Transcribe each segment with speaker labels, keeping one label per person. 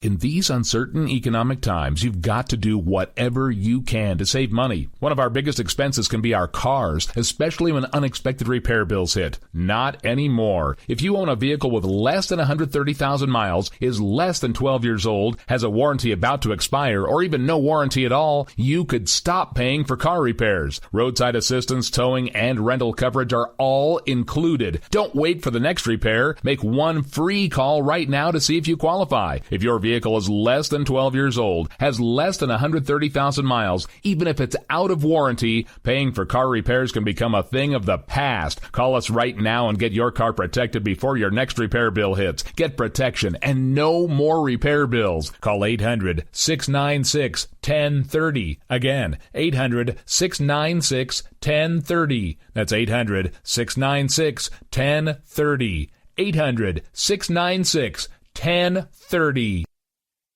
Speaker 1: In these uncertain economic times, you've got to do whatever you can to save money. One of our biggest expenses can be our cars, especially when unexpected repair bills hit. Not anymore. If you own a vehicle with less than 130,000 miles, is less than 12 years old, has a warranty about to expire, or even no warranty at all, you could stop paying for car repairs. Roadside assistance, towing, and rental coverage are all included. Don't wait for the next repair. Make one free call right now to see if you qualify. If your vehicle is less than 12 years old, has less than 130,000 miles, even if it's out of warranty, paying for car repairs can become a thing of the past. Call us right now and get your car protected before your next repair bill hits. Get protection and no more repair bills. Call 800-696-1030. Again, 800-696-1030. That's 800-696-1030. 800-696-1030.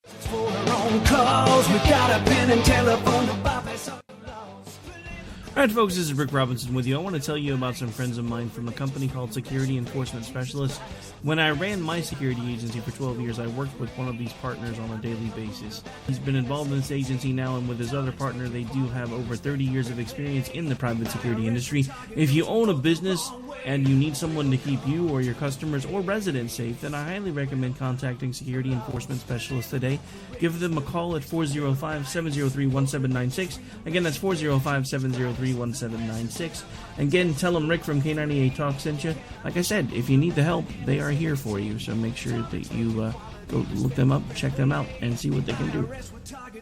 Speaker 2: For our own cause, we got a pen and telephone to bypass all the laws.
Speaker 3: Alright folks, this is Rick Robinson with you. I want to tell you about some friends of mine from a company called Security Enforcement Specialists. When I ran my security agency for 12 years, I worked with one of these partners on a daily basis. He's been involved in this agency now, and with his other partner, they do have over 30 years of experience in the private security industry. If you own a business and you need someone to keep you or your customers or residents safe, then I highly recommend contacting Security Enforcement Specialists today. Give them a call at 405-703-1796. Again, that's 405-703-1796. Again, tell them Rick from K98 Talk sent you. Like I said, if you need the help, they are here for you. So make sure that you go look them up, check them out, and see what they can do.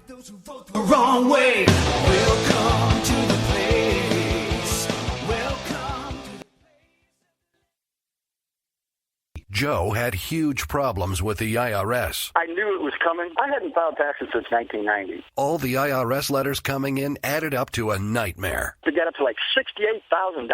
Speaker 2: The wrong way. Welcome to the place. Welcome to the
Speaker 4: Joe had huge problems with the IRS.
Speaker 5: I knew it was coming. I hadn't filed taxes since 1990.
Speaker 4: All the IRS letters coming in added up to a nightmare.
Speaker 5: To get up to like $68,000,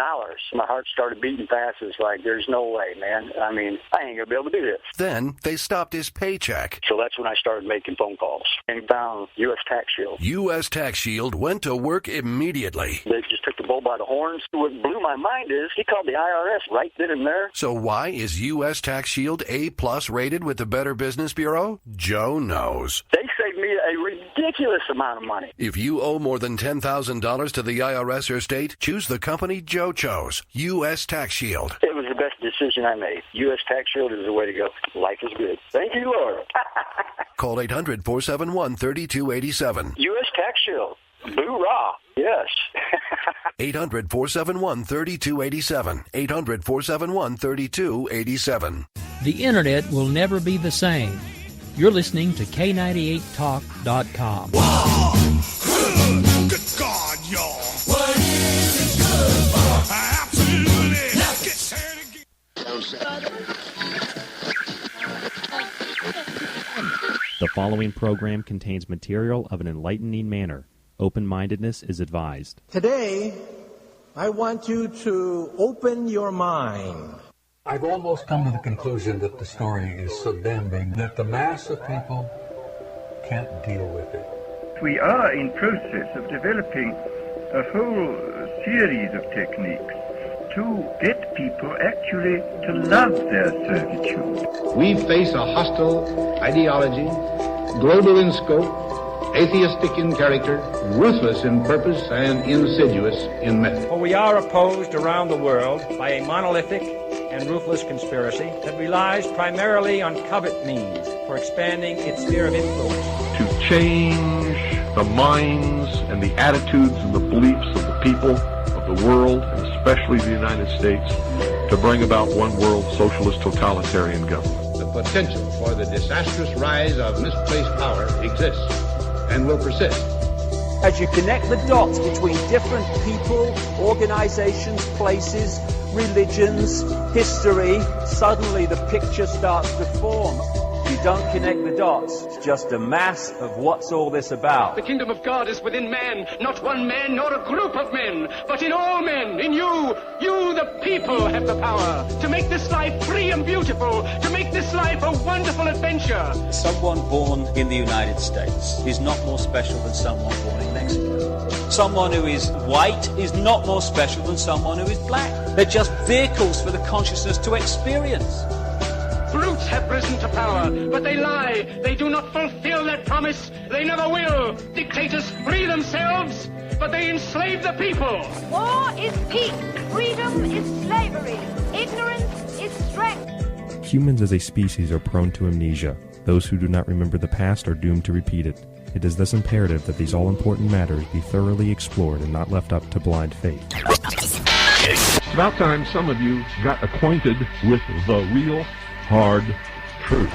Speaker 5: my heart started beating fast. It's like, there's no way, man. I mean, I ain't going to be able to do this.
Speaker 4: Then they stopped his paycheck.
Speaker 5: So that's when I started making phone calls and found U.S. Tax Shield.
Speaker 4: U.S. Tax Shield went to work immediately.
Speaker 5: They just took the bull by the horns. What blew my mind is he called the IRS right then and there.
Speaker 4: So why is U.S. Tax Shield A+ rated with the Better Business Bureau? Joe knows.
Speaker 5: They saved me a ridiculous amount of money.
Speaker 4: If you owe more than $10,000 to the IRS or state, choose the company Joe chose, U.S. Tax Shield.
Speaker 5: It was the best decision I made. U.S. Tax Shield is the way to go. Life is good. Thank you, Lord.
Speaker 4: Call 800-471-3287.
Speaker 5: U.S. Tax Shield. Boo-rah. Yes.
Speaker 4: 800-471-3287. 800-471-3287.
Speaker 6: The internet will never be the same. You're listening to K98Talk.com.
Speaker 2: Whoa! Good God, y'all. What is it good for? Absolutely. Now get
Speaker 7: The following program contains material of an enlightening manner. Open-mindedness is advised.
Speaker 8: Today, I want you to open your mind.
Speaker 9: I've almost come to the conclusion that the story is so damning that the mass of people can't deal with it.
Speaker 10: We are in process of developing a whole series of techniques to get people actually to love their servitude.
Speaker 11: We face a hostile ideology, global in scope, atheistic in character, ruthless in purpose, and insidious in method.
Speaker 12: For we are opposed around the world by a monolithic and ruthless conspiracy that relies primarily on covert means for expanding its sphere of influence.
Speaker 13: To change the minds and the attitudes and the beliefs of the people of the world, and especially the United States, to bring about one world socialist totalitarian government.
Speaker 11: The potential for the disastrous rise of misplaced power exists and will persist.
Speaker 14: As you connect the dots between different people, organizations, places, religions, history, suddenly the picture starts to form. You don't connect the dots. It's just a mass of what's all this about.
Speaker 15: The kingdom of God is within man, not one man nor a group of men, but in all men, in you. You, the people, have the power to make this life free and beautiful, to make this life a wonderful adventure.
Speaker 14: Someone born in the United States is not more special than someone born in Mexico. Someone who is white is not more special than someone who is black. They're just vehicles for the consciousness to experience.
Speaker 15: brutes have risen to power, but they lie. They do not fulfill that promise. They never will. Dictators free themselves, but they enslave the people.
Speaker 16: War is peace. Freedom is slavery. Ignorance is strength.
Speaker 17: Humans as a species are prone to amnesia. Those who do not remember the past are doomed to repeat it. It is thus imperative that these all-important matters be thoroughly explored and not left up to blind faith.
Speaker 13: It's about time some of you got acquainted with the real hard truth.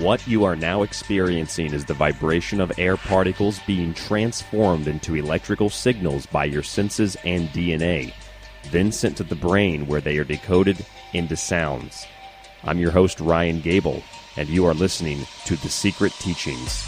Speaker 7: What you are now experiencing is the vibration of air particles being transformed into electrical signals by your senses and DNA, then sent to the brain where they are decoded into sounds. I'm your host, Ryan Gable, and you are listening to The Secret Teachings.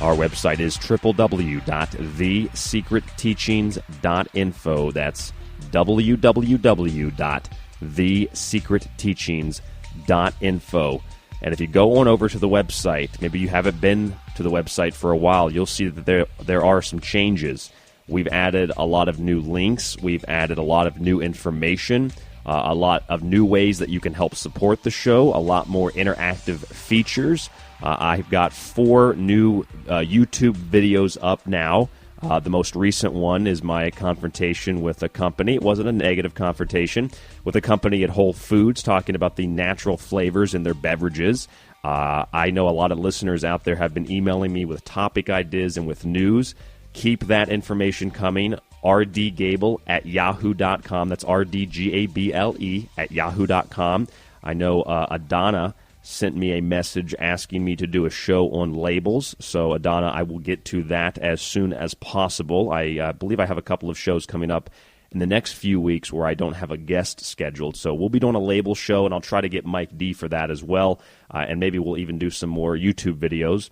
Speaker 7: Our website is www.thesecretteachings.info. That's www.thesecretteachings.info. And if you go on over to the website, maybe you haven't been to the website for a while, you'll see that there are some changes. We've added a lot of new links. We've added a lot of new information, a lot of new ways that you can help support the show, a lot more interactive features. I've got 4 new YouTube videos up now. The most recent one is my confrontation with a company. It wasn't a negative confrontation. With a company at Whole Foods talking about the natural flavors in their beverages. I know a lot of listeners out there have been emailing me with topic ideas and with news. Keep that information coming. rdgable@yahoo.com. That's rdgable @yahoo.com. I know Adana sent me a message asking me to do a show on labels. So, Adana, I will get to that as soon as possible. I believe I have a couple of shows coming up in the next few weeks where I don't have a guest scheduled. So we'll be doing a label show, and I'll try to get Mike D for that as well. And maybe we'll even do some more YouTube videos.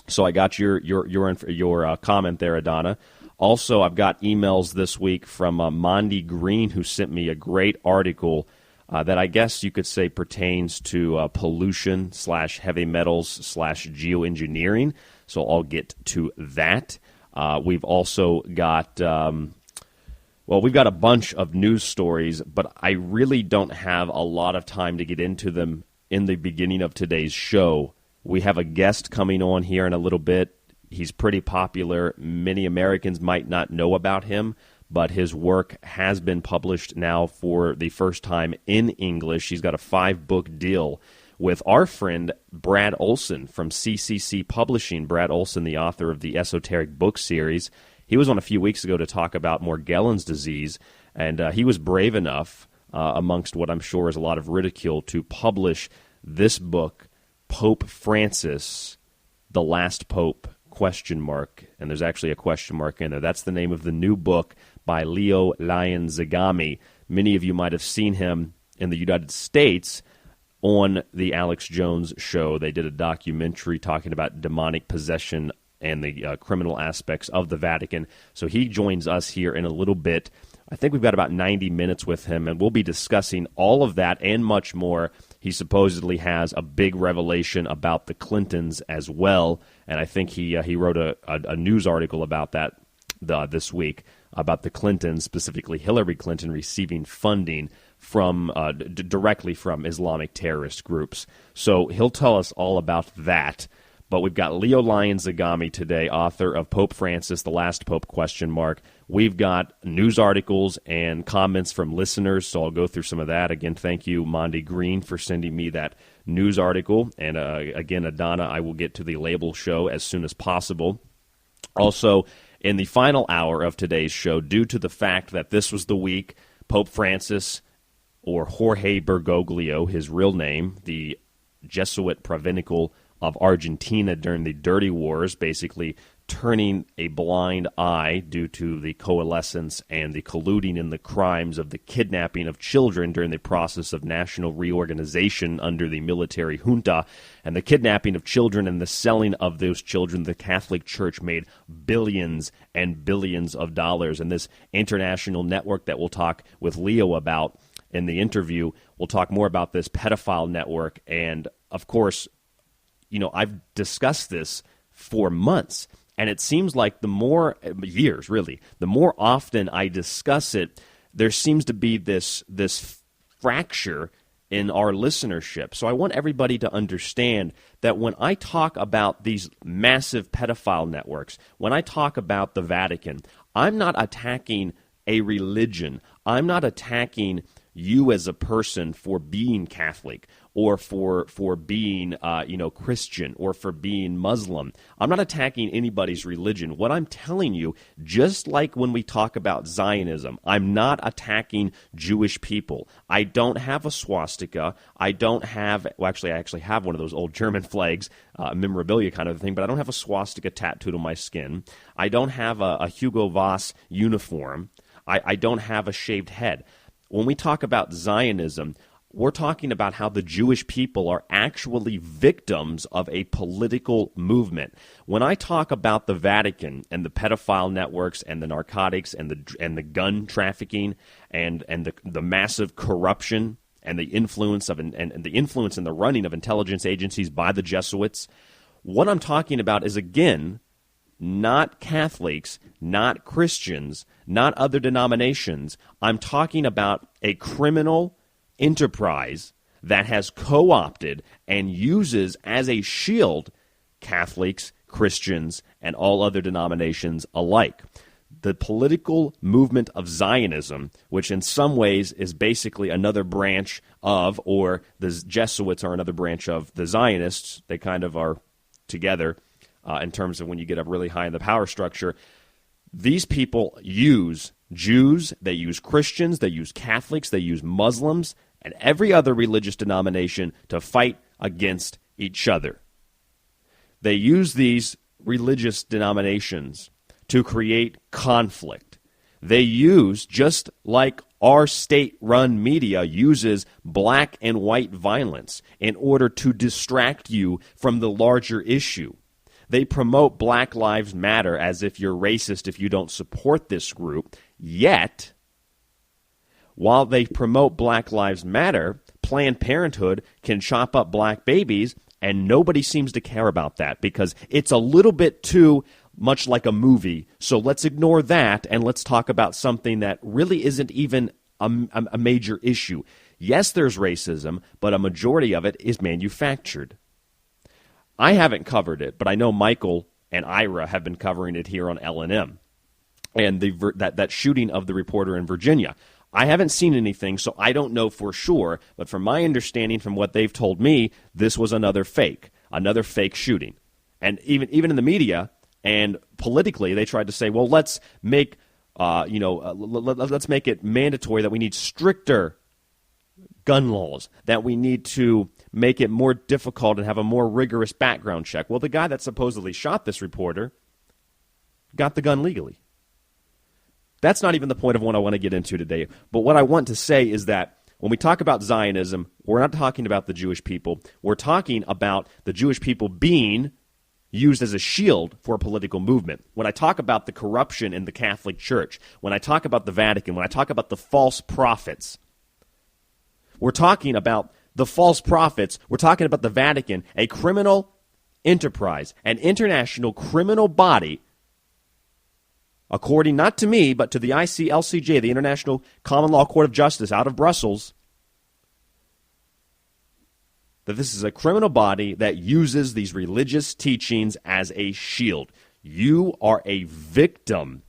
Speaker 7: So I got your comment there, Adana. Also, I've got emails this week from Mondi Green, who sent me a great article that I guess you could say pertains to pollution / heavy metals / geoengineering. So I'll get to that. We've also got, we've got a bunch of news stories, but I really don't have a lot of time to get into them in the beginning of today's show. We have a guest coming on here in a little bit. He's pretty popular. Many Americans might not know about him, but his work has been published now for the first time in English. He's got a 5-book deal with our friend Brad Olson from CCC Publishing. Brad Olson, the author of the Esoteric Book Series. He was on a few weeks ago to talk about Morgellons disease, and he was brave enough, amongst what I'm sure is a lot of ridicule, to publish this book, Pope Francis, The Last Pope, ? And there's actually a question mark in there. That's the name of the new book by Leo Zagami. Many of you might have seen him in the United States on the Alex Jones show. They did a documentary talking about demonic possession and the criminal aspects of the Vatican. So he joins us here in a little bit. I think we've got about 90 minutes with him, and we'll be discussing all of that and much more. He supposedly has a big revelation about the Clintons as well, and I think he wrote a news article about that this week, about the Clintons, specifically Hillary Clinton receiving funding from directly from Islamic terrorist groups. So he'll tell us all about that. But we've got Leo Zagami today, author of Pope Francis, The Last Pope ? We've got news articles and comments from listeners, so I'll go through some of that. Again, thank you, Mondi Green, for sending me that news article. And again, Adana, I will get to the label show as soon as possible. Also, in the final hour of today's show, due to the fact that this was the week Pope Francis, or Jorge Bergoglio, his real name, the Jesuit Provenical of Argentina during the Dirty Wars, basically turning a blind eye due to the coalescence and the colluding in the crimes of the kidnapping of children during the process of national reorganization under the military junta, and the kidnapping of children and the selling of those children. The Catholic Church made billions and billions of dollars, and this international network that we'll talk with Leo about in the interview, we'll talk more about this pedophile network. And of course, you know, I've discussed this for months. And it seems like the more often I discuss it, there seems to be this fracture in our listenership. So I want everybody to understand that when I talk about these massive pedophile networks, when I talk about the Vatican, I'm not attacking a religion. I'm not attacking you as a person for being Catholic or for being Christian or for being Muslim. I'm not attacking anybody's religion. What I'm telling you, just like when we talk about Zionism, I'm not attacking Jewish people. I don't have a swastika. I actually have one of those old German flags, memorabilia kind of thing, but I don't have a swastika tattooed on my skin. I don't have a Hugo Boss uniform. I don't have a shaved head. When we talk about Zionism, we're talking about how the Jewish people are actually victims of a political movement. When I talk about the Vatican and the pedophile networks and the narcotics and the gun trafficking and the massive corruption and the influence of and the influence in the running of intelligence agencies by the Jesuits, what I'm talking about is, again, not Catholics, not Christians, not other denominations. I'm talking about a criminal enterprise that has co-opted and uses as a shield Catholics, Christians, and all other denominations alike. The political movement of Zionism, which in some ways is basically another branch of, or the Jesuits are another branch of the Zionists, they kind of are together in terms of when you get up really high in the power structure. These people use Jews, they use Christians, they use Catholics, they use Muslims, and every other religious denomination to fight against each other. They use these religious denominations to create conflict. They use, just like our state-run media uses black and white violence in order to distract you from the larger issue. They promote Black Lives Matter as if you're racist if you don't support this group. Yet, while they promote Black Lives Matter, Planned Parenthood can chop up black babies, and nobody seems to care about that because it's a little bit too much like a movie. So let's ignore that and let's talk about something that really isn't even a major issue. Yes, there's racism, but a majority of it is manufactured. I haven't covered it, but I know Michael and Ira have been covering it here on L&M. And that shooting of the reporter in Virginia. I haven't seen anything, so I don't know for sure. But from my understanding, from what they've told me, this was another fake shooting. And even in the media and politically, they tried to say, well, let's make let's make it mandatory that we need stricter gun laws, that we need to make it more difficult and have a more rigorous background check. Well, the guy that supposedly shot this reporter got the gun legally. That's not even the point of what I want to get into today. But what I want to say is that when we talk about Zionism, we're not talking about the Jewish people. We're talking about the Jewish people being used as a shield for a political movement. When I talk about the corruption in the Catholic Church, when I talk about the Vatican, when I talk about the false prophets, we're talking about the false prophets. We're talking about the Vatican, a criminal enterprise, an international criminal body, according not to me, but to the ICLCJ, the International Common Law Court of Justice out of Brussels, that this is a criminal body that uses these religious teachings as a shield. You are a victim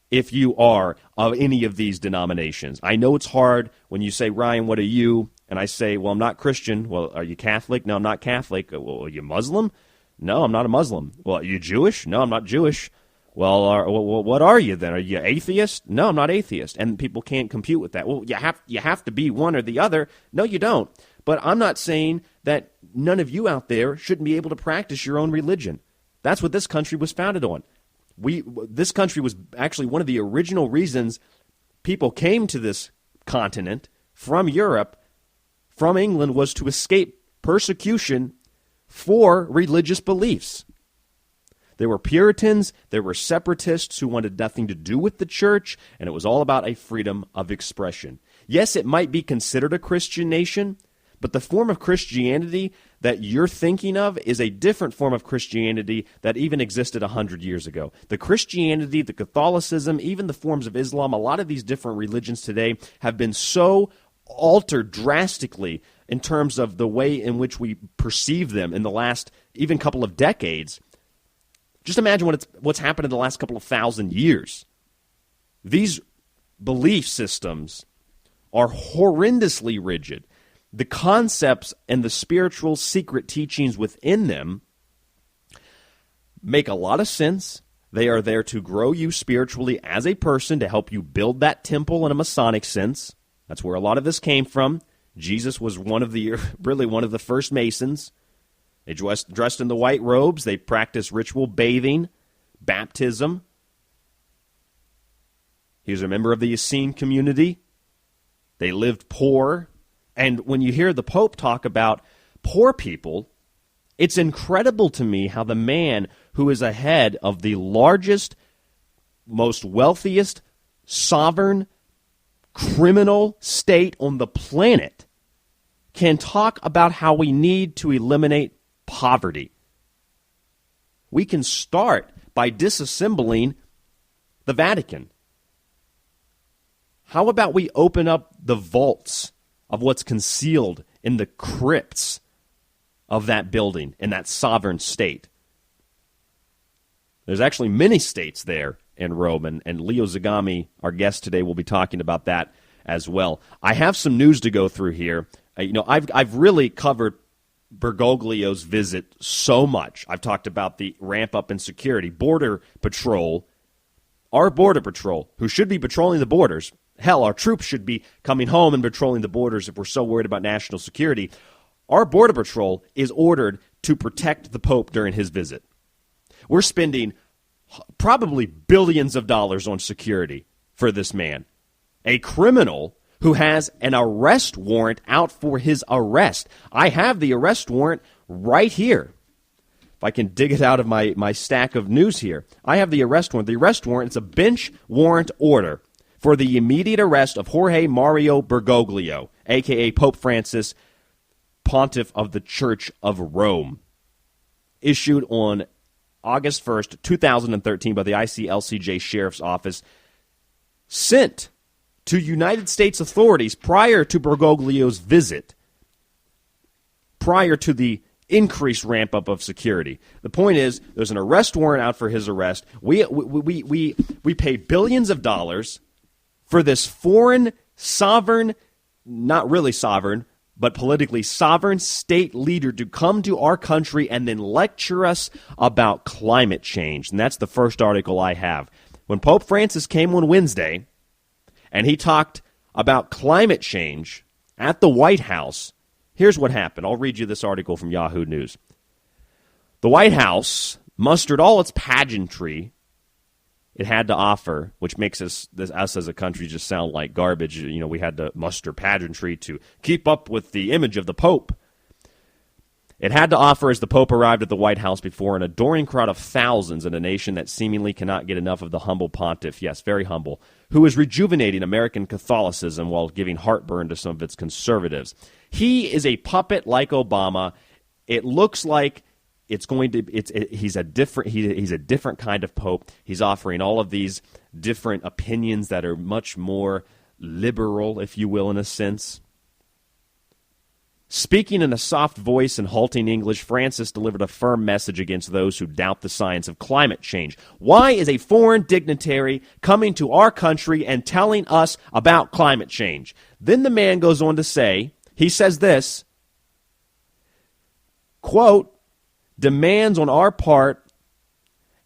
Speaker 7: if you are of any of these denominations. I know it's hard when you say, Ryan, what are you? And I say, well, I'm not Christian. Well, are you Catholic? No, I'm not Catholic. Well, are you Muslim? No, I'm not a Muslim. Well, are you Jewish? No, I'm not Jewish. Well, what are you then? Are you atheist? No, I'm not atheist. And people can't compute with that. Well, you have to be one or the other. No, you don't. But I'm not saying that none of you out there shouldn't be able to practice your own religion. That's what this country was founded on. This country was actually one of the original reasons people came to this continent from Europe, from England, was to escape persecution for religious beliefs. There were Puritans, there were separatists who wanted nothing to do with the church, and it was all about a freedom of expression. Yes, it might be considered a Christian nation, But the form of Christianity that you're thinking of is a different form of Christianity that even existed 100 years ago. The Christianity, the Catholicism, even the forms of Islam, a lot of these different religions today have been so altered drastically in terms of the way in which we perceive them in the last even couple of decades. Just imagine what's happened in the last couple of thousand years. These belief systems are horrendously rigid. The concepts and the spiritual secret teachings within them make a lot of sense. They are there to grow you spiritually as a person, to help you build that temple in a Masonic sense. That's where a lot of this came from. Jesus was one of the first Masons. They dressed in the white robes. They practiced ritual bathing, baptism. He was a member of the Essene community. They lived poor. And when you hear the Pope talk about poor people, it's incredible to me how the man who is ahead of the largest, most wealthiest, sovereign, criminal state on the planet can talk about how we need to eliminate poverty. We can start by disassembling the Vatican. How about we open up the vaults of what's concealed in the crypts of that building, in that sovereign state? There's actually many states there in Rome, and Leo Zagami, our guest today, will be talking about that as well. I have some news to go through here. I've really covered Bergoglio's visit so much. I've talked about the ramp up in security. Border Patrol, our Border Patrol, who should be patrolling the borders. Hell, our troops should be coming home and patrolling the borders if we're so worried about national security. Our Border Patrol is ordered to protect the Pope during his visit. We're spending probably billions of dollars on security for this man, a criminal who has an arrest warrant out for his arrest. I have the arrest warrant right here. If I can dig it out of my stack of news here. I have the arrest warrant. The arrest warrant is a bench warrant order for the immediate arrest of Jorge Mario Bergoglio, a.k.a. Pope Francis, Pontiff of the Church of Rome, issued on August 1st, 2013 by the ICLCJ Sheriff's Office, sent to United States authorities prior to Bergoglio's visit, prior to the increased ramp-up of security. The point is, there's an arrest warrant out for his arrest. We pay billions of dollars for this foreign, sovereign, not really sovereign, but politically sovereign state leader to come to our country and then lecture us about climate change. And that's the first article I have. When Pope Francis came on Wednesday and he talked about climate change at the White House, here's what happened. I'll read you this article from Yahoo News. The White House mustered all its pageantry it had to offer, which makes us as a country just sound like garbage. We had to muster pageantry to keep up with the image of the Pope. It had to offer as the Pope arrived at the White House before an adoring crowd of thousands in a nation that seemingly cannot get enough of the humble pontiff, yes, very humble, who is rejuvenating American Catholicism while giving heartburn to some of its conservatives. He is a puppet like Obama. It looks like he's a different kind of pope. He's offering all of these different opinions that are much more liberal, if you will, in a sense. Speaking in a soft voice and halting English, Francis delivered a firm message against those who doubt the science of climate change. Why is a foreign dignitary coming to our country and telling us about climate change? Then the man goes on to say, he says this, quote, demands on our part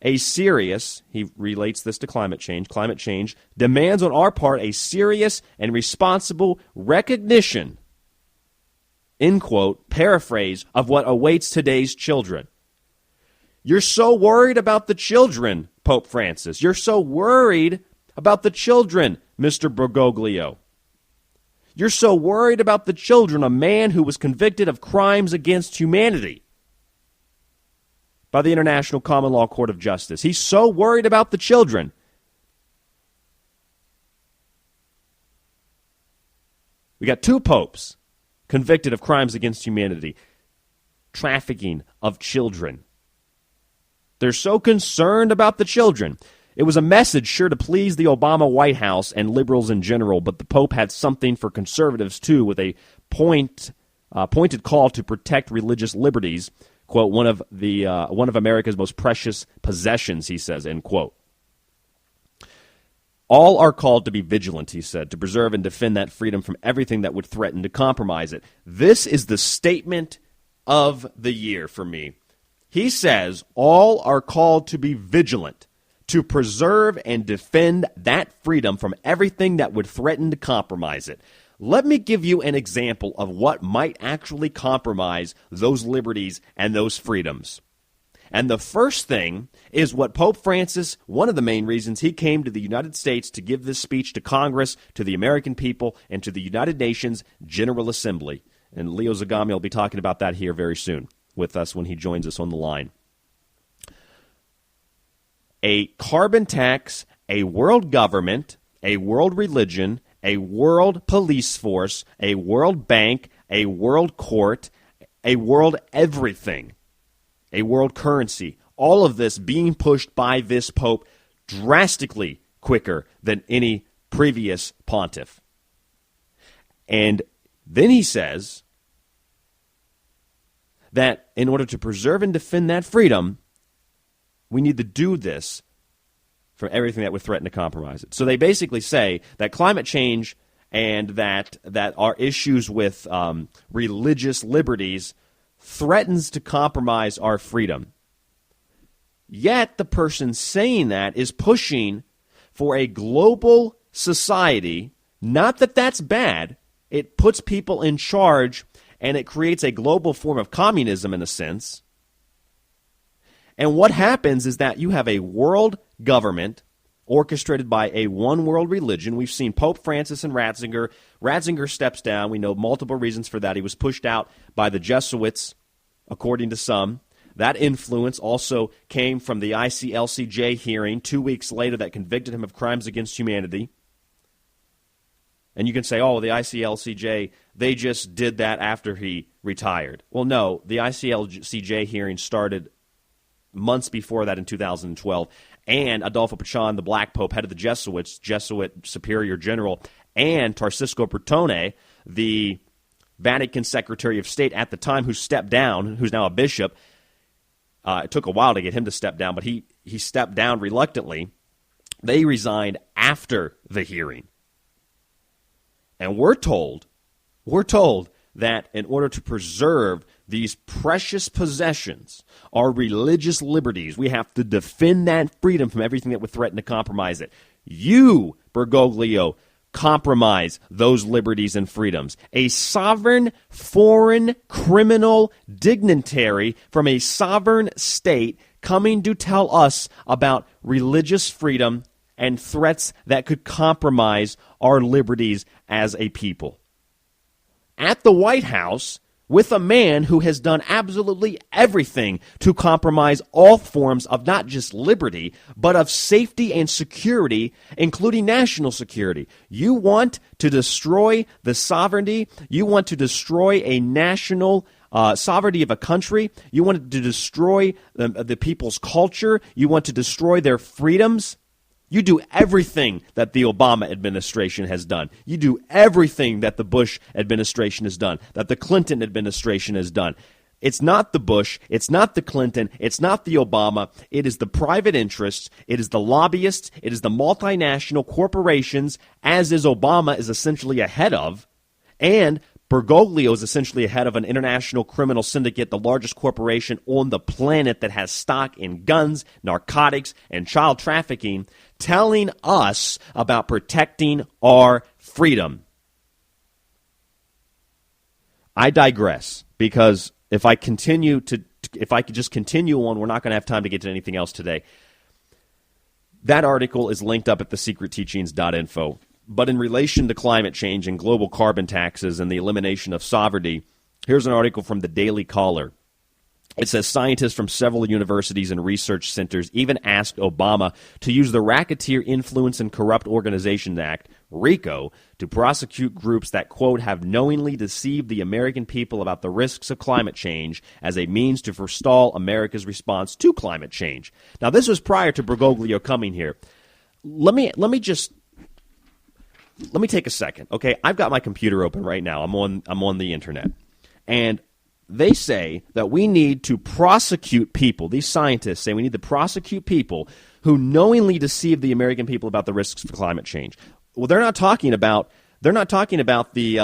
Speaker 7: a serious, he relates this to climate change demands on our part a serious and responsible recognition, end quote, paraphrase of what awaits today's children. You're so worried about the children, Pope Francis. You're so worried about the children, Mr. Bergoglio. You're so worried about the children, a man who was convicted of crimes against humanity by the International Common Law Court of Justice. He's so worried about the children. We got two popes convicted of crimes against humanity, trafficking of children. They're so concerned about the children. It was a message sure to please the Obama White House and liberals in general, but the Pope had something for conservatives too, with a pointed call to protect religious liberties, quote, one of America's most precious possessions, he says, end quote. All are called to be vigilant, he said, to preserve and defend that freedom from everything that would threaten to compromise it. This is the statement of the year for me. He says all are called to be vigilant, to preserve and defend that freedom from everything that would threaten to compromise it. Let me give you an example of what might actually compromise those liberties and those freedoms. And the first thing is what Pope Francis, one of the main reasons he came to the United States to give this speech to Congress, to the American people, and to the United Nations General Assembly. And Leo Zagami will be talking about that here very soon with us when he joins us on the line. A carbon tax, a world government, a world religion, a world police force, a world bank, a world court, a world everything, a world currency, all of this being pushed by this Pope drastically quicker than any previous pontiff. And then he says that in order to preserve and defend that freedom, we need to do this for everything that would threaten to compromise it. So they basically say that climate change and that our issues with religious liberties threatens to compromise our freedom. Yet the person saying that is pushing for a global society. Not that that's bad. It puts people in charge and it creates a global form of communism in a sense. And what happens is that you have a world government orchestrated by a one world religion. We've seen Pope Francis and Ratzinger. Ratzinger steps down. We know multiple reasons for that. He was pushed out by the Jesuits, according to some. That influence also came from the ICLCJ hearing 2 weeks later that convicted him of crimes against humanity. And you can say, oh, the ICLCJ, they just did that after he retired. Well, no, the ICLCJ hearing started months before that in 2012. And Adolfo Pachon, the Black Pope, head of the Jesuits, Jesuit Superior General, and Tarcisco Bertone, the Vatican Secretary of State at the time, who stepped down, who's now a bishop. It took a while to get him to step down, but he stepped down reluctantly. They resigned after the hearing. And we're told that in order to preserve these precious possessions, our religious liberties, we have to defend that freedom from everything that would threaten to compromise it. You, Bergoglio, compromise those liberties and freedoms. A sovereign, foreign, criminal dignitary from a sovereign state coming to tell us about religious freedom and threats that could compromise our liberties as a people. At the White House, with a man who has done absolutely everything to compromise all forms of not just liberty, but of safety and security, including national security. You want to destroy the sovereignty. You want to destroy a national sovereignty of a country. You want to destroy the people's culture. You want to destroy their freedoms. You do everything that the Obama administration has done. You do everything that the Bush administration has done, that the Clinton administration has done. It's not the Bush, it's not the Clinton, it's not the Obama. It is the private interests, it is the lobbyists, it is the multinational corporations, as is Obama is essentially a head of, and Bergoglio is essentially a head of an international criminal syndicate, the largest corporation on the planet that has stock in guns, narcotics, and child trafficking, telling us about protecting our freedom. I digress, because if I could just continue on, we're not going to have time to get to anything else today. That article is linked up at thesecretteachings.info. But in relation to climate change and global carbon taxes and the elimination of sovereignty, here's an article from the Daily Caller. It says scientists from several universities and research centers even asked Obama to use the Racketeer Influence and Corrupt Organizations Act, RICO, to prosecute groups that, quote, have knowingly deceived the American people about the risks of climate change as a means to forestall America's response to climate change. Now, this was prior to Bergoglio coming here. Let me take a second, okay? I've got my computer open right now. I'm on the internet, and they say that we need to prosecute people. These scientists say we need to prosecute people who knowingly deceive the American people about the risks of climate change. Well, they're not talking about the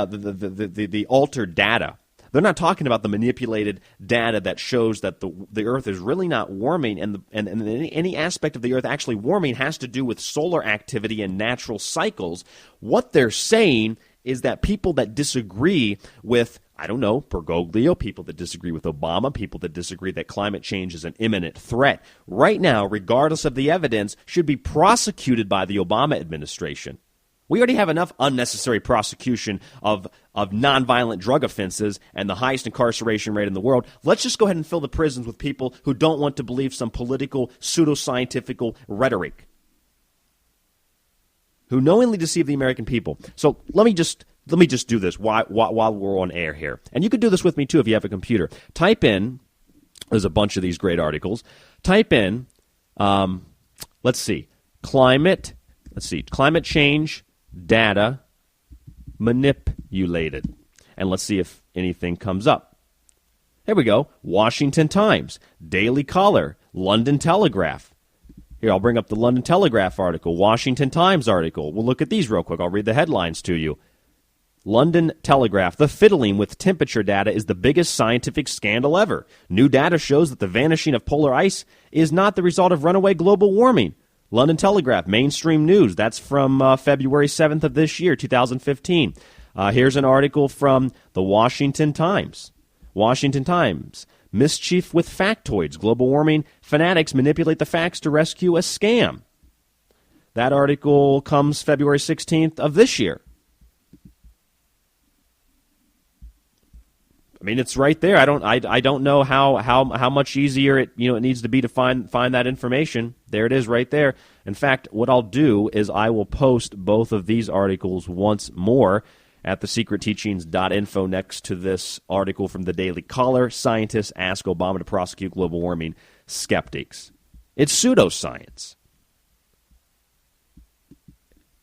Speaker 7: altered data. They're not talking about the manipulated data that shows that the Earth is really not warming, and any aspect of the Earth actually warming has to do with solar activity and natural cycles. What they're saying is that people that disagree with, I don't know, Bergoglio, people that disagree with Obama, people that disagree that climate change is an imminent threat, right now, regardless of the evidence, should be prosecuted by the Obama administration. We already have enough unnecessary prosecution of nonviolent drug offenses and the highest incarceration rate in the world. Let's just go ahead and fill the prisons with people who don't want to believe some political, pseudoscientific rhetoric, who knowingly deceive the American people. So let me just do this while we're on air here. And you could do this with me, too, if you have a computer. Type in, there's a bunch of these great articles. Type in, climate change data manipulated. And let's see if anything comes up. Here we go. Washington Times, Daily Caller, London Telegraph. Here, I'll bring up the London Telegraph article, Washington Times article. We'll look at these real quick. I'll read the headlines to you. London Telegraph, the fiddling with temperature data is the biggest scientific scandal ever. New data shows that the vanishing of polar ice is not the result of runaway global warming. London Telegraph, mainstream news. That's from February 7th of this year, 2015. Here's an article from the Washington Times. Washington Times, mischief with factoids. Global warming fanatics manipulate the facts to rescue a scam. That article comes February 16th of this year. I mean, it's right there. I don't know how much easier it needs to be to find that information. There it is right there. In fact, what I'll do is I will post both of these articles once more at thesecretteachings.info next to this article from the Daily Caller. Scientists ask Obama to prosecute global warming skeptics. It's pseudoscience.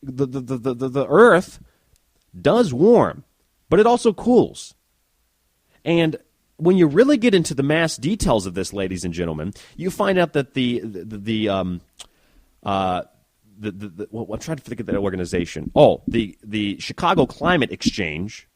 Speaker 7: The Earth does warm, but it also cools. And when you really get into the mass details of this, ladies and gentlemen, you find out that I'm trying to forget that organization. Oh, the Chicago Climate Exchange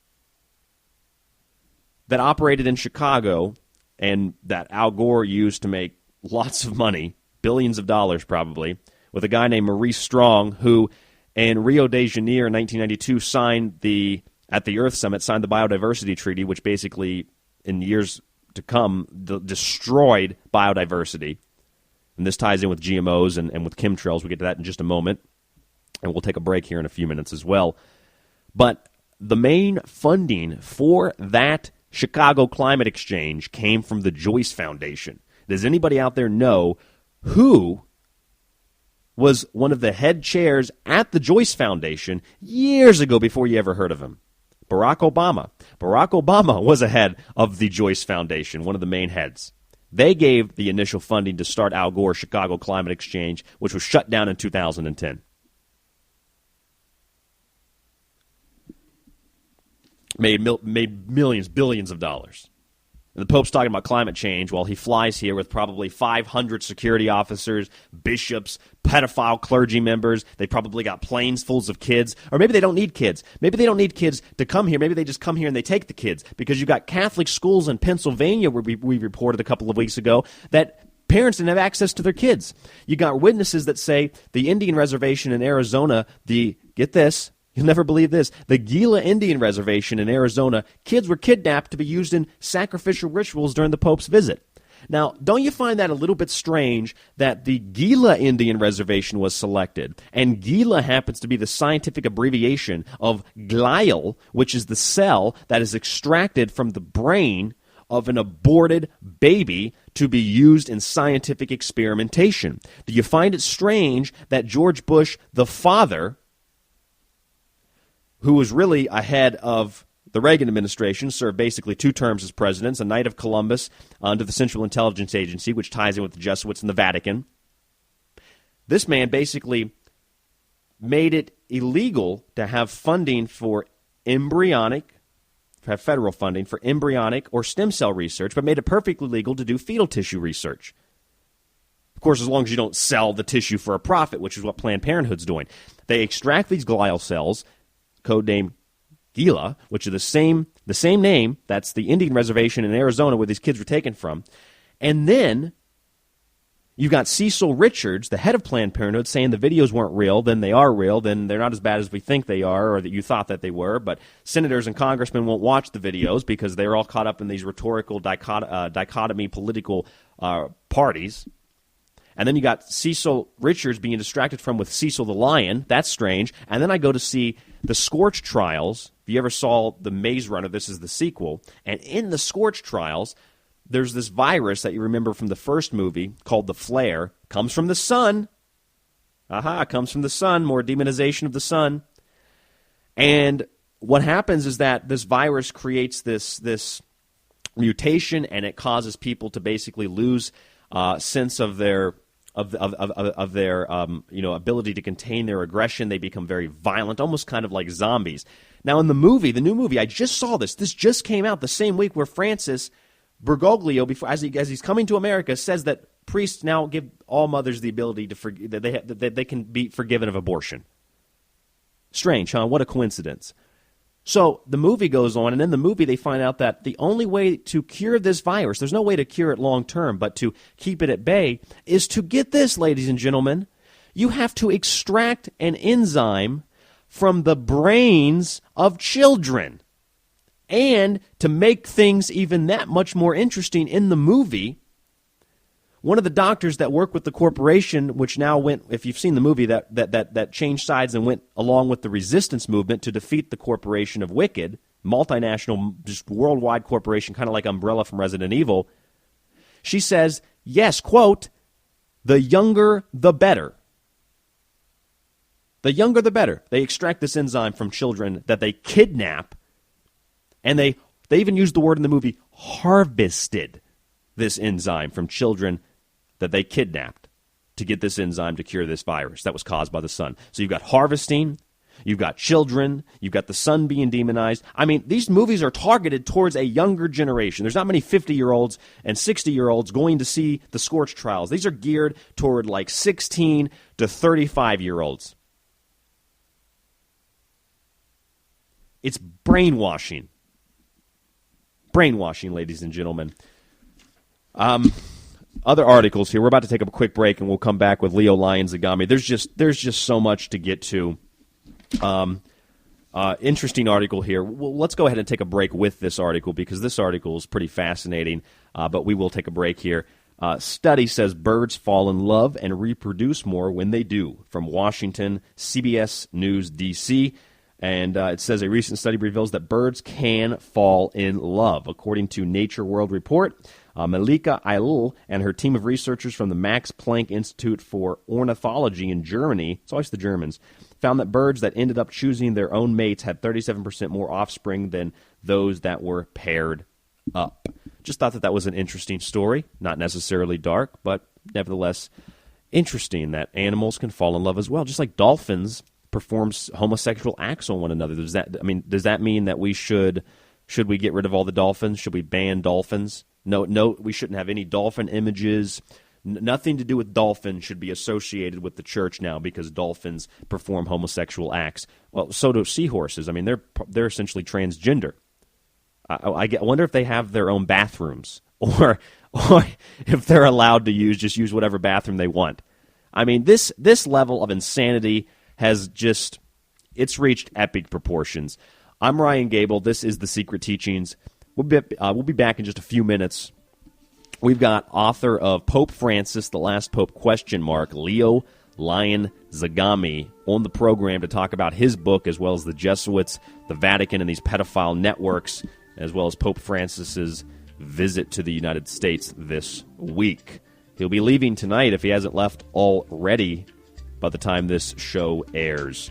Speaker 7: that operated in Chicago and that Al Gore used to make lots of money, billions of dollars probably, with a guy named Maurice Strong, who in Rio de Janeiro in 1992 at the Earth Summit, signed the Biodiversity Treaty, which basically, in years to come, destroyed biodiversity. And this ties in with GMOs and with chemtrails. We'll get to that in just a moment. And we'll take a break here in a few minutes as well. But the main funding for that Chicago Climate Exchange came from the Joyce Foundation. Does anybody out there know who was one of the head chairs at the Joyce Foundation years ago before you ever heard of him? Barack Obama. Barack Obama was a head of the Joyce Foundation, one of the main heads. They gave the initial funding to start Al Gore's Chicago Climate Exchange, which was shut down in 2010. Made millions, billions of dollars. And the Pope's talking about climate change while he flies here with probably 500 security officers, bishops, pedophile clergy members. They probably got planes full of kids. Or maybe they don't need kids. Maybe they don't need kids to come here. Maybe they just come here and they take the kids. Because you got Catholic schools in Pennsylvania, where we reported a couple of weeks ago, that parents didn't have access to their kids. You got witnesses that say the Indian reservation in Arizona, get this, you'll never believe this, the Gila Indian Reservation in Arizona, kids were kidnapped to be used in sacrificial rituals during the Pope's visit. Now, don't you find that a little bit strange that the Gila Indian Reservation was selected, and Gila happens to be the scientific abbreviation of glial, which is the cell that is extracted from the brain of an aborted baby to be used in scientific experimentation. Do you find it strange that George Bush, the father, who was really ahead of the Reagan administration, served basically 2 terms as president, a Knight of Columbus under the Central Intelligence Agency, which ties in with the Jesuits and the Vatican. This man basically made it illegal to have funding for have federal funding for embryonic or stem cell research, but made it perfectly legal to do fetal tissue research. Of course, as long as you don't sell the tissue for a profit, which is what Planned Parenthood's doing. They extract these glial cells, codename Gila, which are the same name, that's the Indian reservation in Arizona where these kids were taken from. And then you've got Cecil Richards, the head of Planned Parenthood, saying the videos weren't real, then they are real, then they're not as bad as we think they are or that you thought that they were. But senators and congressmen won't watch the videos because they're all caught up in these rhetorical dichotomy political parties. And then you got Cecil Richards being distracted from with Cecil the Lion. That's strange. And then I go to see the Scorch Trials. If you ever saw The Maze Runner, this is the sequel. And in the Scorch Trials, there's this virus that you remember from the first movie called the Flare. Comes from the sun. Comes from the sun. More demonization of the sun. And what happens is that this virus creates this mutation, and it causes people to basically lose sense of their ability to contain their aggression. They become very violent, almost kind of like zombies. Now, in the new movie, I just saw this. This just came out the same week where Francis Bergoglio, as he's coming to America, says that priests now give all mothers the ability to that they can be forgiven of abortion. Strange, huh? What a coincidence. So the movie goes on, and in the movie they find out that the only way to cure this virus, there's no way to cure it long term, but to keep it at bay, is to get this, ladies and gentlemen. You have to extract an enzyme from the brains of children. And to make things even that much more interesting in the movie, one of the doctors that worked with the corporation, which now went, if you've seen the movie, that changed sides and went along with the resistance movement to defeat the corporation of Wicked, multinational, just worldwide corporation, kind of like Umbrella from Resident Evil, she says, yes, quote, the younger the better. The younger the better. They extract this enzyme from children that they kidnap, and they even used the word in the movie, harvested this enzyme from children that they kidnapped to get this enzyme to cure this virus that was caused by the sun. So you've got harvesting, you've got children, you've got the sun being demonized. I mean, these movies are targeted towards a younger generation. There's not many 50-year-olds and 60-year-olds going to see the Scorch Trials. These are geared toward like 16 to 35-year-olds. It's brainwashing. Brainwashing, ladies and gentlemen. Other articles here. We're about to take a quick break, and we'll come back with Leo Zagami. There's just so much to get to. Interesting article here. Well, let's go ahead and take a break with this article because this article is pretty fascinating, but we will take a break here. Study says birds fall in love and reproduce more when they do. From Washington, CBS News, D.C., and it says a recent study reveals that birds can fall in love. According to Nature World Report, Malika Eilul and her team of researchers from the Max Planck Institute for Ornithology in Germany, it's always the Germans, found that birds that ended up choosing their own mates had 37% more offspring than those that were paired up. Just thought that was an interesting story. Not necessarily dark, but nevertheless interesting that animals can fall in love as well, just like dolphins performs homosexual acts on one another. Does that mean that we should we get rid of all the dolphins? Should we ban dolphins? No, we shouldn't have any dolphin images. Nothing to do with dolphins should be associated with the church now because dolphins perform homosexual acts. Well, so do seahorses. I mean, they're essentially transgender. I wonder if they have their own bathrooms or if they're allowed to use whatever bathroom they want. I mean, this level of insanity has it's reached epic proportions. I'm Ryan Gable. This is The Secret Teachings. We'll be back in just a few minutes. We've got author of Pope Francis, the Last Pope, ? Leo Zagami on the program to talk about his book as well as the Jesuits, the Vatican, and these pedophile networks, as well as Pope Francis's visit to the United States this week. He'll be leaving tonight if he hasn't left already by the time this show airs.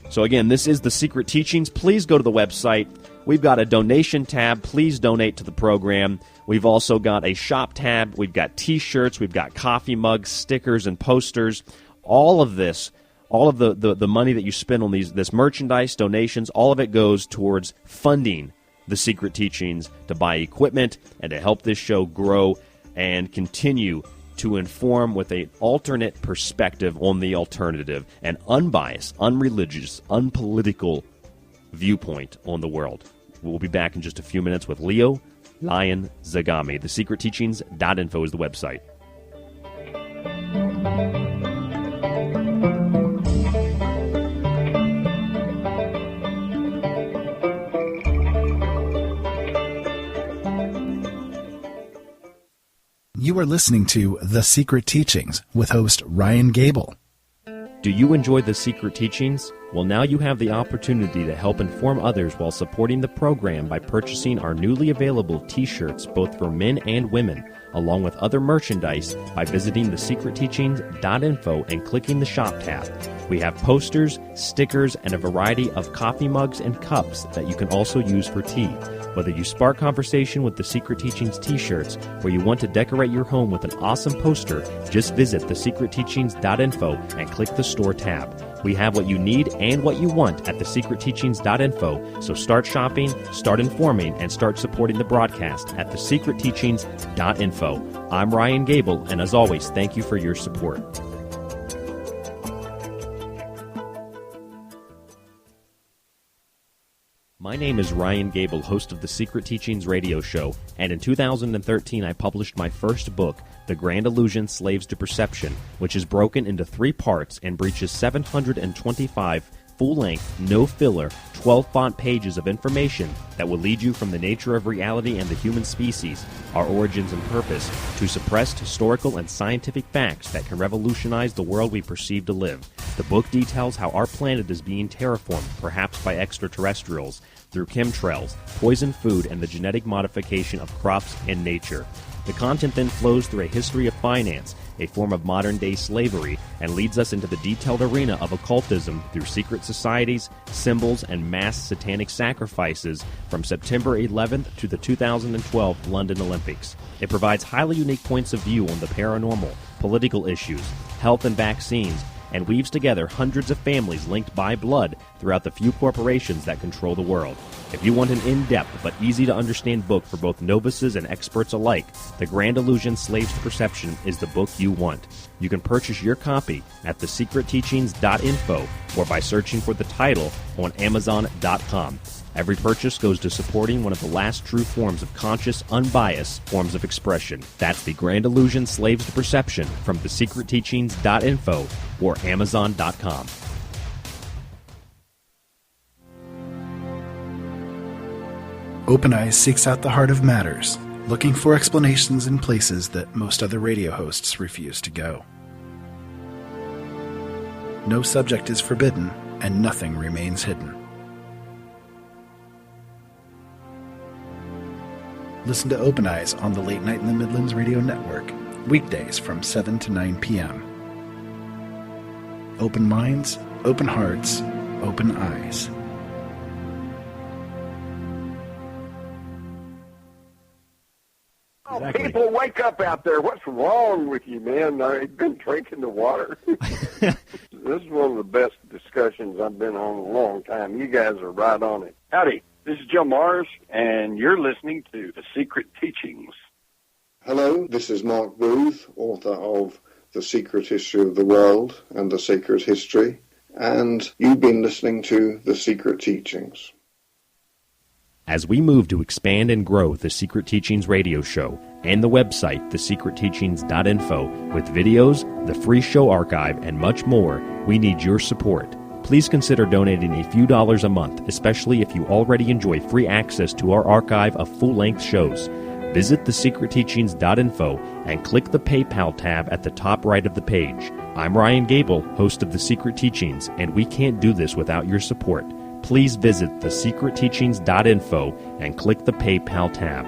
Speaker 7: So again, this is The Secret Teachings. Please go to the website. We've got a donation tab. Please donate to the program. We've also got a shop tab. We've got T-shirts. We've got coffee mugs, stickers, and posters. All of this, all of the money that you spend on this merchandise, donations, all of it goes towards funding The Secret Teachings, to buy equipment and to help this show grow and continue to inform with an alternate perspective on the alternative, an unbiased, unreligious, unpolitical viewpoint on the world. We'll be back in just a few minutes with Leo Zagami. TheSecretTeachings.info is the website.
Speaker 18: You are listening to The Secret Teachings with host Ryan Gable.
Speaker 7: Do you enjoy The Secret Teachings? Well, now you have the opportunity to help inform others while supporting the program by purchasing our newly available T-shirts, both for men and women, along with other merchandise by visiting thesecretteachings.info and clicking the shop tab. We have posters, stickers, and a variety of coffee mugs and cups that you can also use for tea. Whether you spark conversation with the Secret Teachings T-shirts or you want to decorate your home with an awesome poster, just visit thesecretteachings.info and click the store tab. We have what you need and what you want at thesecretteachings.info, so start shopping, start informing, and start supporting the broadcast at thesecretteachings.info. I'm Ryan Gable, and as always, thank you for your support. My name is Ryan Gable, host of the Secret Teachings radio show, and in 2013 I published my first book, The Grand Illusion Slaves to Perception, which is broken into 3 parts and breaches 725 full-length, no-filler, 12-font pages of information that will lead you from the nature of reality and the human species, our origins and purpose, to suppressed historical and scientific facts that can revolutionize the world we perceive to live. The book details how our planet is being terraformed, perhaps by extraterrestrials, through chemtrails, poisoned food, and the genetic modification of crops and nature. The content then flows through a history of finance, a form of modern-day slavery, and leads us into the detailed arena of occultism through secret societies, symbols, and mass satanic sacrifices from September 11th to the 2012 London Olympics. It provides highly unique points of view on the paranormal, political issues, health and vaccines, and weaves together hundreds of families linked by blood throughout the few corporations that control the world. If you want an in-depth but easy-to-understand book for both novices and experts alike, The Grand Illusion Slaves to Perception is the book you want. You can purchase your copy at thesecretteachings.info or by searching for the title on Amazon.com. Every purchase goes to supporting one of the last true forms of conscious, unbiased forms of expression. That's The Grand Illusion Slaves to Perception from thesecretteachings.info or Amazon.com.
Speaker 18: Open Eyes seeks out the heart of matters, looking for explanations in places that most other radio hosts refuse to go. No subject is forbidden, and nothing remains hidden. Listen to Open Eyes on the Late Night in the Midlands Radio Network, weekdays from 7 to 9 p.m. Open minds, open hearts, open eyes.
Speaker 19: Oh, people, wake up out there. What's wrong with you, man? I've been drinking the water. This is one of the best discussions I've been on in a long time. You guys are right on it.
Speaker 20: Howdy, this is Joe Mars, and you're listening to The Secret Teachings.
Speaker 21: Hello, this is Mark Booth, author of The Secret History of the World and The Sacred History, and you've been listening to The Secret Teachings.
Speaker 7: As we move to expand and grow the Secret Teachings radio show and the website, thesecretteachings.info, with videos, the free show archive, and much more, we need your support. Please consider donating a few dollars a month, especially if you already enjoy free access to our archive of full-length shows. Visit thesecretteachings.info and click the PayPal tab at the top right of the page. I'm Ryan Gable, host of The Secret Teachings, and we can't do this without your support. Please visit thesecretteachings.info and click the PayPal tab.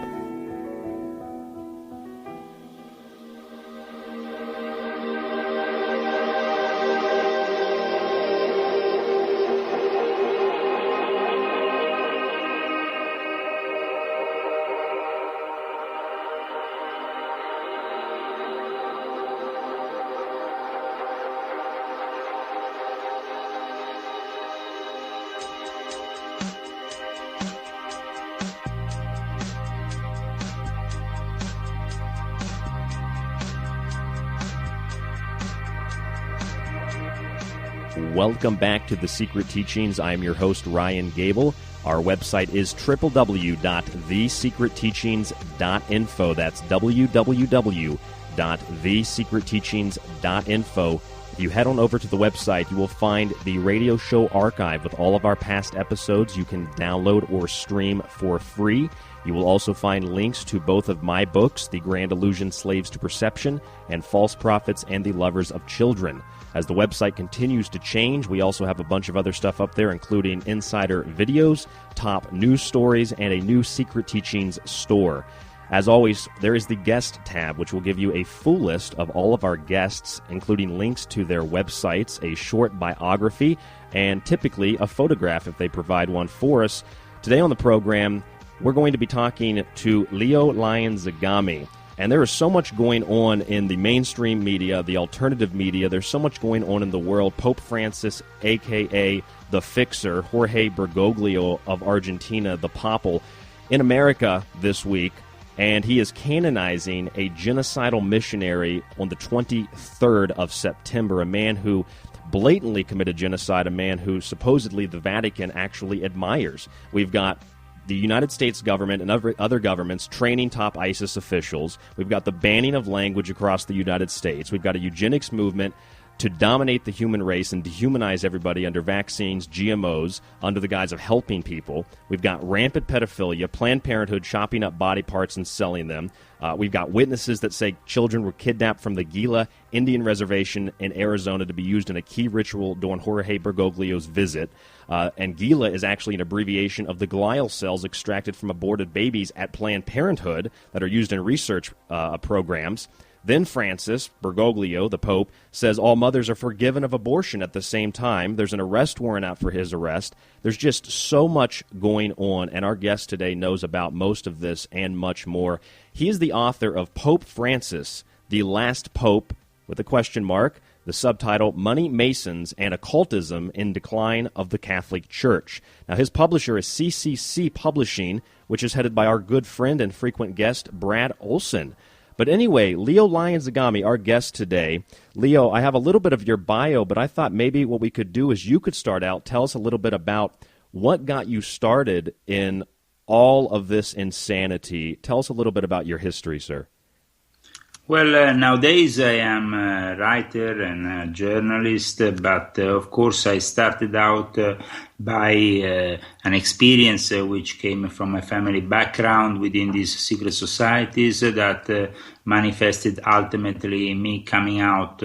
Speaker 7: Welcome back to The Secret Teachings. I am your host, Ryan Gable. Our website is www.thesecretteachings.info. That's www.thesecretteachings.info. If you head on over to the website, you will find the radio show archive with all of our past episodes you can download or stream for free. You will also find links to both of my books, The Grand Illusion, Slaves to Perception, and False Prophets and the Lovers of Children. As the website continues to change, we also have a bunch of other stuff up there, including insider videos, top news stories, and a new Secret Teachings store. As always, there is the guest tab, which will give you a full list of all of our guests, including links to their websites, a short biography, and typically a photograph if they provide one for us. Today on the program, we're going to be talking to Leo Zagami. And there is so much going on in the mainstream media, the alternative media. There's so much going on in the world. Pope Francis, a.k.a. the Fixer, Jorge Bergoglio of Argentina, the Popple, in America this week. And he is canonizing a genocidal missionary on the 23rd of September, a man who blatantly committed genocide, a man who supposedly the Vatican actually admires. We've got the United States government and other governments training top ISIS officials. We've got the banning of language across the United States. We've got a eugenics movement to dominate the human race and dehumanize everybody under vaccines, GMOs, under the guise of helping people. We've got rampant pedophilia, Planned Parenthood chopping up body parts and selling them. We've got witnesses that say children were kidnapped from the Gila Indian Reservation in Arizona to be used in a key ritual during Jorge Bergoglio's visit. And Gila is actually an abbreviation of the glial cells extracted from aborted babies at Planned Parenthood that are used in research programs. Then Francis, Bergoglio, the Pope, says all mothers are forgiven of abortion at the same time. There's an arrest warrant out for his arrest. There's just so much going on, and our guest today knows about most of this and much more. He is the author of Pope Francis, The Last Pope, with a question mark, the subtitle, Money Masons and Occultism in Decline of the Catholic Church. Now, his publisher is CCC Publishing, which is headed by our good friend and frequent guest, Brad Olson. But anyway, Leo Zagami, our guest today. Leo, I have a little bit of your bio, but I thought maybe what we could do is you could start out, tell us a little bit about what got you started in all of this insanity. Tell us a little bit about your history, sir.
Speaker 1: Well, nowadays I am a writer and a journalist, but of course I started out by an experience which came from my family background within these secret societies that manifested ultimately me coming out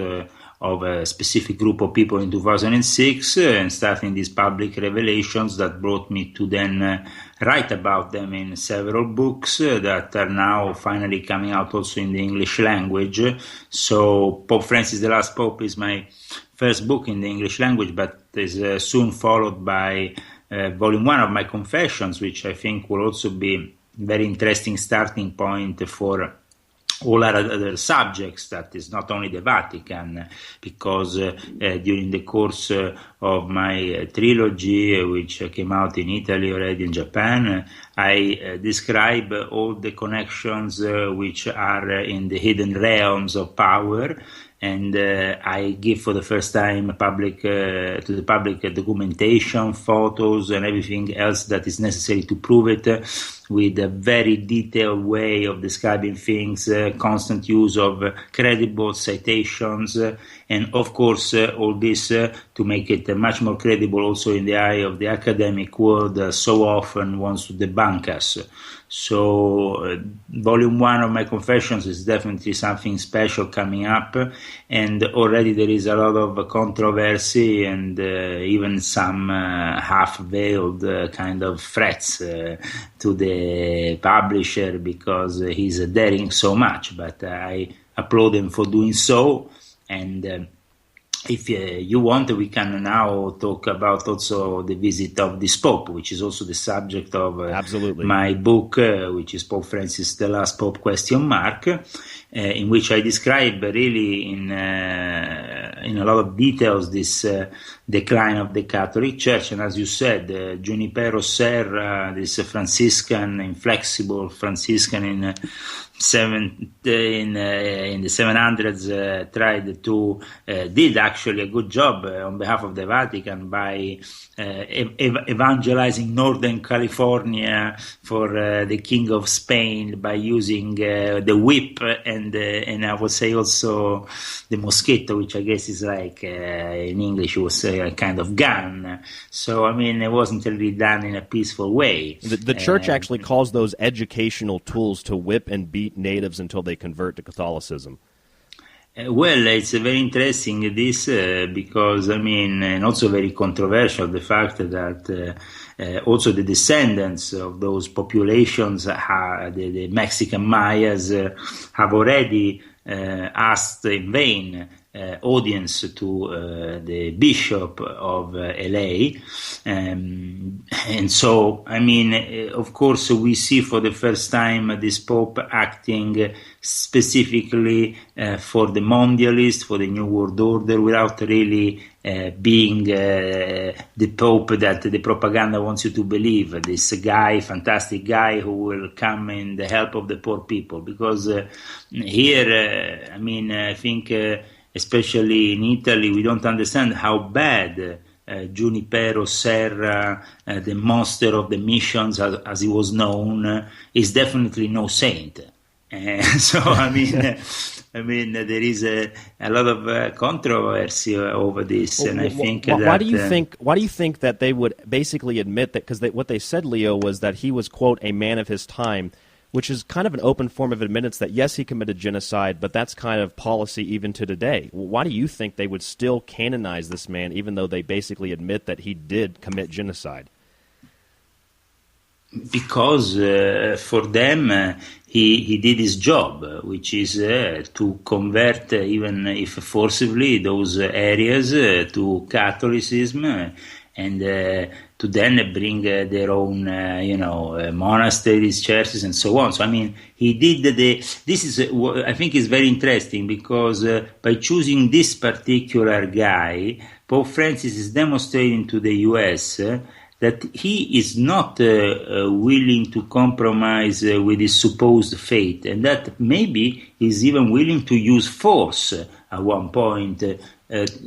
Speaker 1: of a specific group of people in 2006 and starting these public revelations that brought me to then write about them in several books that are now finally coming out also in the English language. So Pope Francis, the Last Pope is my first book in the English language, but is soon followed by volume 1 of my Confessions, which I think will also be a very interesting starting point for all other subjects, that is not only the Vatican, because during the course of my trilogy, which came out in Italy already, in Japan, I describe all the connections which are in the hidden realms of power, and I give for the first time to the public documentation, photos, and everything else that is necessary to prove it, with a very detailed way of describing things, constant use of credible citations, and of course all this to make it much more credible also in the eye of the academic world that so often wants to debunk us. So volume 1 of my Confessions is definitely something special coming up, and already there is a lot of controversy and even some half-veiled kind of threats to the publisher because he's daring so much, but I applaud him for doing so. And if you want, we can now talk about also the visit of this Pope, which is also the subject of my book, which is Pope Francis, the Last Pope, ? In which I describe really in a lot of details this decline of the Catholic Church. And as you said, Junipero Serra, this Franciscan, inflexible Franciscan in the 700s, tried to did actually a good job on behalf of the Vatican by evangelizing Northern California for the King of Spain by using the whip and I would say also the mosquito, which I guess is like in English you would say a kind of gun. So I mean, it wasn't really done in a peaceful way.
Speaker 7: The church actually calls those educational tools to whip and beat natives until they convert to Catholicism.
Speaker 1: Well, it's very interesting this because, I mean, and also very controversial, the fact that also the descendants of those populations, the Mexican Mayas, have already asked in vain audience to the Bishop of LA. And so, I mean, of course, we see for the first time this Pope acting specifically for the mondialist, for the New World Order, without really being the Pope that the propaganda wants you to believe, this guy, fantastic guy who will come in the help of the poor people. Because here, I mean, I think especially in Italy, we don't understand how bad Junipero Serra, the monster of the missions, as he was known, is definitely no saint. So I mean, there is a lot of controversy over this, and I think
Speaker 7: why do you think that they would basically admit that? Because what they said, Leo, was that he was, quote, a man of his time, which is kind of an open form of admittance that, yes, he committed genocide, but that's kind of policy even to today. Why do you think they would still canonize this man, even though they basically admit that he did commit genocide?
Speaker 1: Because for them, he did his job, which is to convert, even if forcibly, those areas to Catholicism, and to then bring their own, monasteries, churches, and so on. So, I mean, he did this is, I think is very interesting, because by choosing this particular guy, Pope Francis is demonstrating to the U.S. That he is not willing to compromise with his supposed faith, and that maybe he's even willing to use force at one point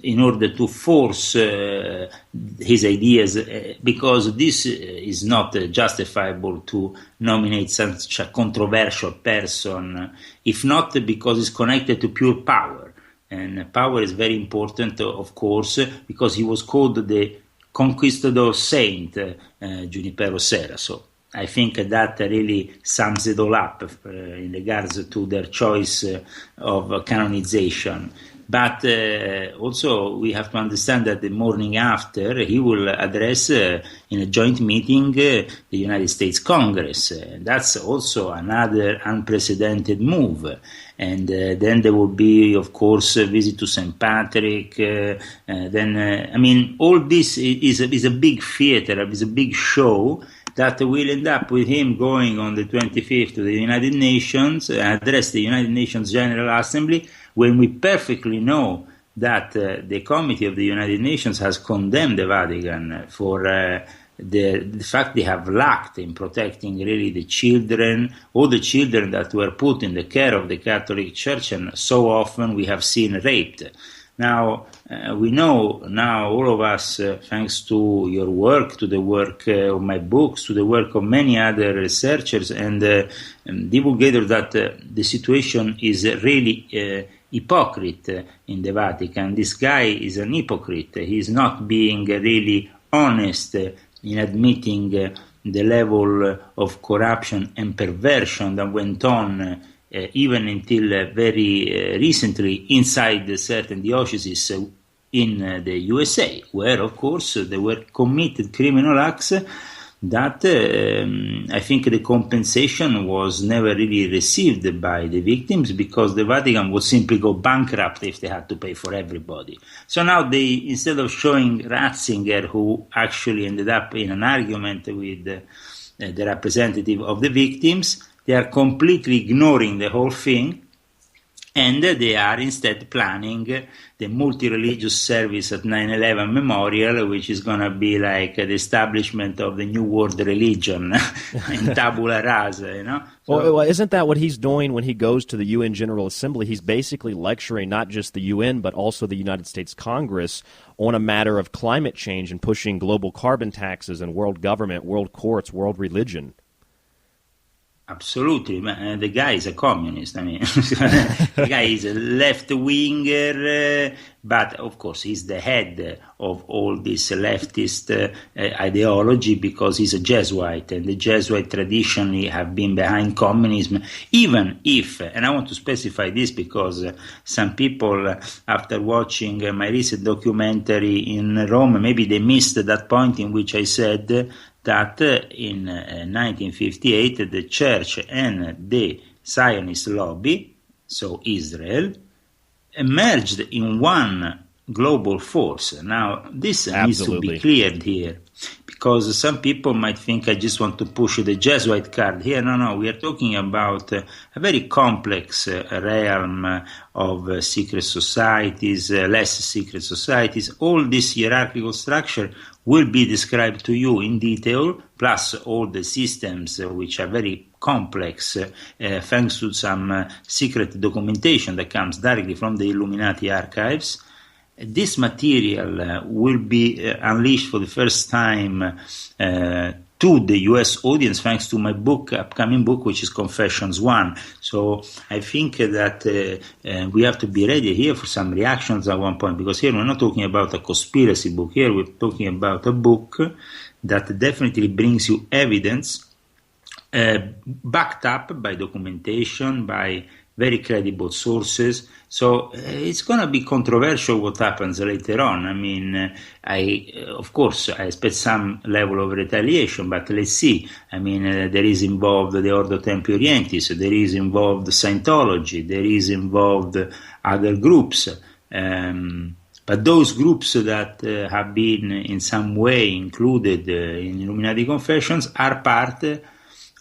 Speaker 1: in order to force his ideas, because this is not justifiable to nominate such a controversial person, if not because it's connected to pure power. And power is very important, of course, because he was called the Conquistador Saint, Junipero Serra. So I think that really sums it all up in regards to their choice of canonization. But also we have to understand that the morning after he will address in a joint meeting the United States Congress. That's also another unprecedented move. And then there will be, of course, a visit to St. Patrick. I mean, all this is a big theater, is a big show that will end up with him going on the 25th to the United Nations, address the United Nations General Assembly, when we perfectly know that the Committee of the United Nations has condemned the Vatican for the fact they have lacked in protecting really the children, all the children that were put in the care of the Catholic Church, and so often we have seen raped. Now, we know now, all of us, thanks to your work, to the work of my books, to the work of many other researchers and divulgators, that the situation is really hypocrite in the Vatican. This guy is an hypocrite. He is not being really honest in admitting the level of corruption and perversion that went on even until very recently inside certain dioceses in the USA, where, of course, there were committed criminal acts that I think the compensation was never really received by the victims, because the Vatican would simply go bankrupt if they had to pay for everybody. So now they, instead of showing Ratzinger, who actually ended up in an argument with the representative of the victims, they are completely ignoring the whole thing And they are instead planning the multi-religious service at 9/11 Memorial, which is going to be like the establishment of the New World Religion in tabula rasa, you know.
Speaker 7: Well, isn't that what he's doing when he goes to the UN General Assembly? He's basically lecturing not just the UN, but also the United States Congress on a matter of climate change and pushing global carbon taxes and world government, world courts, world religion.
Speaker 1: Absolutely. The guy is a communist. I mean, the guy is a left-winger, but of course he's the head of all this leftist ideology because he's a Jesuit, and the Jesuit traditionally have been behind communism, even if, and I want to specify this because some people, after watching my recent documentary in Rome, maybe they missed that point in which I said that in 1958 the church and the Zionist lobby, so Israel, emerged in one global force. Now, this needs to be cleared here, because some people might think I just want to push the Jesuit card here. No, we are talking about a very complex realm of secret societies, less secret societies. All this hierarchical structure will be described to you in detail, plus all the systems which are very complex, thanks to some secret documentation that comes directly from the Illuminati archives. This material will be unleashed for the first time to the U.S. audience thanks to my upcoming book, which is Confessions 1. So I think that we have to be ready here for some reactions at one point, because here we're not talking about a conspiracy book. Here we're talking about a book that definitely brings you evidence backed up by documentation, by very credible sources. So it's going to be controversial what happens later on. I mean, of course, I expect some level of retaliation, but let's see. I mean, there is involved the Ordo Templi Orientis, there is involved Scientology, there is involved other groups. But those groups that have been in some way included in Illuminati Confessions are part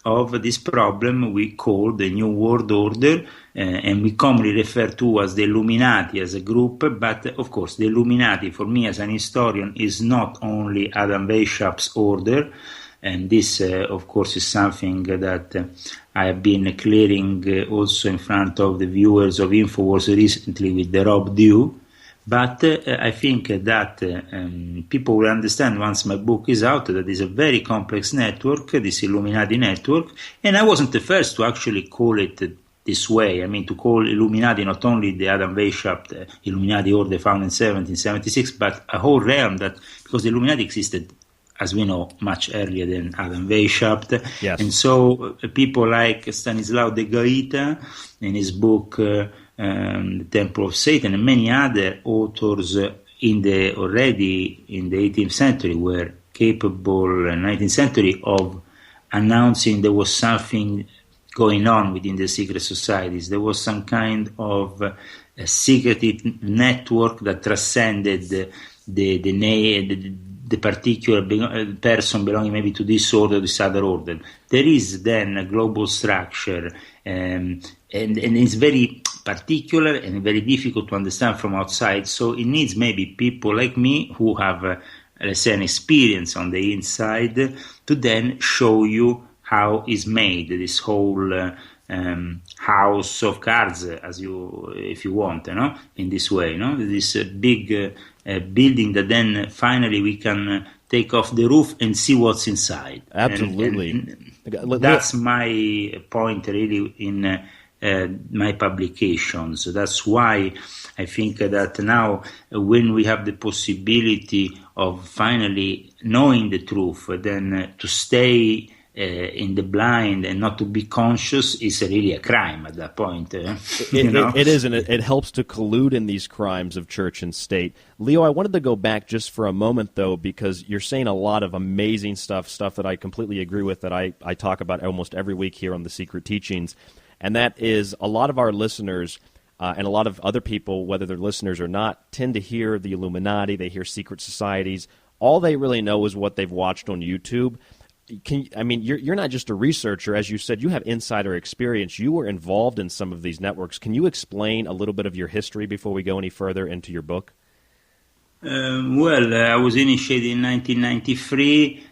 Speaker 1: of this problem we call the New World Order, and we commonly refer to as the Illuminati as a group. But of course, the Illuminati, for me as an historian, is not only Adam Weishaupt's order, and this, of course, is something that I have been clearing also in front of the viewers of InfoWars recently with the Rob Dew. But I think that people will understand once my book is out that it's a very complex network, this Illuminati network, and I wasn't the first to actually call it this way. I mean, to call Illuminati not only the Adam Weishaupt Illuminati order founded in 1776, but a whole realm that, because the Illuminati existed, as we know, much earlier than Adam Weishaupt.
Speaker 7: Yes.
Speaker 1: And so people like Stanislaw de Gaeta in his book The Temple of Satan, and many other authors already in the 18th century were capable, 19th century, of announcing there was something going on within the secret societies. There was some kind of a secretive network that transcended the particular person belonging maybe to this order or this other order. There is then a global structure, and it's very particular and very difficult to understand from outside. So it needs maybe people like me who have, let's say, an experience on the inside to then show you how is made this whole house of cards, if you want, in this way, this big building that then finally we can take off the roof and see what's inside.
Speaker 7: Absolutely.
Speaker 1: And that's my point really in my publications. That's why I think that now when we have the possibility of finally knowing the truth, then to stay in the blind and not to be conscious is really a crime at that point.
Speaker 7: It is, and it helps to collude in these crimes of church and state. Leo, I wanted to go back just for a moment, though, because you're saying a lot of amazing stuff that I completely agree with, that I talk about almost every week here on The Secret Teachings, and that is a lot of our listeners and a lot of other people, whether they're listeners or not, tend to hear the Illuminati, they hear secret societies. All they really know is what they've watched on YouTube. you're not just a researcher, as you said. You have insider experience. You were involved in some of these networks. Can you explain a little bit of your history before we go any further into your book?
Speaker 1: I was initiated in 1993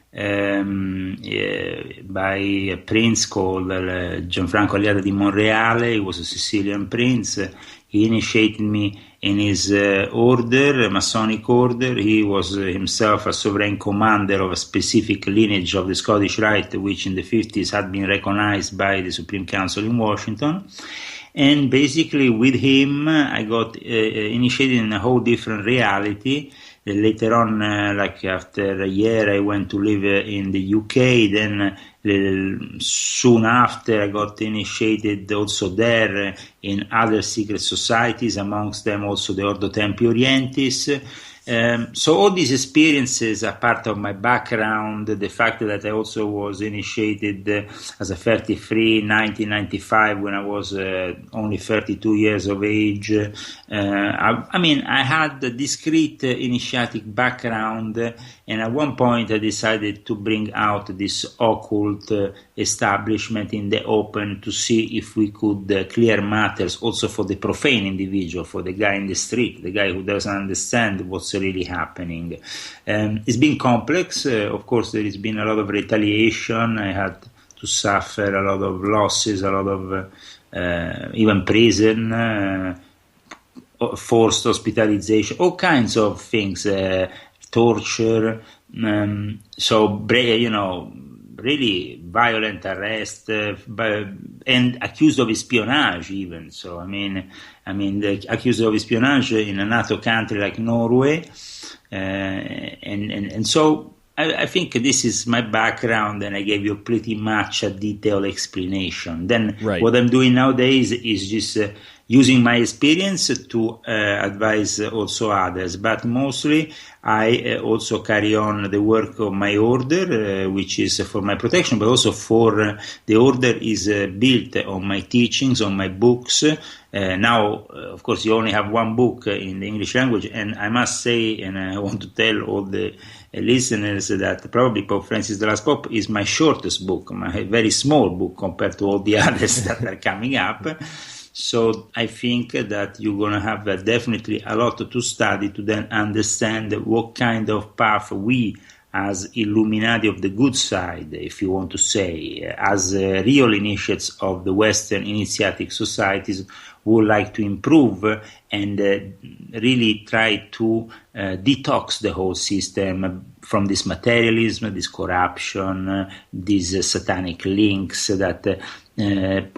Speaker 1: by a prince called Gianfranco Alliata di Monreale. He was a Sicilian prince. He initiated me in his order, a Masonic order. He was himself a sovereign commander of a specific lineage of the Scottish Rite, which in the 50s had been recognized by the Supreme Council in Washington. And basically with him, I got initiated in a whole different reality. Later on, like after a year, I went to live in the UK. Then soon after, I got initiated also there in other secret societies, amongst them also the Ordo Templi Orientis. So all these experiences are part of my background. The fact that I also was initiated as a 33 in 1995 when I was only 32 years of age. I had a discrete initiatic background, and at one point I decided to bring out this occult establishment in the open to see if we could clear matters also for the profane individual, for the guy in the street, the guy who doesn't understand what's really happening. It's been complex. Of course, there has been a lot of retaliation. I had to suffer a lot of losses, a lot of even prison, forced hospitalization, all kinds of things, torture. Really violent arrest, and accused of espionage even. So accused of espionage in a NATO country like Norway, and so I think this is my background, and I gave you pretty much a detailed explanation. Then What I'm doing nowadays is just using my experience to advise also others, but mostly I also carry on the work of my order, which is for my protection, but also for the order is built on my teachings, on my books. Now, of course, you only have one book in the English language, and I must say, and I want to tell all the listeners that probably Pope Francis the Last Pope is my shortest book, my very small book compared to all the others that are coming up. So I think that you're going to have definitely a lot to study to then understand what kind of path we, as Illuminati of the good side, if you want to say, as real initiates of the Western initiatic societies, would like to improve and really try to detox the whole system from this materialism, this corruption, these satanic links that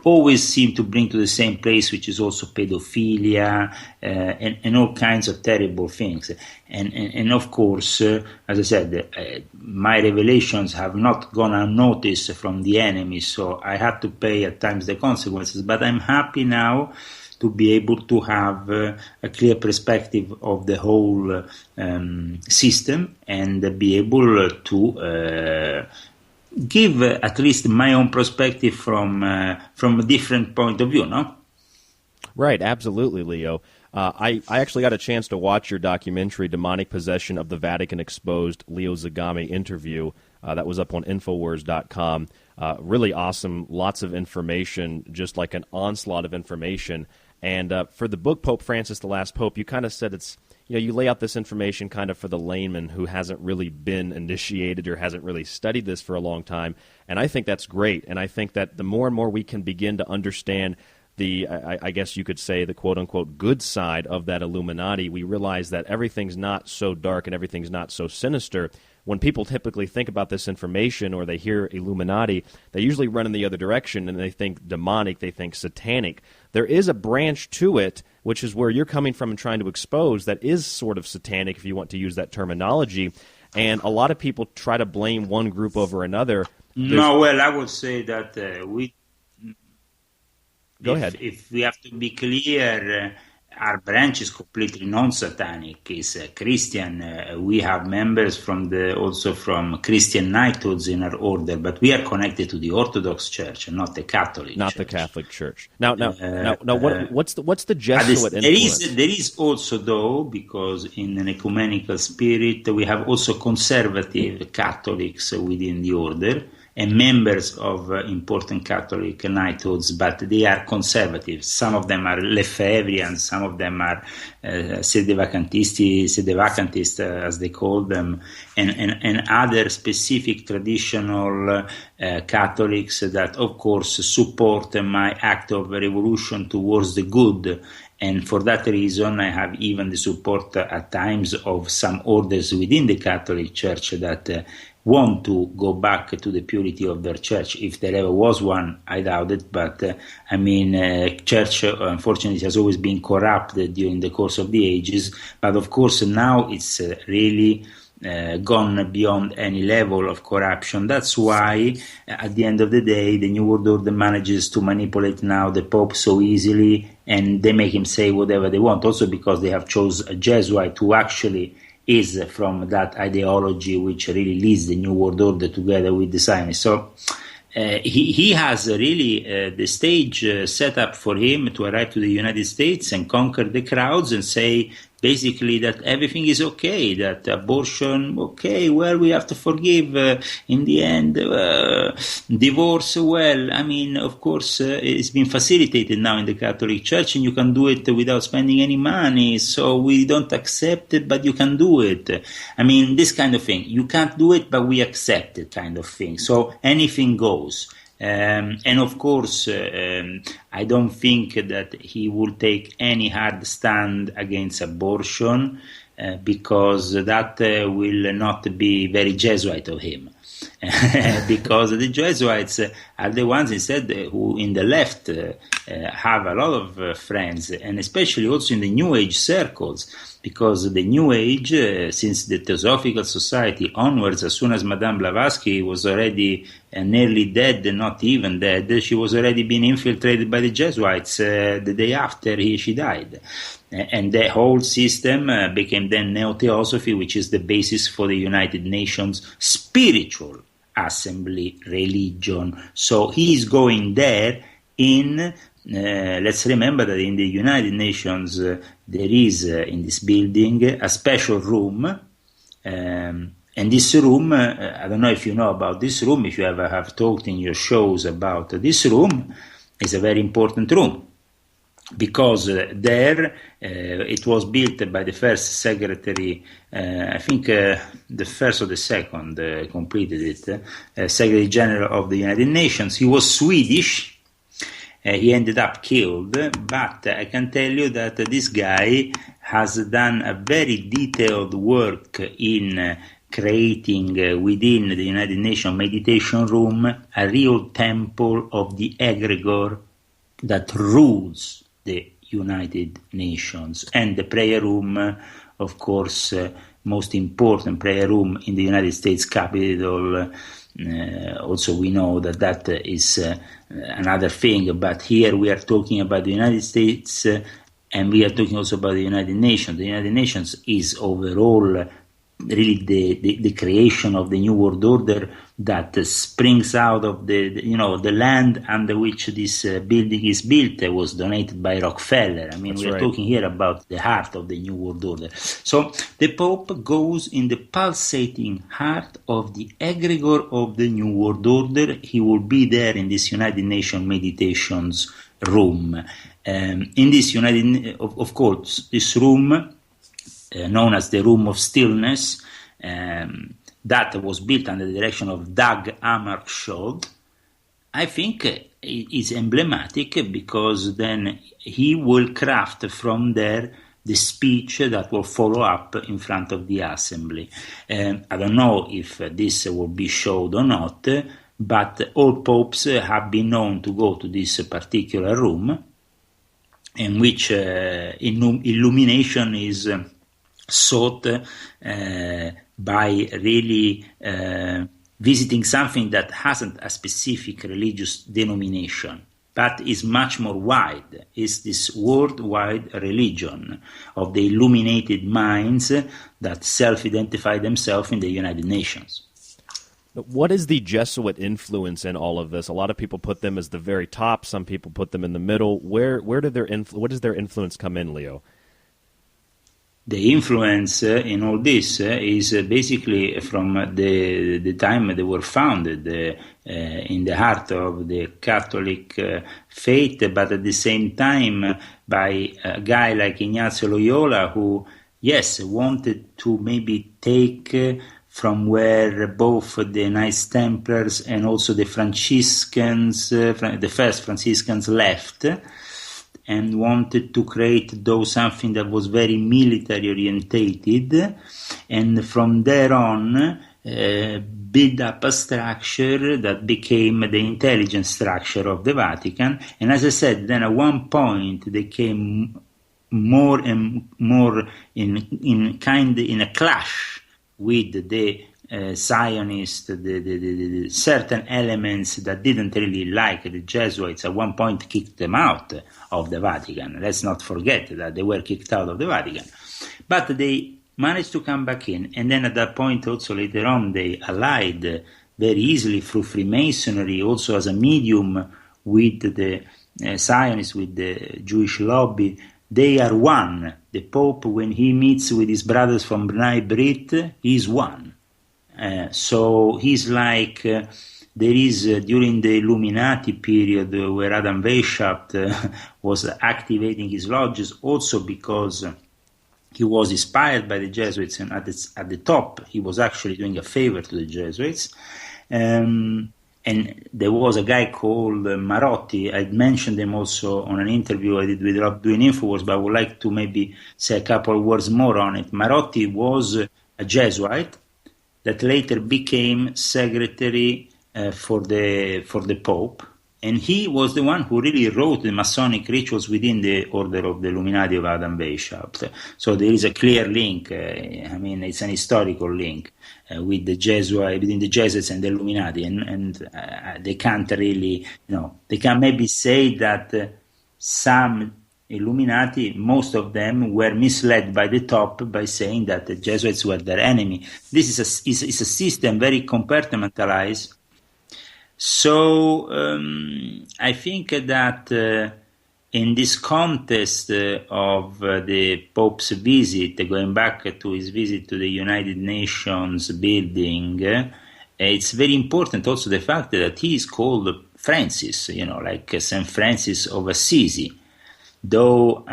Speaker 1: always seem to bring to the same place, which is also pedophilia and all kinds of terrible things. And of course, as I said, my revelations have not gone unnoticed from the enemy, so I had to pay at times the consequences. But I'm happy now to be able to have a clear perspective of the whole system and be able to give at least my own perspective from a different point of view, no?
Speaker 7: Right, absolutely, Leo. I actually got a chance to watch your documentary, Demonic Possession of the Vatican Exposed, Leo Zagami interview. That was up on Infowars.com. Really awesome, lots of information, just like an onslaught of information. And for the book, Pope Francis the Last Pope, you kind of said it's, you lay out this information kind of for the layman who hasn't really been initiated or hasn't really studied this for a long time. And I think that's great. And I think that the more and more we can begin to understand the, I guess you could say, the quote-unquote good side of that Illuminati, we realize that everything's not so dark and everything's not so sinister. When people typically think about this information or they hear Illuminati, they usually run in the other direction and they think demonic, they think satanic. There is a branch to it, which is where you're coming from and trying to expose, that is sort of satanic, if you want to use that terminology. And a lot of people try to blame one group over another.
Speaker 1: I would say that we...
Speaker 7: Go ahead.
Speaker 1: If we have to be clear, our branch is completely non-satanic. It's Christian. We have members also from Christian knighthoods in our order, but we are connected to the Orthodox Church and not the Catholic.
Speaker 7: Not
Speaker 1: Church.
Speaker 7: The Catholic Church. Now, what's the Jesuit influence?
Speaker 1: There is also, though, because in an ecumenical spirit, we have also conservative Catholics within the order, and members of important Catholic knighthoods, but they are conservative. Some of them are Lefebvrians, some of them are Sedevacantists, as they call them, and other specific traditional Catholics that, of course, support my act of revolution towards the good. And for that reason, I have even the support at times of some orders within the Catholic Church that want to go back to the purity of their church. If there ever was one, I doubt it, but church, unfortunately, has always been corrupted during the course of the ages, but of course now it's really gone beyond any level of corruption. That's why, at the end of the day, the New World Order manages to manipulate now the Pope so easily, and they make him say whatever they want, also because they have chose a Jesuit who actually is from that ideology which really leads the New World Order together with the Zionists. So he has really the stage set up for him to arrive to the United States and conquer the crowds and say basically that everything is okay, that abortion, okay, well, we have to forgive in the end, divorce, well, I mean, of course, it's been facilitated now in the Catholic Church and you can do it without spending any money, so we don't accept it, but you can do it. I mean, this kind of thing. You can't do it, but we accept it kind of thing. So anything goes. And of course, I don't think that he will take any hard stand against abortion because that will not be very Jesuit of him. Because the Jesuits are the ones instead who in the left have a lot of friends, and especially also in the New Age circles, because the New Age, since the Theosophical Society onwards, as soon as Madame Blavatsky was already nearly dead, not even dead, she was already being infiltrated by the Jesuits the day after she died. And the whole system became then Neo-Theosophy, which is the basis for the United Nations spiritual assembly religion. So he is going there in, let's remember that in the United Nations there is in this building a special room, and this room, I don't know if you know about this room, if you ever have talked in your shows about this room, is a very important room. Because there it was built by the first secretary, I think the first or the second completed it, Secretary General of the United Nations. He was Swedish. He ended up killed, but I can tell you that this guy has done a very detailed work in creating within the United Nations meditation room a real temple of the egregor that rules the United Nations. And the prayer room, of course, most important prayer room in the United States Capitol. Also, we know that is another thing, but here we are talking about the United States and we are talking also about the United Nations. The United Nations is overall really the creation of the New World Order that springs out of the land under which this building is built was donated by Rockefeller. I mean, we're talking here about the heart of the New World Order. So the Pope goes in the pulsating heart of the egregor of the New World Order. He will be there in this United Nations meditations room. In this of course, this room, known as the Room of Stillness, that was built under the direction of Dag Hammarskjöld, I think is emblematic because then he will craft from there the speech that will follow up in front of the assembly. I don't know if this will be showed or not, but all popes have been known to go to this particular room in which illumination is sought by really visiting something that hasn't a specific religious denomination. but is much more wide. It's this worldwide religion of the illuminated minds that self-identify themselves in the United Nations.
Speaker 7: What is the Jesuit influence in all of this? A lot of people put them as the very top. Some people put them in the middle. Where did what does their influence come in, Leo?
Speaker 1: The influence in all this is basically from the time they were founded in the heart of the Catholic faith, but at the same time by a guy like Ignazio Loyola who, yes, wanted to maybe take from where both the Knights Templars and also the Franciscans, the first Franciscans left, and wanted to create something that was very military orientated, and from there on build up a structure that became the intelligence structure of the Vatican. And as I said, then at one point they came more and more in a clash with the Zionists, the certain elements that didn't really like the Jesuits. At one point kicked them out of the Vatican. Let's not forget that they were kicked out of the Vatican. But they managed to come back in, and then at that point also later on they allied very easily through Freemasonry, also as a medium with the Zionists, with the Jewish lobby. They are one. The Pope, when he meets with his brothers from B'nai Brit, he's one. So he's like, there is during the Illuminati period where Adam Weishaupt was activating his lodges, also because he was inspired by the Jesuits, and at the top he was actually doing a favor to the Jesuits. And there was a guy called Marotti. I mentioned him also on an interview I did with Rob doing Infowars, but I would like to maybe say a couple of words more on it. Marotti was a Jesuit that later became secretary for the Pope, and he was the one who really wrote the Masonic rituals within the Order of the Illuminati of Adam Weishaupt. So there is a clear link. It's an historical link with the between the Jesuits and the Illuminati, and they can't really, they can maybe say that some Illuminati, most of them were misled by the top by saying that the Jesuits were their enemy. This is a system very compartmentalized. So I think that in this context of the Pope's visit, going back to his visit to the United Nations building, it's very important also the fact that he is called Francis, like St. Francis of Assisi. Though,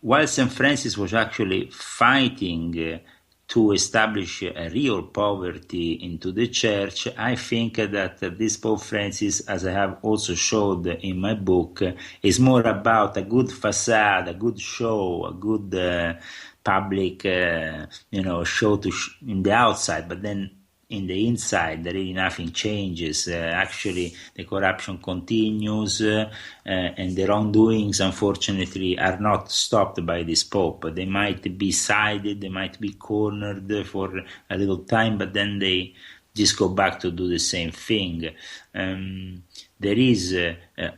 Speaker 1: while St. Francis was actually fighting to establish a real poverty into the church, I think that this Pope Francis, as I have also showed in my book, is more about a good facade, a good show, a good public, show in the outside, but then in the inside, really nothing changes. Actually, the corruption continues, and the wrongdoings, unfortunately, are not stopped by this Pope. They might be sided, they might be cornered for a little time, but then they just go back to do the same thing. There is,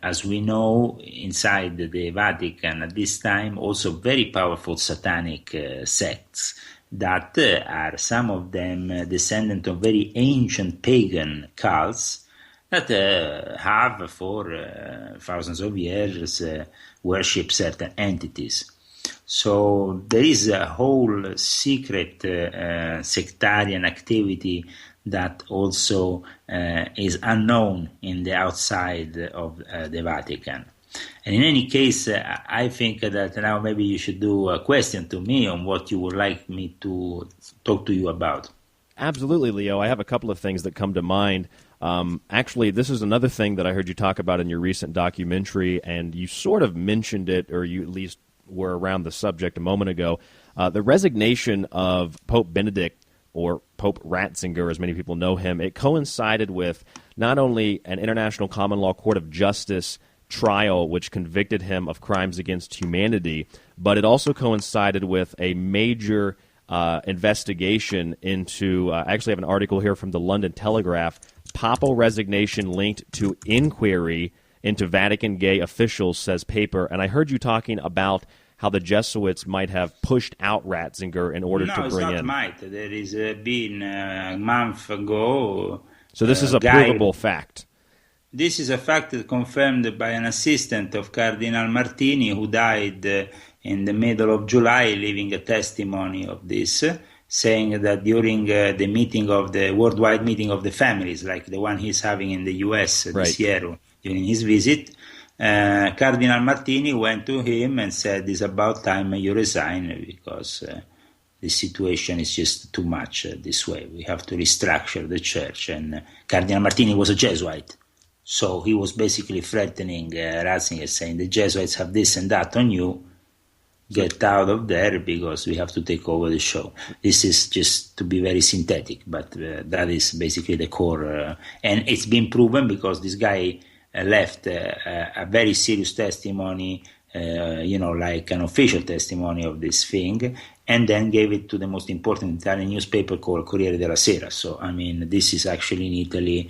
Speaker 1: as we know, inside the Vatican at this time, also very powerful satanic sects that are some of them descendant of very ancient pagan cults that have for thousands of years worshipped certain entities. So there is a whole secret sectarian activity that also is unknown in the outside of the Vatican. And in any case, I think that now maybe you should do a question to me on what you would like me to talk to you about.
Speaker 7: Absolutely, Leo. I have a couple of things that come to mind. Actually, this is another thing that I heard you talk about in your recent documentary, and you sort of mentioned it, or you at least were around the subject a moment ago. The resignation of Pope Benedict, or Pope Ratzinger, as many people know him, it coincided with not only an International Common Law Court of Justice trial which convicted him of crimes against humanity, but it also coincided with a major investigation into, I actually have an article here from the London Telegraph, papal resignation linked to inquiry into Vatican gay officials, says paper. And I heard you talking about how the Jesuits might have pushed out Ratzinger in order to bring in...
Speaker 1: No, it's not might. There is been a month ago...
Speaker 7: So this is a provable fact.
Speaker 1: This is a fact confirmed by an assistant of Cardinal Martini, who died in the middle of July, leaving a testimony of this, saying that during the meeting of the worldwide meeting of the families, like the one he's having in the U.S. this year, during his visit, Cardinal Martini went to him and said, "It's about time you resign, because the situation is just too much this way. We have to restructure the church." And Cardinal Martini was a Jesuit, so he was basically threatening Ratzinger, saying, "The Jesuits have this and that on you. Get out of there, because we have to take over the show." This is just to be very synthetic, but that is basically the core. And it's been proven, because this guy left a very serious testimony, like an official testimony of this thing, and then gave it to the most important Italian newspaper called Corriere della Sera. So, I mean, this is actually in Italy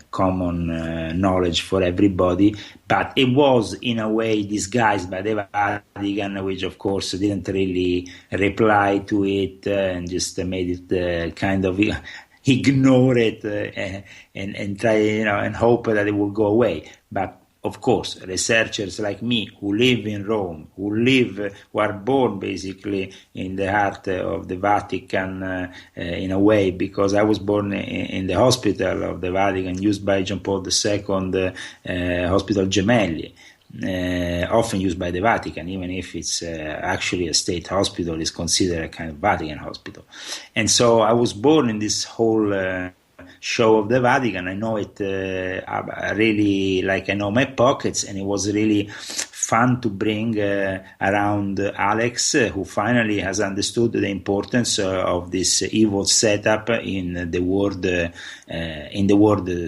Speaker 1: common knowledge for everybody, but it was in a way disguised by the Vatican, which of course didn't really reply to it and just made it kind of ignore it and try, and hope that it will go away. But of course, researchers like me, who live in Rome, who are born basically in the heart of the Vatican in a way, because I was born in the hospital of the Vatican used by John Paul II, Hospital Gemelli, often used by the Vatican, even if it's actually a state hospital, is considered a kind of Vatican hospital. And so I was born in this whole show of the Vatican. I know it really like I know my pockets, and it was really fun to bring around Alex, who finally has understood the importance of this evil setup in the world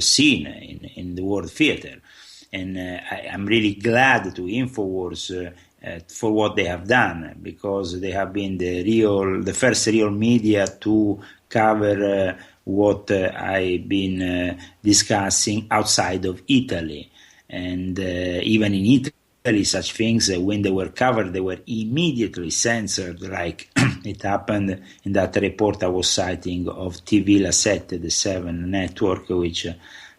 Speaker 1: scene, in the world theater. And I'm really glad to InfoWars for what they have done, because they have been the first real media to cover what I've been discussing outside of Italy. And even in Italy, such things, when they were covered, they were immediately censored, like it happened in that report I was citing of TV La Sette, the 7 network, which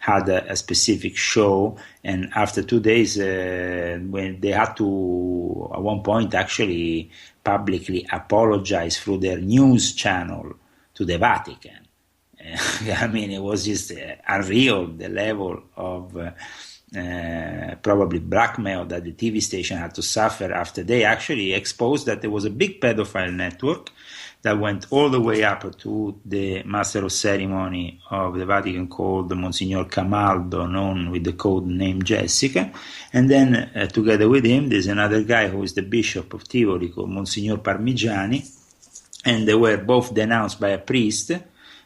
Speaker 1: had a specific show, and after 2 days, when they had to, at one point, actually publicly apologize through their news channel to the Vatican. I mean, it was just unreal, the level of probably blackmail that the TV station had to suffer after they actually exposed that there was a big pedophile network that went all the way up to the Master of Ceremony of the Vatican called Monsignor Camaldo, known with the code name Jessica. And then together with him, there's another guy who is the Bishop of Tivoli called Monsignor Parmigiani. And they were both denounced by a priest.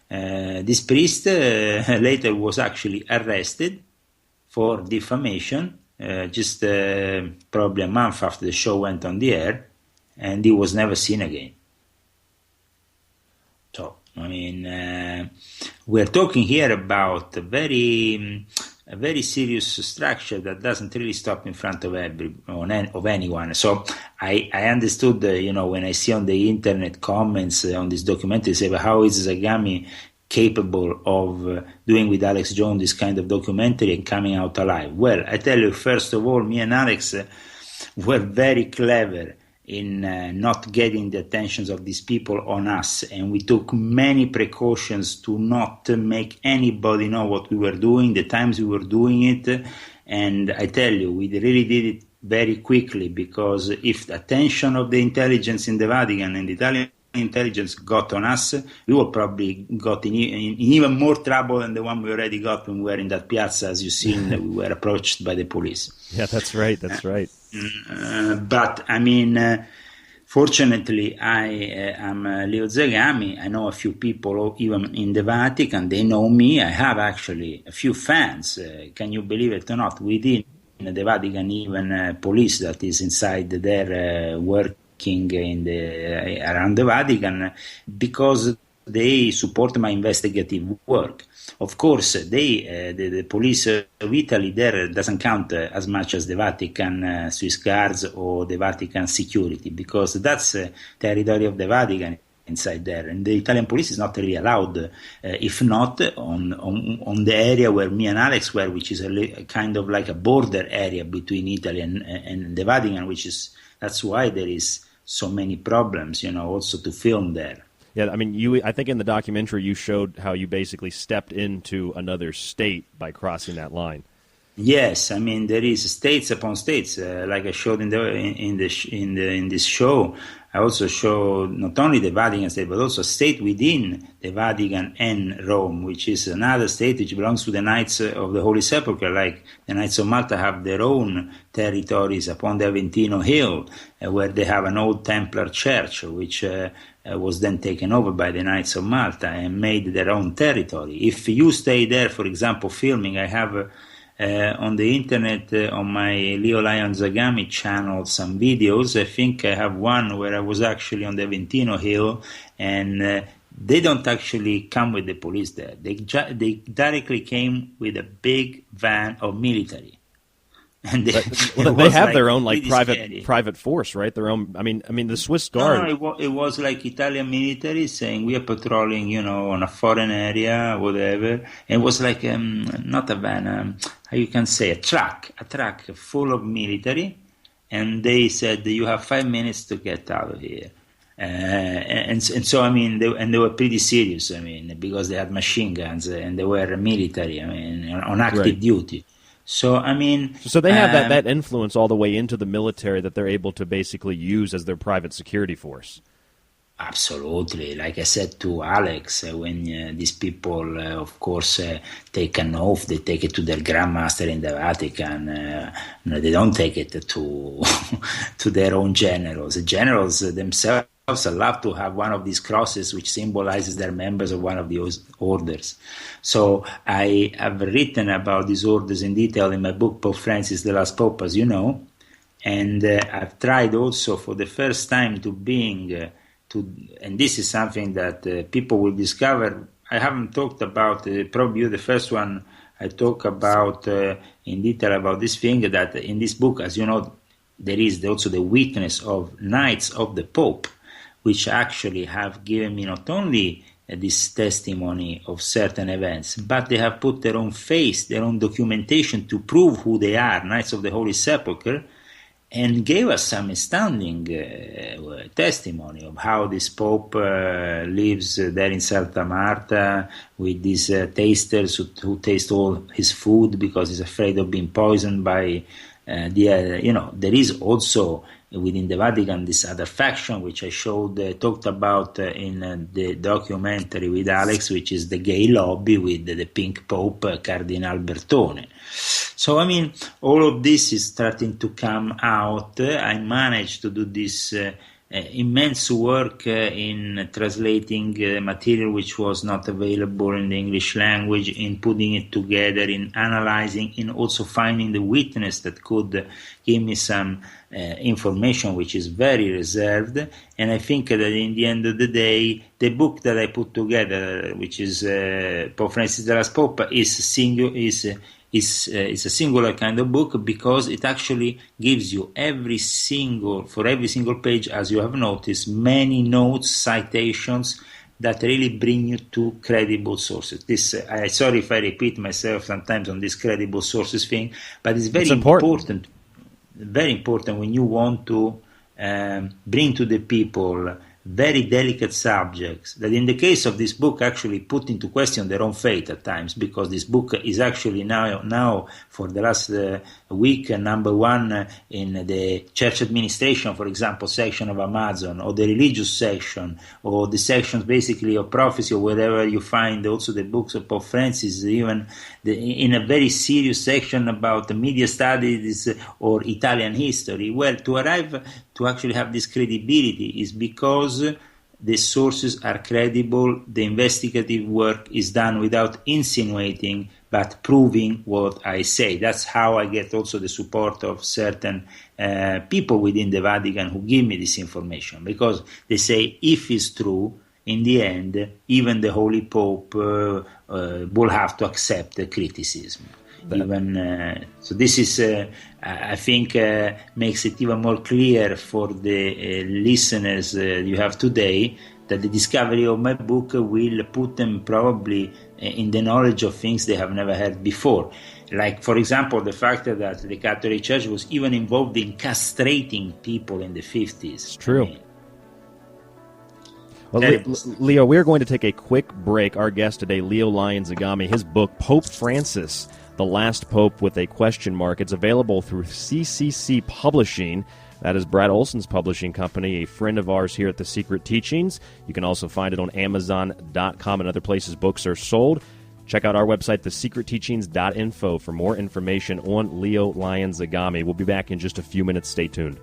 Speaker 1: This priest later was actually arrested for defamation, just probably a month after the show went on the air, and he was never seen again. So, I mean, we're talking here about a very serious structure that doesn't really stop in front of anyone. So I understood, when I see on the internet comments on this documentary, say, well, how is Zagami capable of doing with Alex Jones this kind of documentary and coming out alive? Well, I tell you, first of all, me and Alex were very clever in not getting the attentions of these people on us, and we took many precautions to not make anybody know what we were doing, the times we were doing it. And I tell you, we really did it very quickly, because if the attention of the intelligence in the Vatican and the Italian intelligence got on us, we would probably got in even more trouble than the one we already got when we were in that piazza, as you've seen. We were approached by the police.
Speaker 7: Yeah, that's right.
Speaker 1: But I mean, fortunately, I am Leo Zagami. I know a few people even in the Vatican. They know me. I have actually a few fans. Can you believe it or not? Within the Vatican, even police that is inside there working around the Vatican, because they support my investigative work. Of course, the police of Italy there doesn't count as much as the Vatican Swiss Guards or the Vatican security, because that's territory of the Vatican inside there, and the Italian police is not really allowed, if not on the area where me and Alex were, which is a kind of like a border area between Italy and the Vatican, that's why there is so many problems, also to film there.
Speaker 7: Yeah, I mean, I think in the documentary you showed how you basically stepped into another state by crossing that line.
Speaker 1: Yes, I mean there is states upon states, like I showed in this show. I also show not only the Vatican state, but also a state within the Vatican and Rome, which is another state which belongs to the Knights of the Holy Sepulchre. Like the Knights of Malta have their own territories upon the Aventino Hill, where they have an old Templar church, which was then taken over by the Knights of Malta and made their own territory. If you stay there, for example, filming, I have on the internet, on my Leo Zagami channel, some videos. I think I have one where I was actually on the Aventino Hill, and they don't actually come with the police there. They directly came with a big van of military. And
Speaker 7: they have their own private force, right? Their own. I mean, the Swiss Guard.
Speaker 1: No, it was like Italian military saying we are patrolling, on a foreign area, whatever. And it was like not a van, how you can say, a truck full of military, and they said you have 5 minutes to get out of here. And so I mean, they were pretty serious. I mean, because they had machine guns and they were military. I mean, on active duty. So I mean,
Speaker 7: so they have that influence all the way into the military that they're able to basically use as their private security force.
Speaker 1: Absolutely. Like I said to Alex, when these people, of course, take an oath, they take it to their grandmaster in the Vatican. They don't take it to to their own generals. The generals themselves love to have one of these crosses which symbolizes their members of one of those orders. So I have written about these orders in detail in my book, Pope Francis, the Last Pope, as you know. And I've tried also for the first time and this is something that people will discover. I haven't talked about, probably you're the first one I talk about in detail about this thing, that in this book, as you know, there is also the witness of Knights of the Pope, which actually have given me not only this testimony of certain events, but they have put their own face, their own documentation to prove who they are, Knights of the Holy Sepulchre, and gave us some astounding testimony of how this Pope lives there in Santa Marta with these tasters who taste all his food because he's afraid of being poisoned by there is also within the Vatican this other faction which I talked about in the documentary with Alex, which is the gay lobby with the pink Pope, Cardinal Bertone. So I mean, all of this is starting to come out. I managed to do this immense work in translating material which was not available in the English language, in putting it together, in analyzing, in also finding the witness that could give me some information which is very reserved. And I think that in the end of the day, the book that I put together, which is Pope Francis the Last Pope, is a singular kind of book because it actually gives you for every single page, as you have noticed, many notes, citations that really bring you to credible sources. Sorry if I repeat myself sometimes on this credible sources thing, but it's very important. Very important when you want to bring to the people very delicate subjects that in the case of this book actually put into question their own faith at times, because this book is actually now for the last week number one in the church administration, for example, section of Amazon, or the religious section, or the sections basically of prophecy, or wherever you find also the books of Pope Francis, even in a very serious section about the media studies or Italian history. Well, to arrive to actually have this credibility is because the sources are credible, the investigative work is done without insinuating, but proving what I say. That's how I get also the support of certain people within the Vatican who give me this information, because they say if it's true, in the end, even the Holy Pope will have to accept the criticism. So this is, I think, makes it even more clear for the listeners you have today that the discovery of my book will put them probably in the knowledge of things they have never heard before. Like, for example, the fact that the Catholic Church was even involved in castrating people in the 50s.
Speaker 7: It's true. Well, Leo, we're going to take a quick break. Our guest today, Leo Zagami, his book, Pope Francis, The Last Pope with a Question Mark. It's available through CCC Publishing. That is Brad Olson's publishing company, a friend of ours here at The Secret Teachings. You can also find it on Amazon.com and other places books are sold. Check out our website, thesecretteachings.info, for more information on Leo Zagami. We'll be back in just a few minutes. Stay tuned.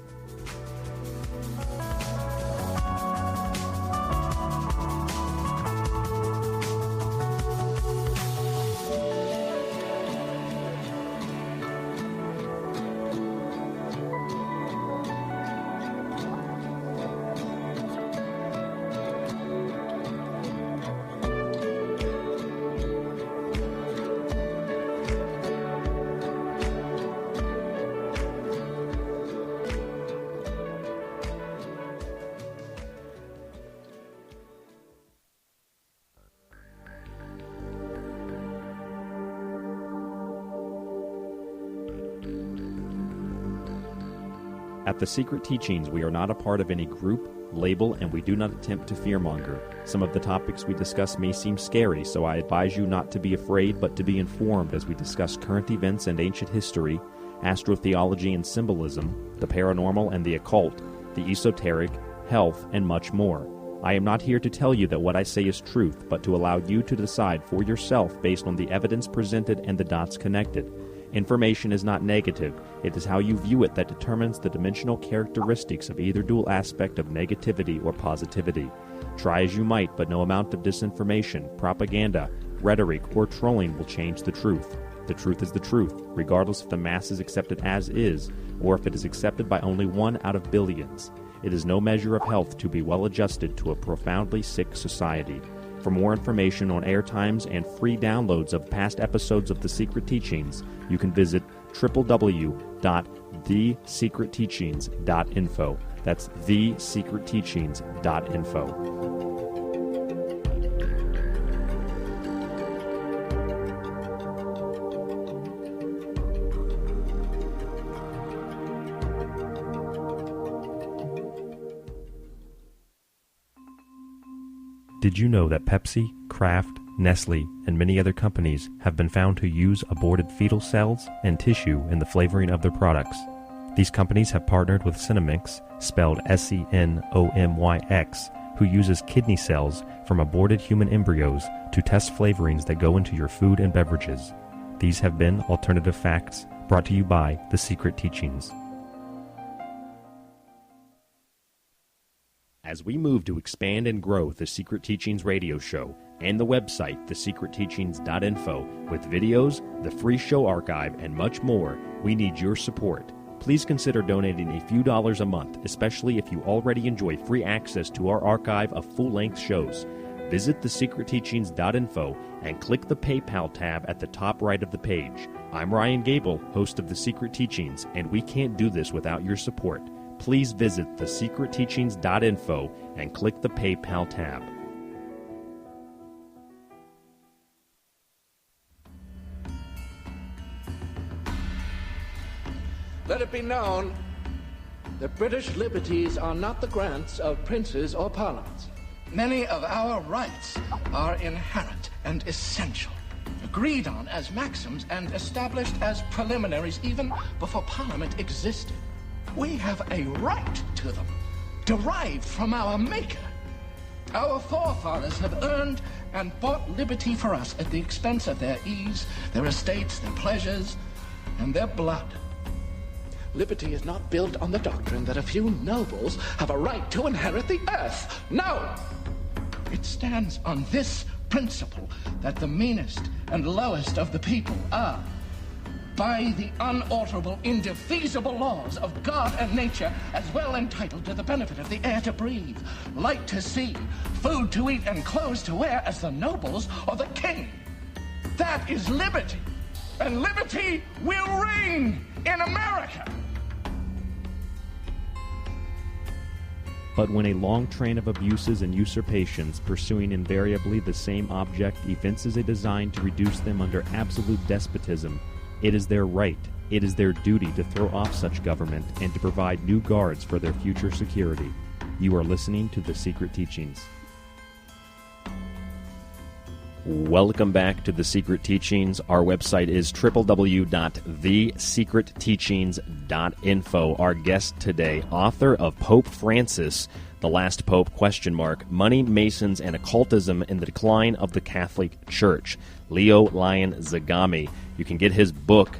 Speaker 7: At The Secret Teachings, we are not a part of any group, label, and we do not attempt to fearmonger. Some of the topics we discuss may seem scary, so I advise you not to be afraid, but to be informed as we discuss current events and ancient history, astrotheology and symbolism, the paranormal and the occult, the esoteric, health, and much more. I am not here to tell you that what I say is truth, but to allow you to decide for yourself based on the evidence presented and the dots connected. Information is not negative. It is how you view it that determines the dimensional characteristics of either dual aspect of negativity or positivity. Try as you might, but no amount of disinformation, propaganda, rhetoric, or trolling will change the truth. The truth is the truth, regardless if the masses accept it as is, or if it is accepted by only 1 out of billions. It is no measure of health to be well adjusted to a profoundly sick society. For more information on airtimes and free downloads of past episodes of The Secret Teachings, you can visit www.thesecretteachings.info. That's thesecretteachings.info.
Speaker 17: Did you know that Pepsi, Kraft, Nestle, and many other companies have been found to use aborted fetal cells and tissue in the flavoring of their products? These companies have partnered with Cinemix, spelled Senomyx, who uses kidney cells from aborted human embryos to test flavorings that go into your food and beverages. These have been Alternative Facts, brought to you by The Secret Teachings.
Speaker 7: As we move to expand and grow the Secret Teachings radio show and the website, thesecretteachings.info, with videos, the free show archive, and much more, we need your support. Please consider donating a few dollars a month, especially if you already enjoy free access to our archive of full-length shows. Visit thesecretteachings.info and click the PayPal tab at the top right of the page. I'm Ryan Gable, host of The Secret Teachings, and we can't do this without your support. Please visit thesecretteachings.info and click the PayPal tab.
Speaker 3: Let it be known that British liberties are not the grants of princes or parliaments. Many of our rights are inherent and essential, agreed on as maxims and established as preliminaries even before Parliament existed. We have a right to them, derived from our Maker. Our forefathers have earned and bought liberty for us at the expense of their ease, their estates, their pleasures, and their blood. Liberty is not built on the doctrine that a few nobles have a right to inherit the earth. No! It stands on this principle that the meanest and lowest of the people are, by the unalterable, indefeasible laws of God and nature, as well entitled to the benefit of the air to breathe, light to see, food to eat, and clothes to wear as the nobles or the king. That is liberty, and liberty will reign in America.
Speaker 17: But when a long train of abuses and usurpations, pursuing invariably the same object, evinces a design to reduce them under absolute despotism, it is their right, it is their duty to throw off such government and to provide new guards for their future security. You are listening to The Secret Teachings.
Speaker 7: Welcome back to The Secret Teachings. Our website is www.thesecretteachings.info. Our guest today, author of Pope Francis, The Last Pope, Money, Masons, and Occultism in the Decline of the Catholic Church, Leo Zagami. You can get his book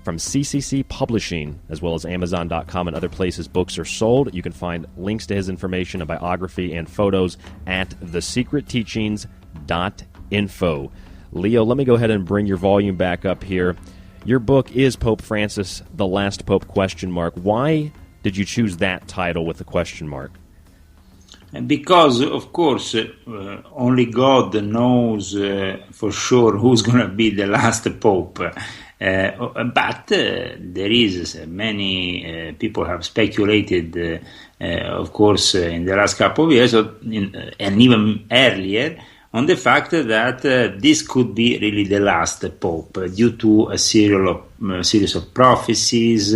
Speaker 7: from CCC Publishing, as well as Amazon.com and other places books are sold. You can find links to his information, a biography, and photos at thesecretteachings.info. Leo, let me go ahead and bring your volume back up here. Your book is Pope Francis, The Last Pope, Why did you choose that title with a question mark?
Speaker 1: Because, of course, only God knows for sure who's going to be the last pope. But there is many people have speculated, of course, in the last couple of years, and even earlier, on the fact that this could be really the last pope due to a series of prophecies,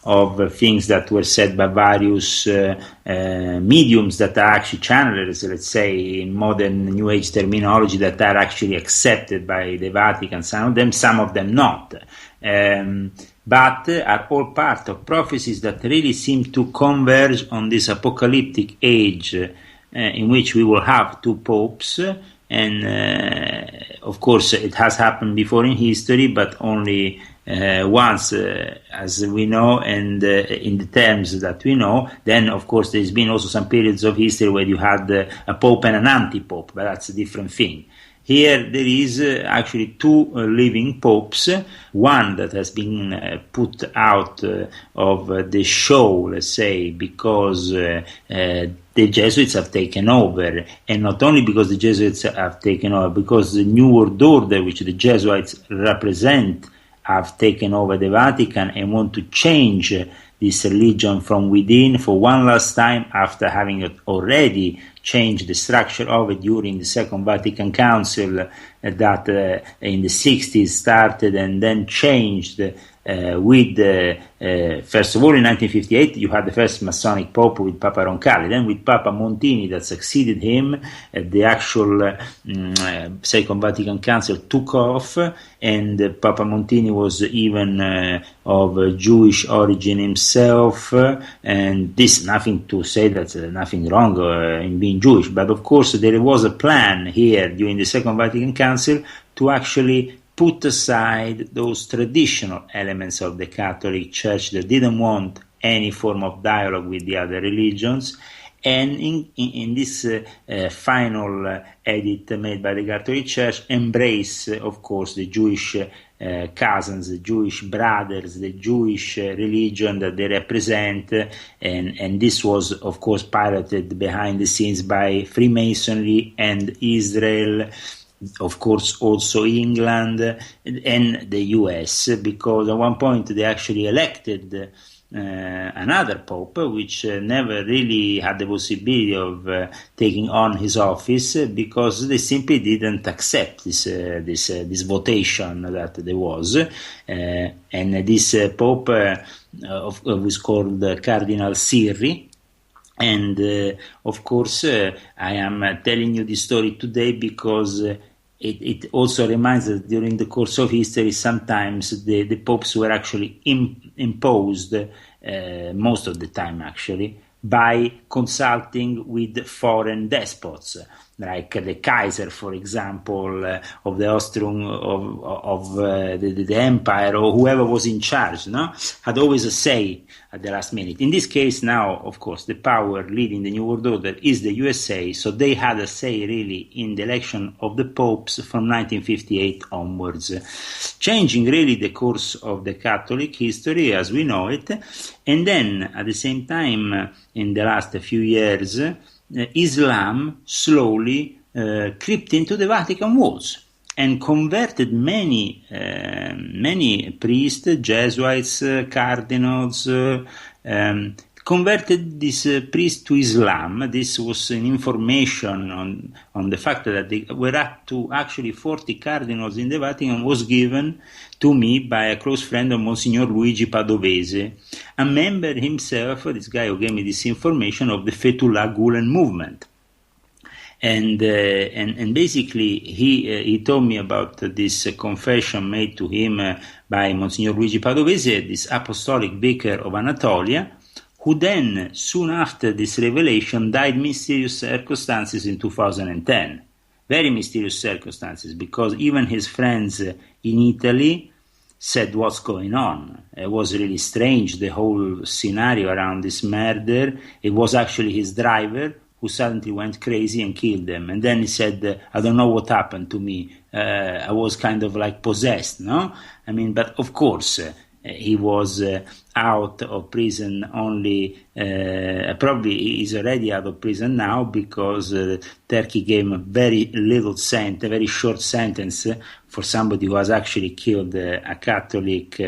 Speaker 1: of things that were said by various mediums that are actually channelers, let's say, in modern New Age terminology, that are actually accepted by the Vatican, some of them not. But are all part of prophecies that really seem to converge on this apocalyptic age in which we will have two popes. And of course, it has happened before in history, but only once, as we know, and in the terms that we know. Then, of course, there's been also some periods of history where you had a pope and an anti-pope, but that's a different thing. Here there is actually two living popes, one that has been put out of the show, let's say, because the Jesuits have taken over, and not only because the Jesuits have taken over, because the New World Order, which the Jesuits represent, have taken over the Vatican and want to change this religion from within for one last time, after having already changed the structure of it during the Second Vatican Council that in the 60s started and then changed with, first of all, in 1958, you had the first Masonic Pope with Papa Roncalli. Then with Papa Montini that succeeded him, the actual Second Vatican Council took off, and Papa Montini was even of Jewish origin himself, and this, nothing to say that's nothing wrong in being Jewish, but of course there was a plan here during the Second Vatican Council to actually put aside those traditional elements of the Catholic Church that didn't want any form of dialogue with the other religions. And in this final edit made by the Catholic Church, embrace, of course, the Jewish cousins, the Jewish brothers, the Jewish religion that they represent, and this was, of course, piloted behind the scenes by Freemasonry and Israel, of course also England and the US, because at one point they actually elected another pope, which never really had the possibility of taking on his office, because they simply didn't accept this votation that there was, and this pope was called Cardinal Sirri. And of course I am telling you this story today because it also reminds us that during the course of history, sometimes the popes were actually imposed, most of the time actually, by consulting with foreign despots. like the Kaiser, for example, of the Austrian of the empire, or whoever was in charge, had always a say at the last minute. In this case, now, of course, the power leading the New World Order is the USA, so they had a say really in the election of the popes from 1958 onwards, changing really the course of the Catholic history as we know it. And then, at the same time, in the last few years, Islam slowly crept into the Vatican walls and converted many priests, Jesuits, cardinals, converted this priest to Islam. This was an information on the fact that there were up to actually 40 cardinals in the Vatican was given to me by a close friend of Monsignor Luigi Padovese, a member himself, this guy who gave me this information, of the Fethullah Gulen movement. And basically he told me about this confession made to him by Monsignor Luigi Padovese, this apostolic vicar of Anatolia, who then, soon after this revelation, died in mysterious circumstances in 2010. Very mysterious circumstances, because even his friends in Italy said, what's going on? It was really strange, the whole scenario around this murder. It was actually his driver who suddenly went crazy and killed them. And then he said, I don't know what happened to me. I was kind of like possessed, no? I mean, but of course, he was out of prison only, probably he's already out of prison now, because Turkey gave him a very very short sentence for somebody who has actually killed a Catholic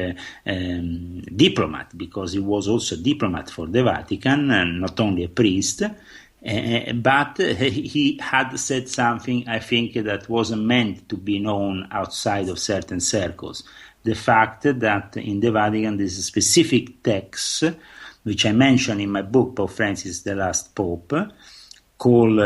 Speaker 1: diplomat, because he was also a diplomat for the Vatican and not only a priest. But he had said something, I think, that wasn't meant to be known outside of certain circles. The fact that in the Vatican there's a specific text, which I mentioned in my book, Pope Francis, the Last Pope, called,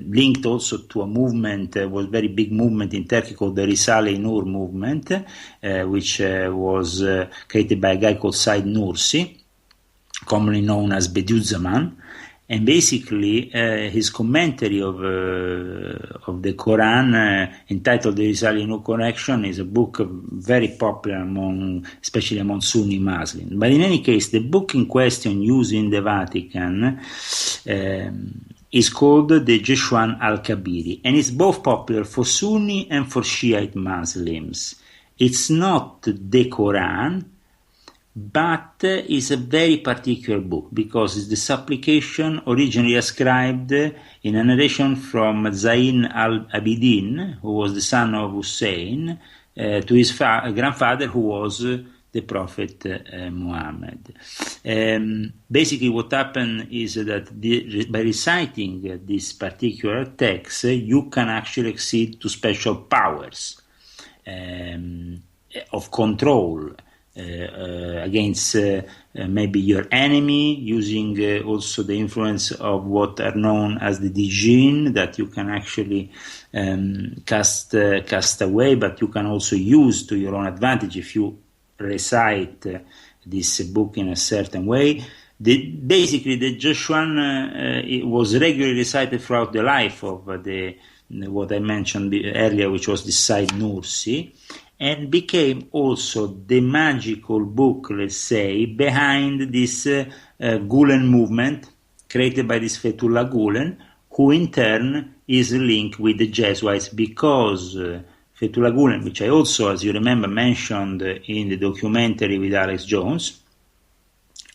Speaker 1: linked also to a movement, was a very big movement in Turkey called the Risale-i Nur movement, which was created by a guy called Said Nursi, commonly known as Bediüzzaman. And basically, his commentary of the Quran, entitled The Risale-i Nur Correction, is a book very popular especially among Sunni Muslims. But in any case, the book in question used in the Vatican is called the Jeshuan al-Kabiri, and it's both popular for Sunni and for Shiite Muslims. It's not the Quran, but is a very particular book, because it's the supplication originally ascribed in a narration from Zayn al-Abidin, who was the son of Hussein, to his grandfather, who was the Prophet Muhammad. Basically what happened is that by reciting this particular text, you can actually accede to special powers of control against maybe your enemy, using also the influence of what are known as the jinn, that you can actually cast away, but you can also use to your own advantage if you recite this book in a certain way. Basically, the Jeshuan it was regularly recited throughout the life of what I mentioned earlier, which was the Said Nursi, and became also the magical book, let's say, behind this Gulen movement created by this Fethullah Gulen, who in turn is linked with the Jesuits, because Fethullah Gulen, which I also, as you remember, mentioned in the documentary with Alex Jones,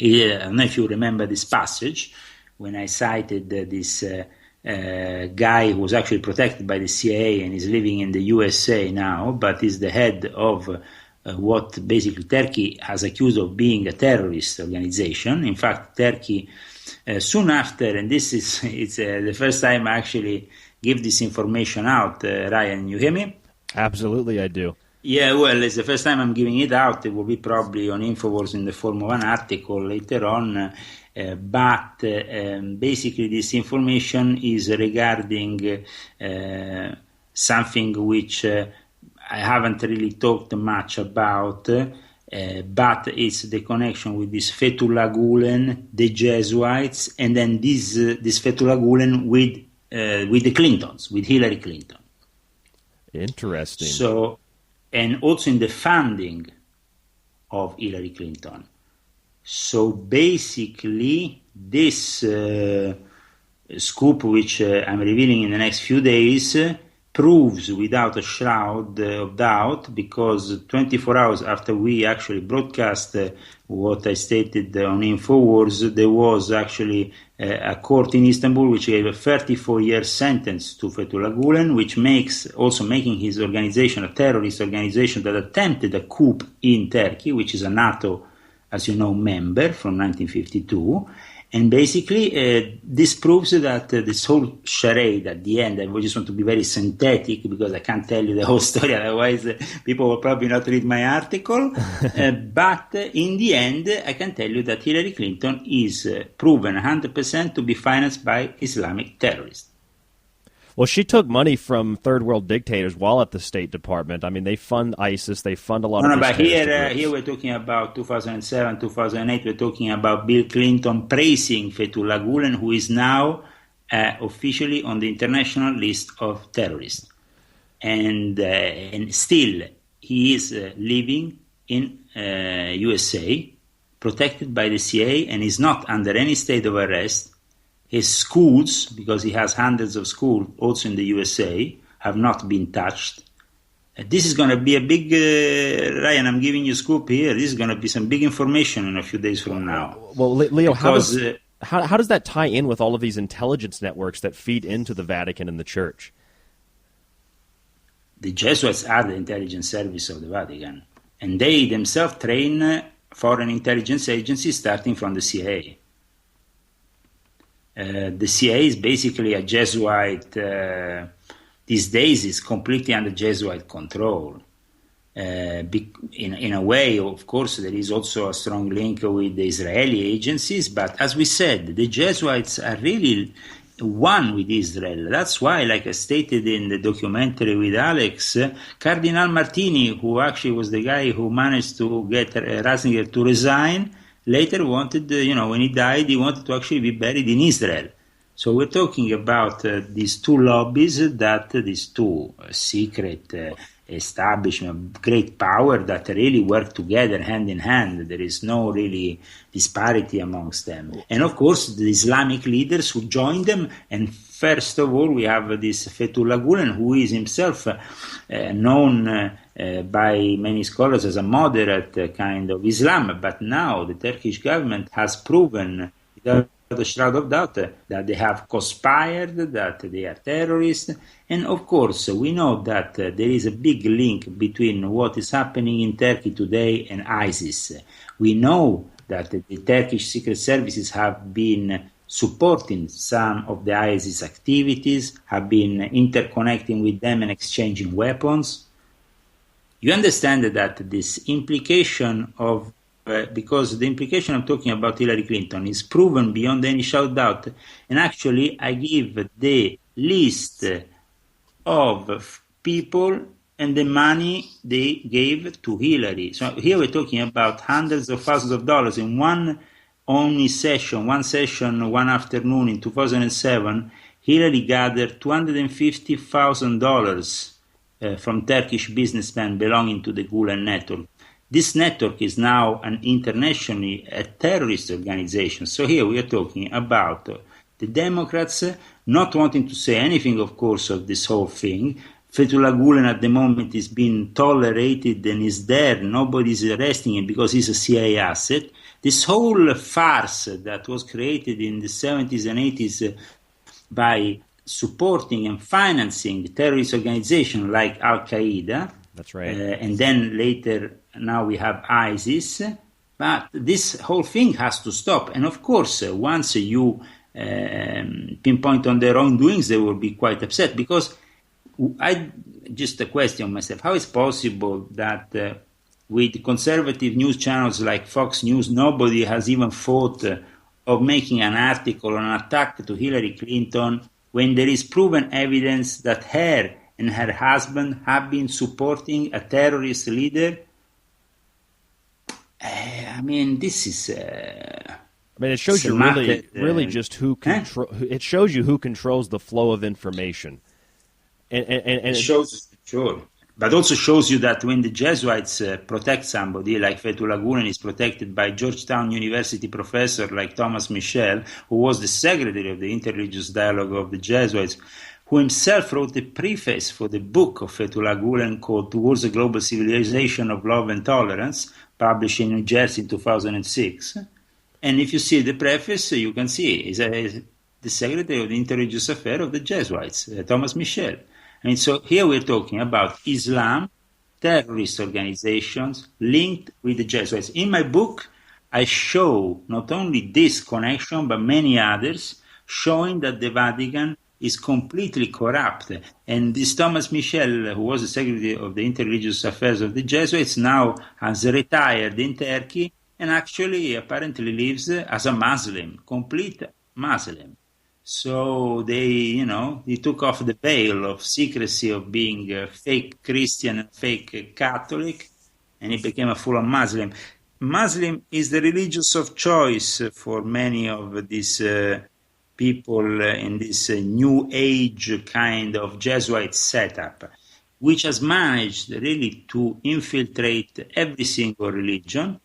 Speaker 1: I don't know if you remember this passage, when I cited this guy who was actually protected by the CIA and is living in the USA now, but is the head of what basically Turkey has accused of being a terrorist organization. In fact, Turkey, soon after, and this is it's the first time I actually give this information out, Ryan, you hear me?
Speaker 7: Absolutely, I do.
Speaker 1: Yeah, well, it's the first time I'm giving it out. It will be probably on Infowars in the form of an article later on. But basically this information is regarding something which I haven't really talked much about, but it's the connection with this Fethullah Gulen, the Jesuits, and then this Fethullah Gulen with with the Clintons, with Hillary Clinton.
Speaker 7: Interesting.
Speaker 1: So, and also in the funding of Hillary Clinton. So basically, this scoop, which I'm revealing in the next few days, proves without a shroud of doubt, because 24 hours after we actually broadcast what I stated on InfoWars, there was actually a court in Istanbul which gave a 34-year sentence to Fethullah Gulen, which making his organization a terrorist organization that attempted a coup in Turkey, which is a NATO, as you know, member from 1952. And basically, this proves that this whole charade at the end, I just want to be very synthetic because I can't tell you the whole story, otherwise people will probably not read my article. But in the end, I can tell you that Hillary Clinton is proven 100% to be financed by Islamic terrorists.
Speaker 7: Well, she took money from third world dictators while at the State Department. I mean, they fund ISIS, they fund a lot of these
Speaker 1: but
Speaker 7: terrorist
Speaker 1: here we're talking about 2007, 2008, we're talking about Bill Clinton praising Fethullah Gulen, who is now officially on the international list of terrorists. And still, he is living in USA, protected by the CIA, and is not under any state of arrest. His schools, because he has hundreds of schools also in the USA, have not been touched. This is going to be a big, Ryan, I'm giving you a scoop here. This is going to be some big information in a few days from now.
Speaker 7: Well, Leo, how does that tie in with all of these intelligence networks that feed into the Vatican and the Church?
Speaker 1: The Jesuits are the intelligence service of the Vatican, and they themselves train foreign intelligence agencies starting from the CIA. The CIA is basically a Jesuit, these days is completely under Jesuit control. In a way, of course, there is also a strong link with the Israeli agencies, but as we said, the Jesuits are really one with Israel. That's why, like I stated in the documentary with Alex, Cardinal Martini, who actually was the guy who managed to get Ratzinger to resign, later wanted, when he died, he wanted to actually be buried in Israel. So we're talking about these two lobbies, these two secret establishment, great power that really work together hand in hand. There is no really disparity amongst them. And of course, the Islamic leaders who join them. And first of all, we have this Fethullah Gulen, who is himself known by many scholars as a moderate kind of Islam. But now the Turkish government has proven, without a shroud of doubt, that they have conspired, that they are terrorists. And of course, we know that there is a big link between what is happening in Turkey today and ISIS. We know that the Turkish secret services have been supporting some of the ISIS activities, have been interconnecting with them and exchanging weapons. You understand that this implication of because the implication I'm talking about Hillary Clinton is proven beyond any shadow of doubt. And actually, I give the list of people and the money they gave to Hillary. So here we're talking about hundreds of thousands of dollars. In one session, one afternoon in 2007, Hillary gathered $250,000 from Turkish businessmen belonging to the Gulen network. This network is now an internationally a terrorist organization. So here we are talking about the Democrats not wanting to say anything, of course, of this whole thing. Fethullah Gulen at the moment is being tolerated and is there. Nobody is arresting him because he's a CIA asset. This whole farce that was created in the 70s and 80s by supporting and financing terrorist organizations like Al-Qaeda.
Speaker 7: That's right.
Speaker 1: And then later, now we have ISIS. But this whole thing has to stop. And of course, once you pinpoint on their wrongdoings, they will be quite upset. Because I just a question myself, how is possible that with conservative news channels like Fox News, nobody has even thought of making an article or an attack to Hillary Clinton when there is proven evidence that her and her husband have been supporting a terrorist leader? I mean, this is
Speaker 7: I mean, it shows you really just who control. It shows you who controls the flow of information, and
Speaker 1: it shows sure, but also shows you that when the Jesuits protect somebody like Fethullah Gulen is protected by Georgetown University professor like Thomas Michel, who was the secretary of the Interreligious Dialogue of the Jesuits, who himself wrote the preface for the book of Fethullah Gulen called Towards a Global Civilization of Love and Tolerance, published in New Jersey in 2006. And if you see the preface, you can see he's the secretary of the Interreligious Affairs of the Jesuits, Thomas Michel. I mean, so here we're talking about Islam, terrorist organizations linked with the Jesuits. In my book, I show not only this connection, but many others, showing that the Vatican is completely corrupt. And this Thomas Michel, who was the secretary of the Interreligious Affairs of the Jesuits, now has retired in Turkey and actually apparently lives as a Muslim, complete Muslim. So they took off the veil of secrecy of being a fake Christian and fake Catholic, and he became a full-on Muslim. Muslim is the religious of choice for many of these people in this new age kind of Jesuit setup, which has managed really to infiltrate every single religion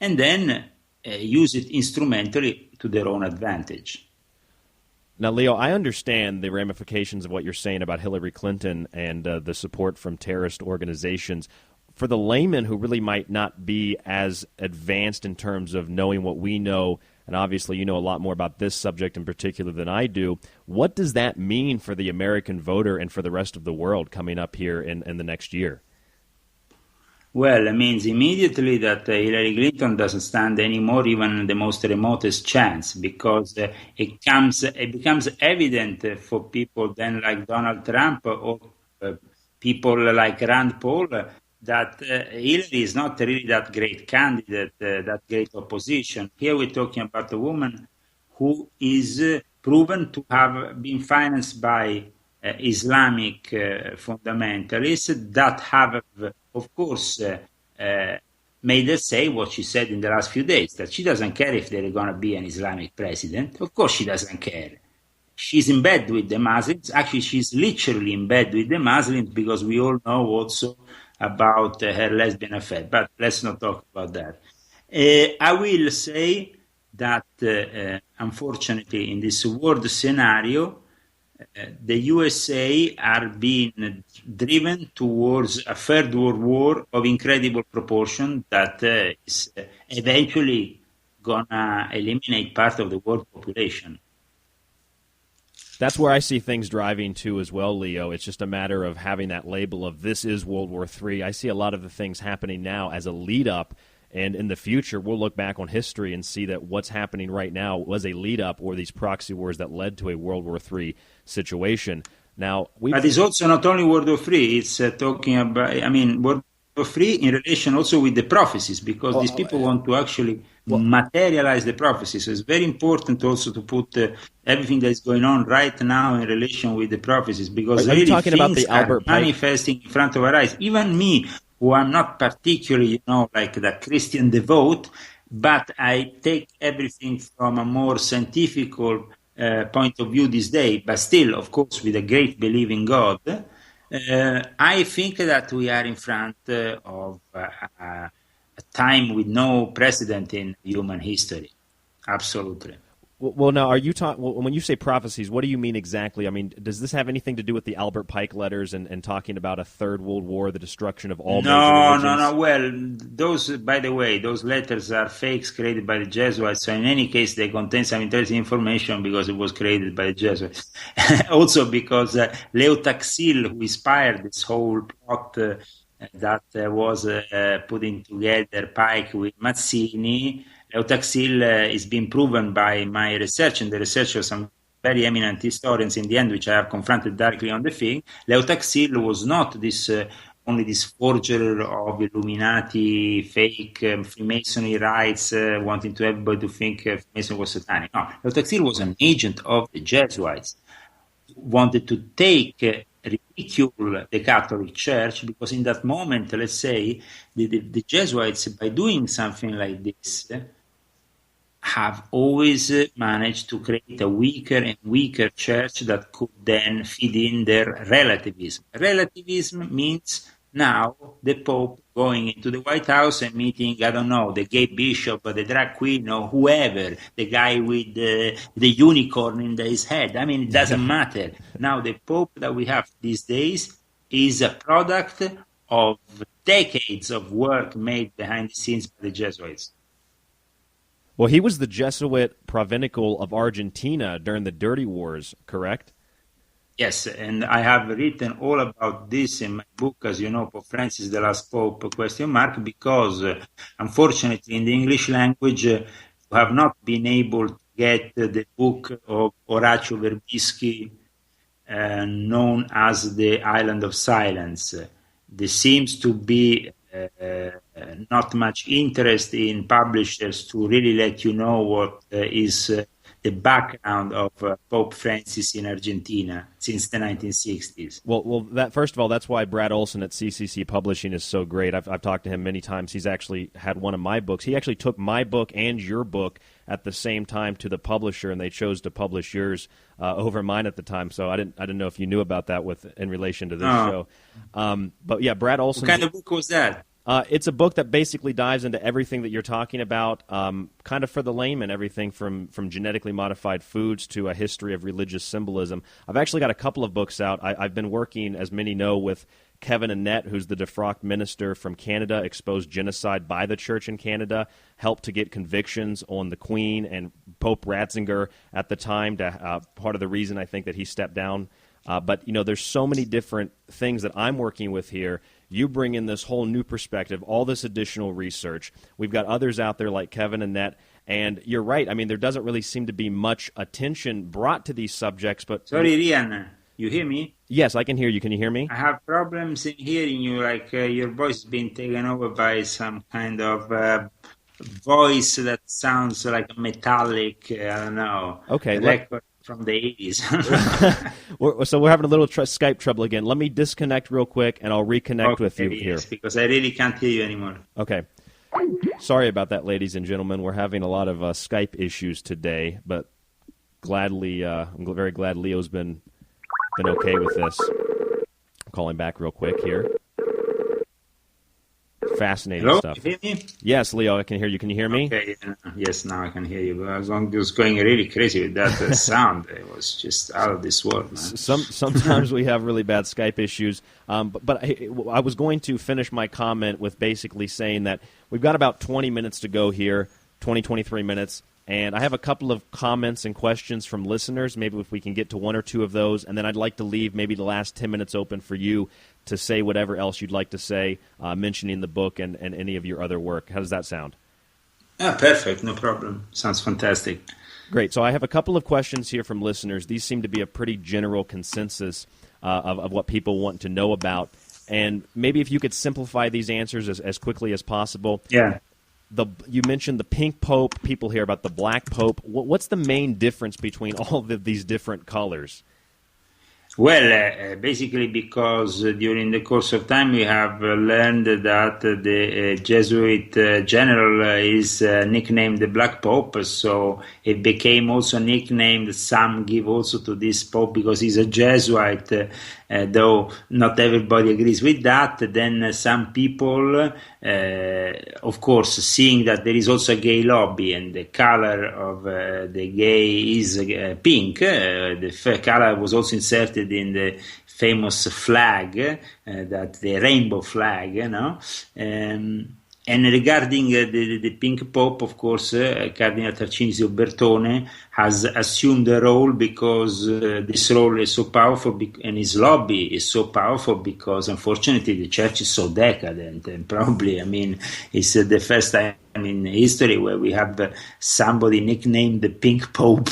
Speaker 1: and then use it instrumentally to their own advantage.
Speaker 7: Now, Leo, I understand the ramifications of what you're saying about Hillary Clinton and the support from terrorist organizations. For the layman who really might not be as advanced in terms of knowing what we know, and obviously you know a lot more about this subject in particular than I do, what does that mean for the American voter and for the rest of the world coming up here in the next year?
Speaker 1: Well, it means immediately that Hillary Clinton doesn't stand anymore even the most remotest chance, because it becomes evident for people then like Donald Trump or people like Rand Paul that Hillary is not really that great candidate, that great opposition. Here we're talking about a woman who is proven to have been financed by Islamic fundamentalists that have, of course, made her say what she said in the last few days, that she doesn't care if there is going to be an Islamic president. Of course she doesn't care. She's in bed with the Muslims. Actually, she's literally in bed with the Muslims, because we all know also about her lesbian affair. But let's not talk about that. I will say that, unfortunately, in this world scenario, the USA are being driven towards a third world war of incredible proportion that is eventually gonna eliminate part of the world population.
Speaker 7: That's where I see things driving to as well, Leo. It's just a matter of having that label of this is World War III. I see a lot of the things happening now as a lead-up, and in the future we'll look back on history and see that what's happening right now was a lead-up or these proxy wars that led to a World War III situation. Now,
Speaker 1: but it's also not only World War III, it's talking about, World War III in relation also with the prophecies, because these people want to actually materialize the prophecies. So it's very important also to put everything that is going on right now in relation with the prophecies, because
Speaker 7: are
Speaker 1: really
Speaker 7: you talking
Speaker 1: things
Speaker 7: about the Albert
Speaker 1: are manifesting in front of our eyes. Even me, who I'm not particularly, like the Christian devout, but I take everything from a more scientific point of view this day, but still, of course, with a great belief in God. I think that we are in front of a time with no precedent in human history. Absolutely.
Speaker 7: Well, now, are you when you say prophecies, what do you mean exactly? I mean, does this have anything to do with the Albert Pike letters and talking about a third world war, the destruction of all major religions?
Speaker 1: No. Well, those, by the way, those letters are fakes created by the Jesuits. So in any case, they contain some interesting information because it was created by the Jesuits. Also because Leo Taxil, who inspired this whole plot that was putting together Pike with Mazzini, Leo Taxil is being proven by my research and the research of some very eminent historians in the end, which I have confronted directly on the thing. Leo Taxil was not this only this forger of Illuminati, fake Freemasonry rites, wanting to everybody to think Freemasonry was satanic. No, Leo Taxil was an agent of the Jesuits, wanted to take ridicule the Catholic Church, because in that moment, let's say, the Jesuits, by doing something like this, have always managed to create a weaker and weaker church that could then feed in their relativism. Relativism means now the Pope going into the White House and meeting, I don't know, the gay bishop, or the drag queen, or whoever, the guy with the unicorn in his head. I mean, it doesn't matter. Now the Pope that we have these days is a product of decades of work made behind the scenes by the Jesuits.
Speaker 7: Well, he was the Jesuit Provincial of Argentina during the Dirty Wars, correct?
Speaker 1: Yes, and I have written all about this in my book, as you know, Pope Francis, the Last Pope, ? Because unfortunately in the English language you have not been able to get the book of Orazio Verbischi known as The Island of Silence. There seems to be not much interest in publishers to really let you know what is the background of Pope Francis in Argentina since the 1960s.
Speaker 7: Well, that first of all, that's why Brad Olson at CCC Publishing is so great. I've talked to him many times. He's actually had one of my books. He actually took my book and your book at the same time to the publisher, and they chose to publish yours over mine at the time. So I didn't know if you knew about that in relation to this show. But yeah, Brad Olson.
Speaker 1: What kind of book was that?
Speaker 7: It's a book that basically dives into everything that you're talking about, kind of for the layman, everything from genetically modified foods to a history of religious symbolism. I've actually got a couple of books out. I've been working, as many know, with Kevin Annett, who's the defrocked minister from Canada, exposed genocide by the church in Canada, helped to get convictions on the Queen and Pope Ratzinger at the time, part of the reason I think that he stepped down. But, there's so many different things that I'm working with here. You bring in this whole new perspective, all this additional research. We've got others out there like Kevin Annett, and you're right. I mean, there doesn't really seem to be much attention brought to these subjects. But
Speaker 1: sorry, Rian, you hear me?
Speaker 7: Yes, I can hear you. Can you hear me?
Speaker 1: I have problems in hearing you, like your voice is being taken over by some kind of voice that sounds like metallic, I don't know.
Speaker 7: Okay.
Speaker 1: From the 80s.
Speaker 7: So we're having a little Skype trouble again. Let me disconnect real quick, and I'll reconnect with you here.
Speaker 1: Because I really can't hear you anymore.
Speaker 7: Okay. Sorry about that, ladies and gentlemen. We're having a lot of Skype issues today, but gladly, I'm very glad Leo's been okay with this. I'm calling back real quick here. Fascinating stuff.
Speaker 1: You hear me?
Speaker 7: Yes, Leo, I can hear you. Can you hear me?
Speaker 1: Okay, yes, now I can hear you. But I was going really crazy with that sound. It was just out of this world, man.
Speaker 7: Sometimes we have really bad Skype issues. But I was going to finish my comment with basically saying that we've got about 20 minutes to go here, 23 minutes. And I have a couple of comments and questions from listeners, maybe if we can get to one or two of those. And then I'd like to leave maybe the last 10 minutes open for you to say whatever else you'd like to say, mentioning the book and any of your other work. How does that sound?
Speaker 1: Perfect. No problem. Sounds fantastic.
Speaker 7: Great. So I have a couple of questions here from listeners. These seem to be a pretty general consensus of what people want to know about. And maybe if you could simplify these answers as quickly as possible.
Speaker 1: Yeah.
Speaker 7: You mentioned the pink pope. People hear about the black pope. What's the main difference between all of these different colors?
Speaker 1: Well, basically because during the course of time we have learned that the Jesuit general is nicknamed the Black Pope, so it became also nicknamed, some give also to this Pope because he's a Jesuit, though not everybody agrees with that. Then some people, of course, seeing that there is also a gay lobby and the color of the gay is pink, the color was also inserted in the famous flag, that the rainbow flag, and regarding the pink pope, of course, Cardinal Tarcisio Bertone has assumed the role because this role is so powerful and his lobby is so powerful because, unfortunately, the church is so decadent. And probably, it's the first time in history where we have somebody nicknamed the Pink Pope,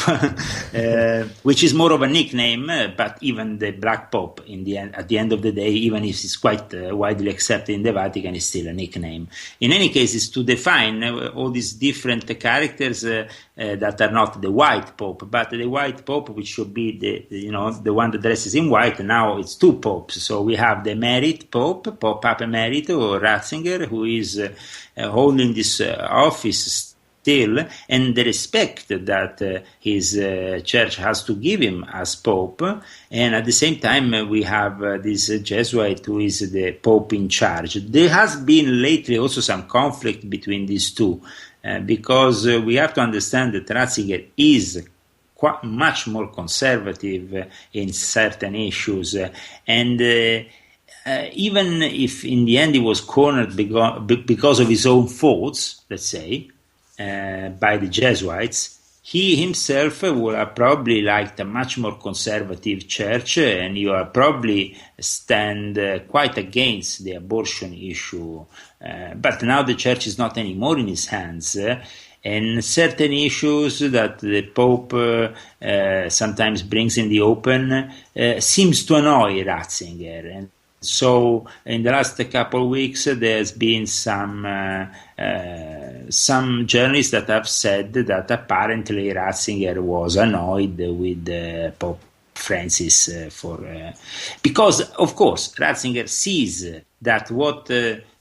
Speaker 1: which is more of a nickname, but even the Black Pope, at the end of the day, even if it's quite widely accepted in the Vatican, is still a nickname. In any case, it's to define all these different characters that are not the White Pope, but the White Pope, which should be the one that dresses in white. Now it's two popes, so we have the Emerit Pope, Pope Emerito or Ratzinger, who is holding this office still, and the respect that his church has to give him as Pope. And at the same time, we have this Jesuit who is the Pope in charge. There has been lately also some conflict between these two, because we have to understand that Ratzinger is quite much more conservative in certain issues, and even if in the end he was cornered because of his own faults, let's say, by the Jesuits, he himself would have probably liked a much more conservative church, and he would probably stand quite against the abortion issue. But now the church is not anymore in his hands. And certain issues that the Pope sometimes brings in the open seems to annoy Ratzinger. And so in the last couple of weeks, there's been some journalists that have said that apparently Ratzinger was annoyed with Pope Francis because, of course, Ratzinger sees that what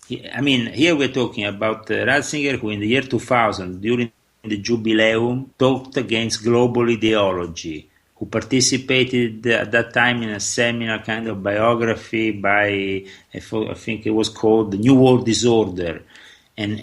Speaker 1: here we're talking about Ratzinger, who in the year 2000, during the Jubileum, talked against global ideology, who participated at that time in a seminar kind of biography by, I think it was called The New World Disorder, and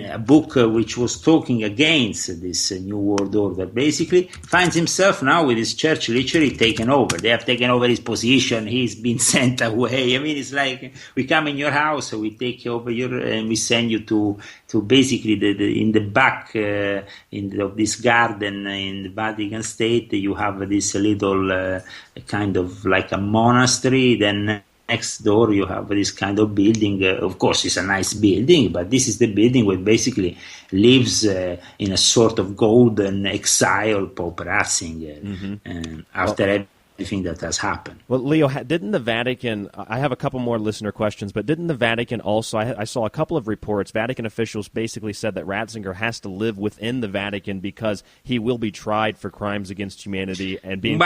Speaker 1: a book which was talking against this New World Order, basically finds himself now with his church literally taken over. They have taken over his position. He's been sent away. I mean, it's like we come in your house, we take over and we send you to basically in the back of this garden in the Vatican State. You have this little kind of like a monastery. Then next door you have this kind of building. Of course, it's a nice building, but this is the building where basically lives in a sort of golden exile Pope Ratzinger after everything that has happened.
Speaker 7: Well, Leo, didn't the Vatican, I have a couple more listener questions, but didn't the Vatican also, I saw a couple of reports, Vatican officials basically said that Ratzinger has to live within the Vatican because he will be tried for crimes against humanity and being...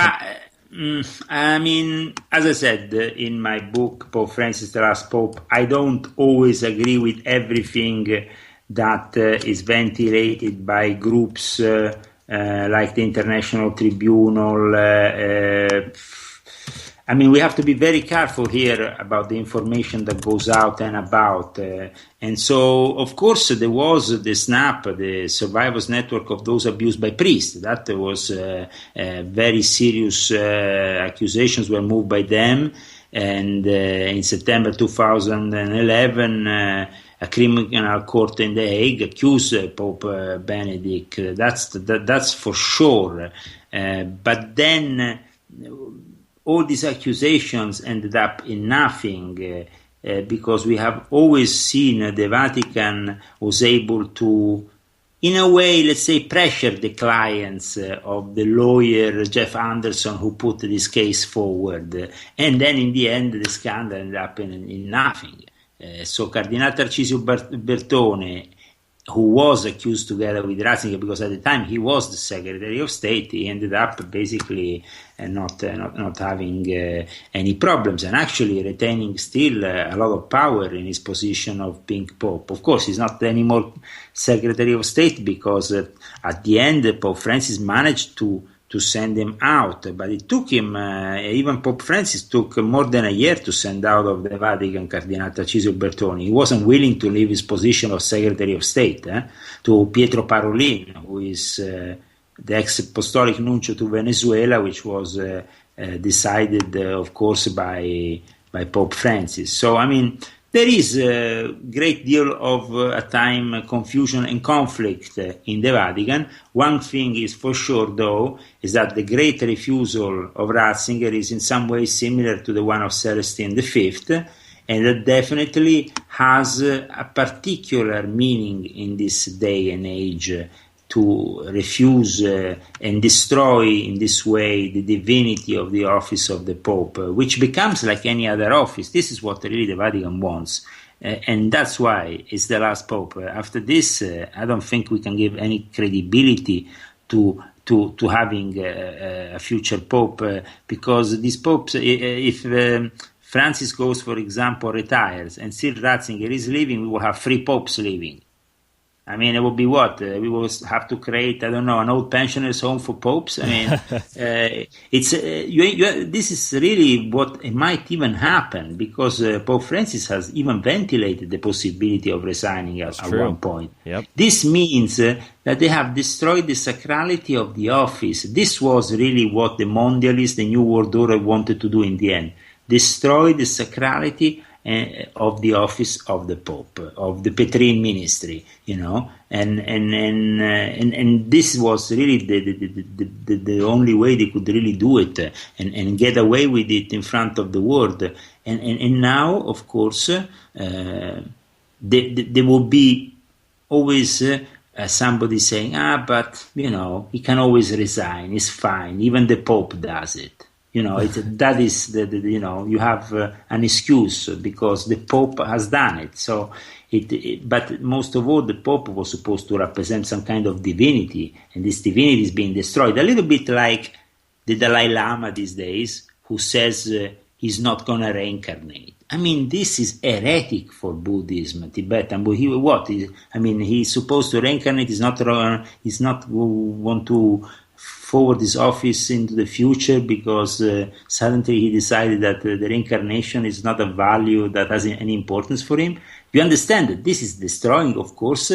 Speaker 1: I mean, as I said in my book, Pope Francis, the Last Pope, I don't always agree with everything that is ventilated by groups like the International Tribunal. I mean, we have to be very careful here about the information that goes out and about. And so, of course, there was the SNAP, the Survivors Network of Those Abused by Priests. That was very serious accusations were moved by them. And in September 2011, a criminal court in The Hague accused Pope Benedict. That's for sure. But then all these accusations ended up in nothing because we have always seen the Vatican was able to, in a way, let's say, pressure the clients of the lawyer Jeff Anderson who put this case forward. And then in the end, the scandal ended up in nothing. So Cardinal Tarcisio Bertone, who was accused together with Ratzinger, because at the time he was the Secretary of State, he ended up basically not having any problems and actually retaining still a lot of power in his position of being Pope. Of course, he's not anymore Secretary of State because at the end Pope Francis managed to send him out, but it took him, even Pope Francis took more than a year to send out of the Vatican Cardinal Tarcisio Bertone. He wasn't willing to leave his position of Secretary of State to Pietro Parolin, who is the ex-apostolic nuncio to Venezuela, which was decided, of course, by Pope Francis. So, I mean, there is a great deal of, at time, confusion and conflict in the Vatican. One thing is for sure, though, is that the great refusal of Ratzinger is in some ways similar to the one of Celestine V, and that definitely has a particular meaning in this day and age to refuse and destroy in this way the divinity of the office of the Pope, which becomes like any other office. This is what really the Vatican wants. And that's why it's the last Pope. After this, I don't think we can give any credibility to having a future Pope, because these popes, if Francis goes, for example, retires, and still Ratzinger is leaving, we will have 3 popes leaving. I mean, it would be what? We will have to create, I don't know, an old pensioners' home for popes. I mean, this is really what it might even happen, because Pope Francis has even ventilated the possibility of resigning at one point.
Speaker 7: Yep.
Speaker 1: This means that they have destroyed the sacrality of the office. This was really what the mondialists, the New World Order, wanted to do in the end. Destroy the sacrality of the office of the Pope, of the Petrine ministry, and this was really the only way they could really do it and get away with it in front of the world. And now, of course, there will be always somebody saying, but he can always resign, it's fine, even the Pope does it. That is you have an excuse because the Pope has done it. So, but most of all, the Pope was supposed to represent some kind of divinity, and this divinity is being destroyed. A little bit like the Dalai Lama these days, who says he's not going to reincarnate. I mean, this is heretic for Buddhism, Tibetan. But he's supposed to reincarnate. He's not want to forward his office into the future because suddenly he decided that the reincarnation is not a value that has any importance for him. You understand that this is destroying, of course,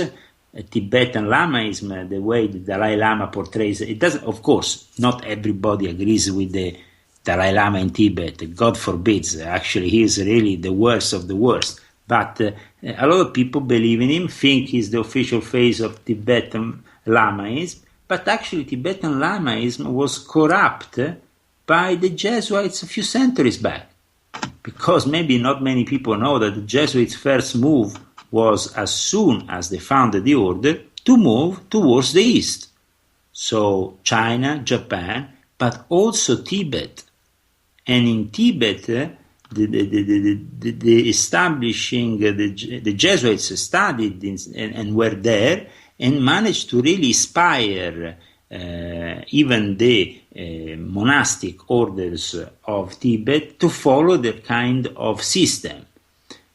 Speaker 1: Tibetan Lamaism, the way the Dalai Lama portrays it. It doesn't, of course, not everybody agrees with the Dalai Lama in Tibet. God forbids. Actually, he is really the worst of the worst. But a lot of people believe in him, think he's the official face of Tibetan Lamaism. But actually, Tibetan Lamaism was corrupt by the Jesuits a few centuries back. Because maybe not many people know that the Jesuits' first move was, as soon as they founded the order, to move towards the East. So China, Japan, but also Tibet. And in Tibet, the establishing, the Jesuits studied and were there, and managed to really inspire even the monastic orders of Tibet to follow that kind of system.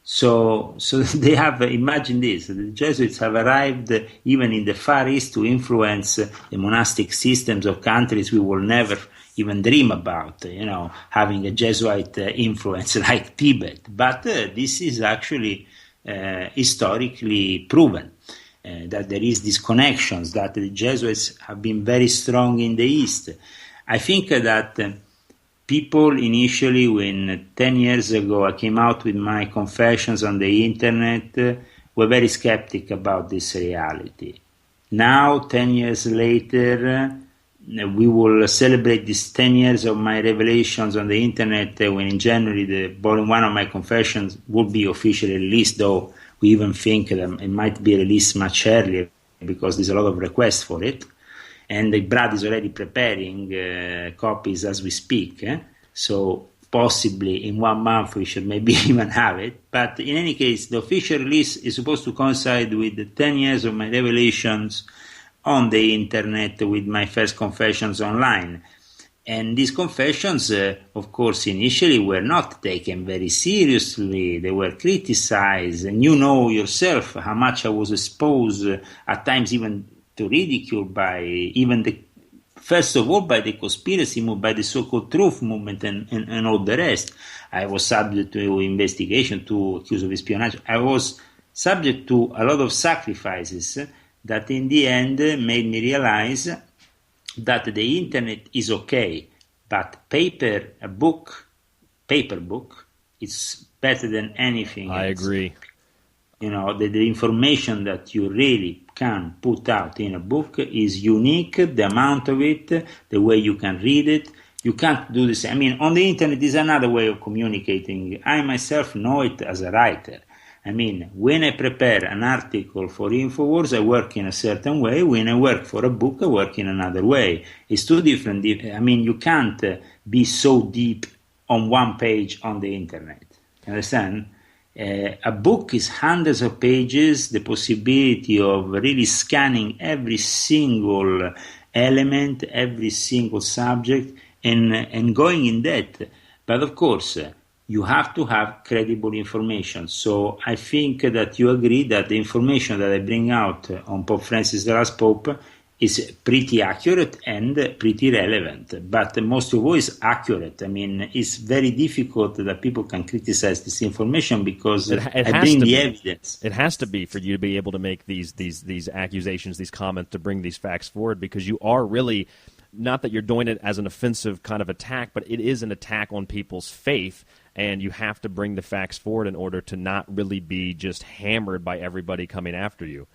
Speaker 1: So they have, imagine this, the Jesuits have arrived even in the Far East to influence the monastic systems of countries we will never even dream about, having a Jesuit influence like Tibet. But this is actually historically proven. That there is these connections, that the Jesuits have been very strong in the East. I think that people initially, when 10 years ago I came out with my confessions on the internet, were very skeptic about this reality. Now, 10 years later, we will celebrate these 10 years of my revelations on the internet when in January the volume 1 of my confessions will be officially released, though we even think that it might be released much earlier because there's a lot of requests for it. And the Brad is already preparing copies as we speak. So possibly in 1 month we should maybe even have it. But in any case, the official release is supposed to coincide with the 10 years of my revelations on the internet with my first confessions online. And these confessions, of course, initially were not taken very seriously. They were criticized. And you know yourself how much I was exposed, at times even to ridicule by even first of all, by the conspiracy movement, by the so-called truth movement and all the rest. I was subject to investigation, to accused of espionage. I was subject to a lot of sacrifices that in the end made me realize that the internet is okay, but paper book, is better than anything else.
Speaker 7: I agree.
Speaker 1: The information that you really can put out in a book is unique, the amount of it, the way you can read it. You can't do this. I mean, on the internet is another way of communicating. I myself know it as a writer. I mean, when I prepare an article for InfoWars, I work in a certain way. When I work for a book, I work in another way. It's two different. I mean, you can't be so deep on one page on the internet. Understand? A book is hundreds of pages, the possibility of really scanning every single element, every single subject, and going in depth. But of course, you have to have credible information. So I think that you agree that the information that I bring out on Pope Francis, the last Pope, is pretty accurate and pretty relevant, but most of all is accurate. I mean, it's very difficult that people can criticize this information because I bring the evidence.
Speaker 7: It has to be for you to be able to make these accusations, these comments, to bring these facts forward, because you are really, not that you're doing it as an offensive kind of attack, but it is an attack on people's faith, and you have to bring the facts forward in order to not really be just hammered by everybody coming after you.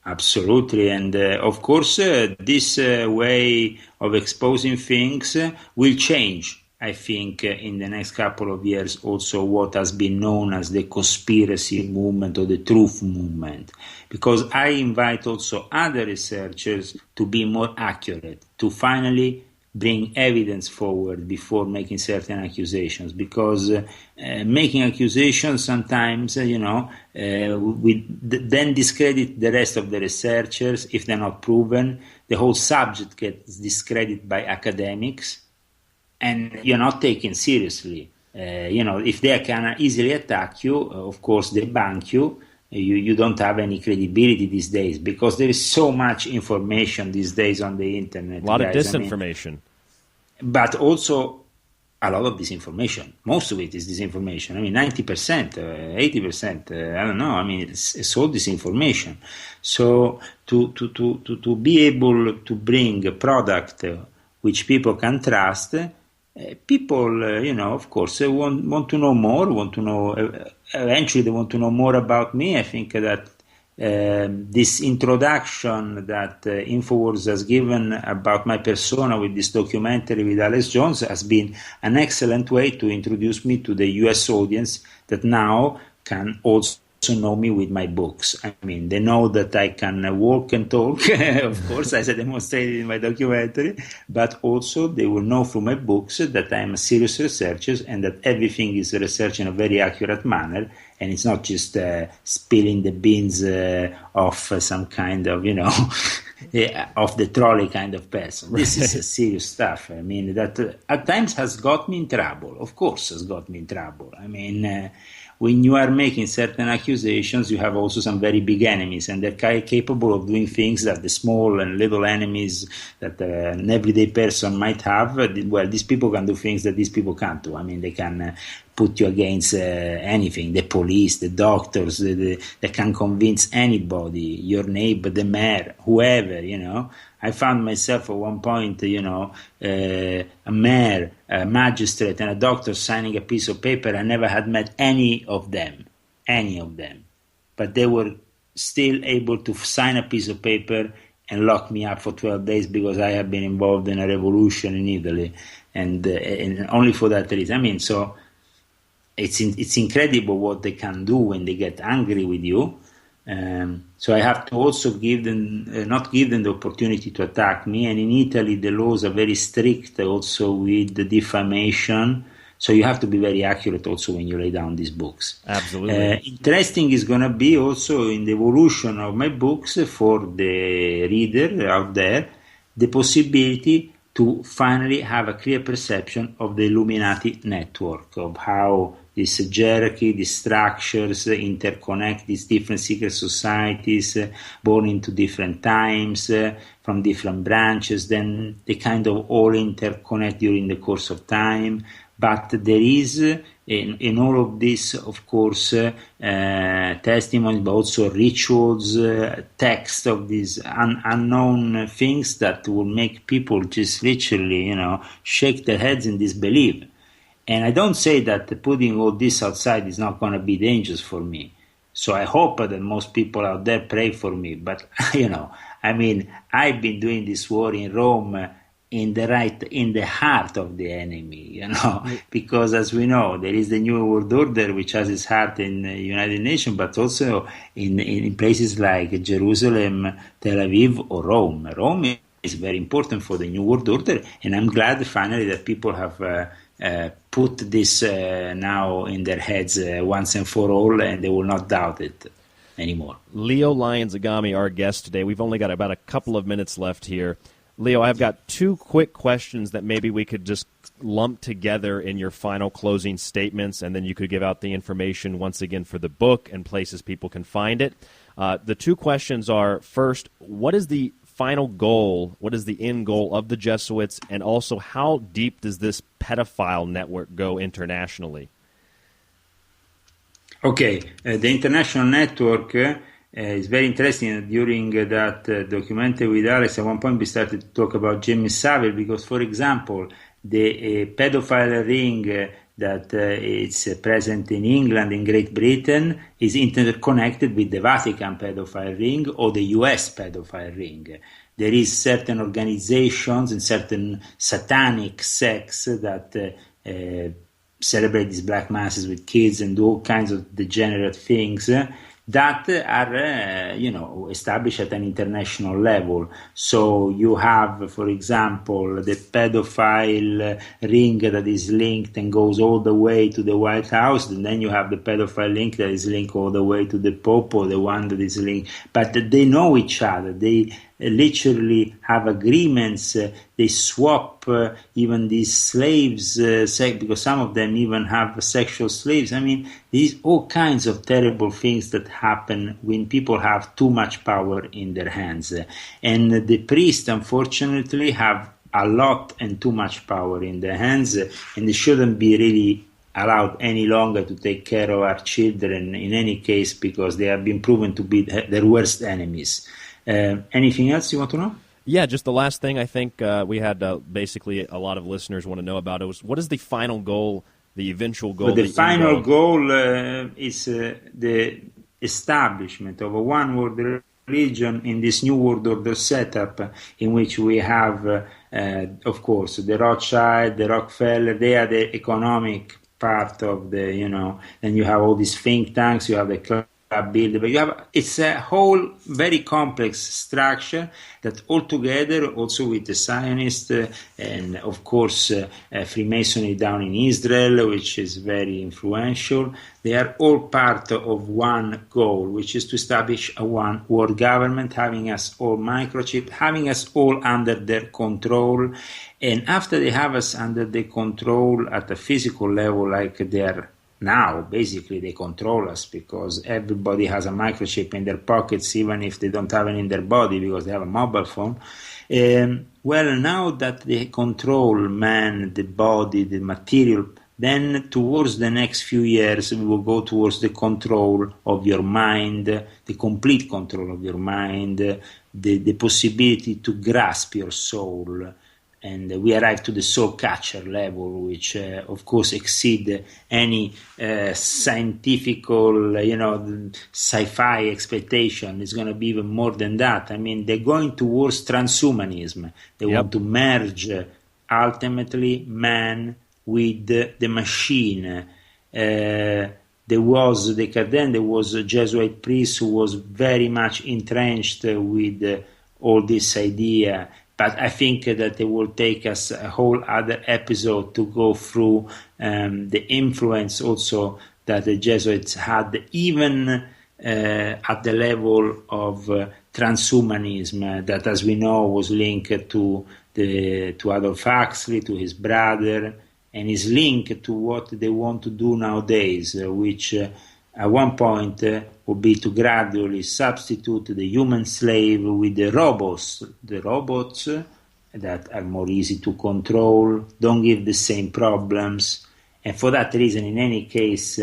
Speaker 1: Absolutely, and of course this way of exposing things will change, I think, in the next couple of years also what has been known as the conspiracy movement or the truth movement, because I invite also other researchers to be more accurate, to finally bring evidence forward before making certain accusations, because making accusations sometimes, we then discredit the rest of the researchers if they're not proven. The whole subject gets discredited by academics, and you're not taken seriously. If they can easily attack you, of course they bank you. You don't have any credibility these days because there is so much information these days on the internet.
Speaker 7: A lot of disinformation.
Speaker 1: But also a lot of disinformation. Most of it is disinformation. I mean, 90%, 80%, I don't know. I mean, it's all disinformation. So to be able to bring a product which people can trust, people, of course, want to know more, eventually they want to know more about me. I think that this introduction that InfoWars has given about my persona with this documentary with Alex Jones has been an excellent way to introduce me to the US audience that now can also know me with my books. I mean, they know that I can walk and talk, of course, as I demonstrated in my documentary, but also they will know from my books that I am a serious researcher and that everything is researched in a very accurate manner, and it's not just spilling the beans of some kind of, of the trolley kind of person. This is serious stuff. I mean, that at times has got me in trouble. Of course has got me in trouble. I mean, when you are making certain accusations, you have also some very big enemies, and they're capable of doing things that the small and little enemies that an everyday person might have. Well, these people can do things that these people can't do. I mean, they can put you against anything, the police, the doctors, they can convince anybody, your neighbor, the mayor, whoever, I found myself at one point, a mayor, a magistrate, and a doctor signing a piece of paper. I never had met any of them, but they were still able to sign a piece of paper and lock me up for 12 days because I have been involved in a revolution in Italy, and only for that reason. I mean, so it's incredible what they can do when they get angry with you. So I have to also not give them the opportunity to attack me. And in Italy, the laws are very strict also with the defamation. So you have to be very accurate also when you lay down these books.
Speaker 7: Absolutely.
Speaker 1: Interesting is going to be also in the evolution of my books for the reader out there, the possibility to finally have a clear perception of the Illuminati network, of how this hierarchy, these structures interconnect these different secret societies born into different times, from different branches, then they kind of all interconnect during the course of time. But there is, in all of this, of course, testimony, but also rituals, text of these unknown things that will make people just literally, shake their heads in disbelief. And I don't say that putting all this outside is not going to be dangerous for me. So I hope that most people out there pray for me. But, I've been doing this war in Rome in the heart of the enemy, because as we know, there is the New World Order, which has its heart in the United Nations, but also in places like Jerusalem, Tel Aviv, or Rome. Rome is very important for the New World Order, and I'm glad finally that people have put this now in their heads once and for all, and they will not doubt it anymore.
Speaker 7: Leo Zagami, our guest today. We've only got about a couple of minutes left here. Leo, I've got two quick questions that maybe we could just lumped together in your final closing statements, and then you could give out the information once again for the book and places people can find it. The two questions are, first, what is the final goal, what is the end goal of the Jesuits, and also how deep does this pedophile network go internationally?
Speaker 1: Okay, the international network is very interesting. During that documentary with Alex, at one point we started to talk about Jimmy Savile because, for example, the pedophile ring that is present in England, in Great Britain, is interconnected with the Vatican pedophile ring or the US pedophile ring. There is certain organizations and certain satanic sects that celebrate these black masses with kids and do all kinds of degenerate things that are, established at an international level. So you have, for example, the pedophile ring that is linked and goes all the way to the White House, and then you have the pedophile link that is linked all the way to the Pope, or the one that is linked. But they know each other. They literally have agreements. They swap even these slaves, because some of them even have sexual slaves. I mean, these all kinds of terrible things that happen when people have too much power in their hands. And the priests, unfortunately, have a lot and too much power in their hands, and they shouldn't be really allowed any longer to take care of our children in any case, because they have been proven to be their worst enemies. Anything else you want to know?
Speaker 7: Yeah, just the last thing I think we had basically a lot of listeners want to know about. It was, what is the final goal, the eventual goal?
Speaker 1: But the final goal is the establishment of a one-world religion in this new world order setup, in which we have, of course, the Rothschild, the Rockefeller. They are the economic part of the, then you have all these think tanks, you have the club builder, but it's a whole very complex structure that altogether, also with the Zionists and of course Freemasonry down in Israel, which is very influential, they are all part of one goal, which is to establish a one world government, having us all microchip, having us all under their control. And after they have us under their control at a physical level, like they are now, basically they control us, because everybody has a microchip in their pockets, even if they don't have it in their body because they have a mobile phone. Well, now that they control man, the body, the material, then towards the next few years we will go towards the control of your mind, the complete control of your mind, the possibility to grasp your soul. And we arrive to the soul catcher level, which of course exceed any scientific, sci-fi expectation. It's going to be even more than that. I mean, they're going towards transhumanism. They want to merge ultimately man with the machine. There was a Jesuit priest who was very much entrenched with all this idea. But I think that it will take us a whole other episode to go through the influence also that the Jesuits had, even at the level of transhumanism, that, as we know, was linked to Adolf Huxley, to his brother, and is linked to what they want to do nowadays, which at one point would be to gradually substitute the human slave with the robots that are more easy to control, don't give the same problems. And for that reason, in any case,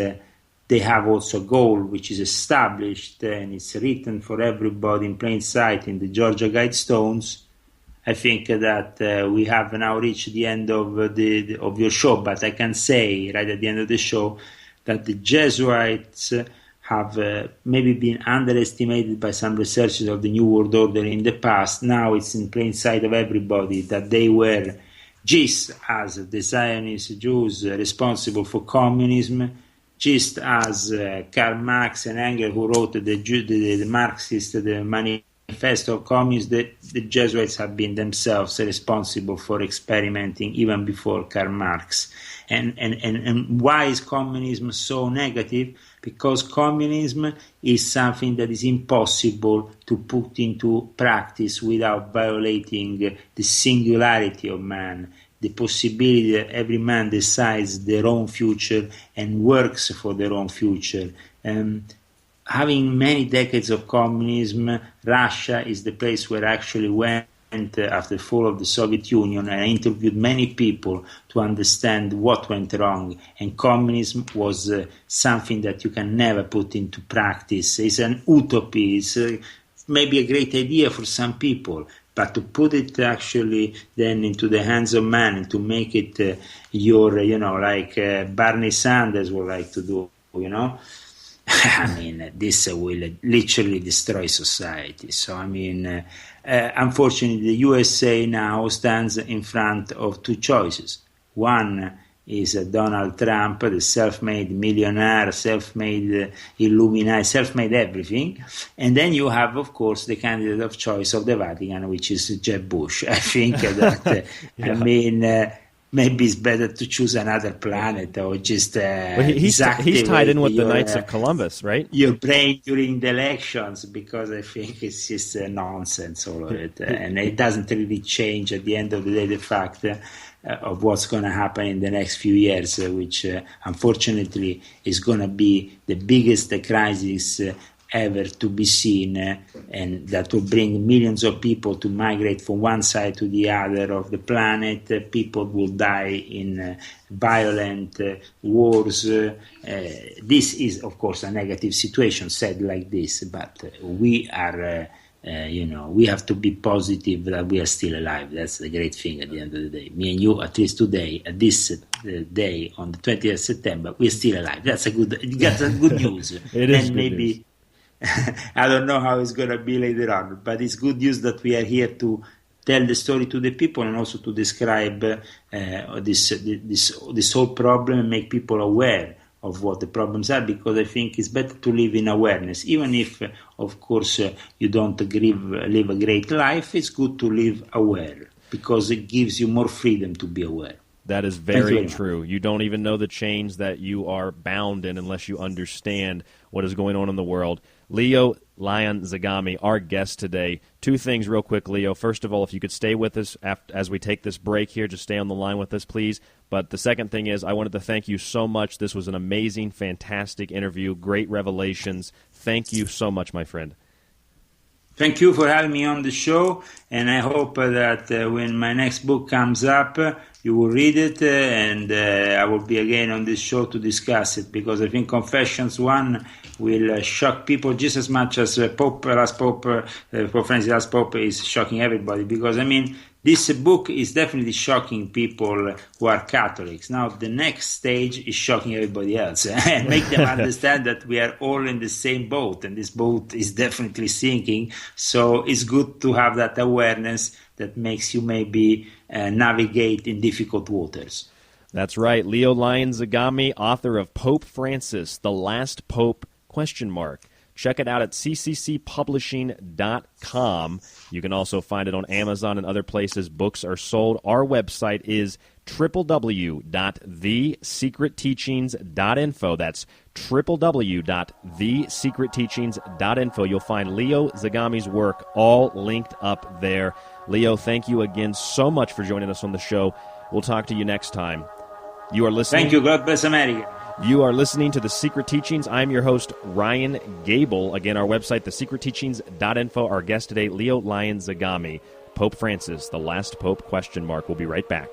Speaker 1: they have also a goal which is established and it's written for everybody in plain sight in the Georgia Guidestones. I think that we have now reached the end of your show, but I can say right at the end of the show that the Jesuits have maybe been underestimated by some researchers of the New World Order in the past. Now it's in plain sight of everybody that they were, just as the Zionist Jews responsible for communism, just as Karl Marx and Engels, who wrote the Marxist, the Manifesto of Communism, the Jesuits have been themselves responsible for experimenting even before Karl Marx. And why is communism so negative? Because communism is something that is impossible to put into practice without violating the singularity of man. the possibility that every man decides their own future and works for their own future. Having many decades of communism, Russia is the place where I actually went after the fall of the Soviet Union, and I interviewed many people to understand what went wrong. And communism was something that you can never put into practice. It's an utopia. It's maybe a great idea for some people, but to put it actually then into the hands of man and to make it like Barney Sanders would like to do, I mean, this will literally destroy society. So, I mean, unfortunately, the USA now stands in front of two choices. One is Donald Trump, the self-made millionaire, self-made Illuminati, self-made everything. And then you have, of course, the candidate of choice of the Vatican, which is Jeb Bush. I think that, maybe it's better to choose another planet or just
Speaker 7: he's tied in with the Knights of Columbus, right?
Speaker 1: Your brain during the elections, because I think it's just nonsense, all of it. And it doesn't really change at the end of the day the fact of what's going to happen in the next few years, which unfortunately is going to be the biggest crisis ever to be seen, and that will bring millions of people to migrate from one side to the other of the planet. People will die in violent wars. This is, of course, a negative situation said like this, but we are, we have to be positive that we are still alive. That's the great thing at the end of the day. Me and you, at least today, at this day on the 20th of September, we're still alive. That's a good news.
Speaker 7: It is
Speaker 1: and maybe news. I don't know how it's going to be later on, but it's good news that we are here to tell the story to the people and also to describe this whole problem and make people aware of what the problems are, because I think it's better to live in awareness. Even if, of course, you don't live a great life, it's good to live aware because it gives you more freedom to be aware.
Speaker 7: That is very true. You don't even know the chains that you are bound in unless you understand what is going on in the world. Leo Zagami, our guest today. Two things real quick, Leo. First of all, if you could stay with us as we take this break here, just stay on the line with us, please. But the second thing is I wanted to thank you so much. This was an amazing, fantastic interview, great revelations. Thank you so much, my friend.
Speaker 1: Thank you for having me on the show, and I hope that when my next book comes up, you will read it, and I will be again on this show to discuss it, because I think Confessions 1 will shock people just as much as Pope Francis last Pope is shocking everybody, because, I mean, this book is definitely shocking people who are Catholics. Now, the next stage is shocking everybody else and make them understand that we are all in the same boat, and this boat is definitely sinking. So it's good to have that awareness that makes you maybe navigate in difficult waters.
Speaker 7: That's right. Leo Zagami, author of Pope Francis, The Last Pope, ? Check it out at cccpublishing.com. You can also find it on Amazon and other places books are sold. Our website is www.thesecretteachings.info. That's www.thesecretteachings.info. You'll find Leo Zagami's work all linked up there. Leo, thank you again so much for joining us on the show. We'll talk to you next time. You are listening.
Speaker 1: Thank you. God bless America.
Speaker 7: You are listening to The Secret Teachings. I'm your host, Ryan Gable. Again, our website, thesecretteachings.info. Our guest today, Leo Zagami, Pope Francis, the last Pope, ? We'll be right back.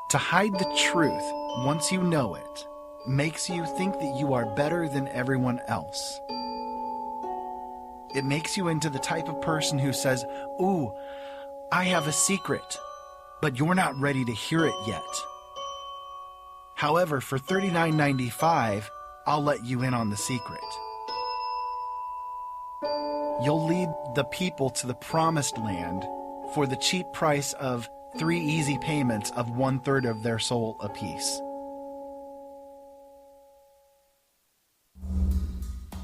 Speaker 18: To hide the truth once you know it makes you think that you are better than everyone else. It makes you into the type of person who says, "Ooh, I have a secret," but you're not ready to hear it yet. However, for $39.95, I'll let you in on the secret. You'll lead the people to the promised land for the cheap price of 3 easy payments of 1/3 of their soul apiece.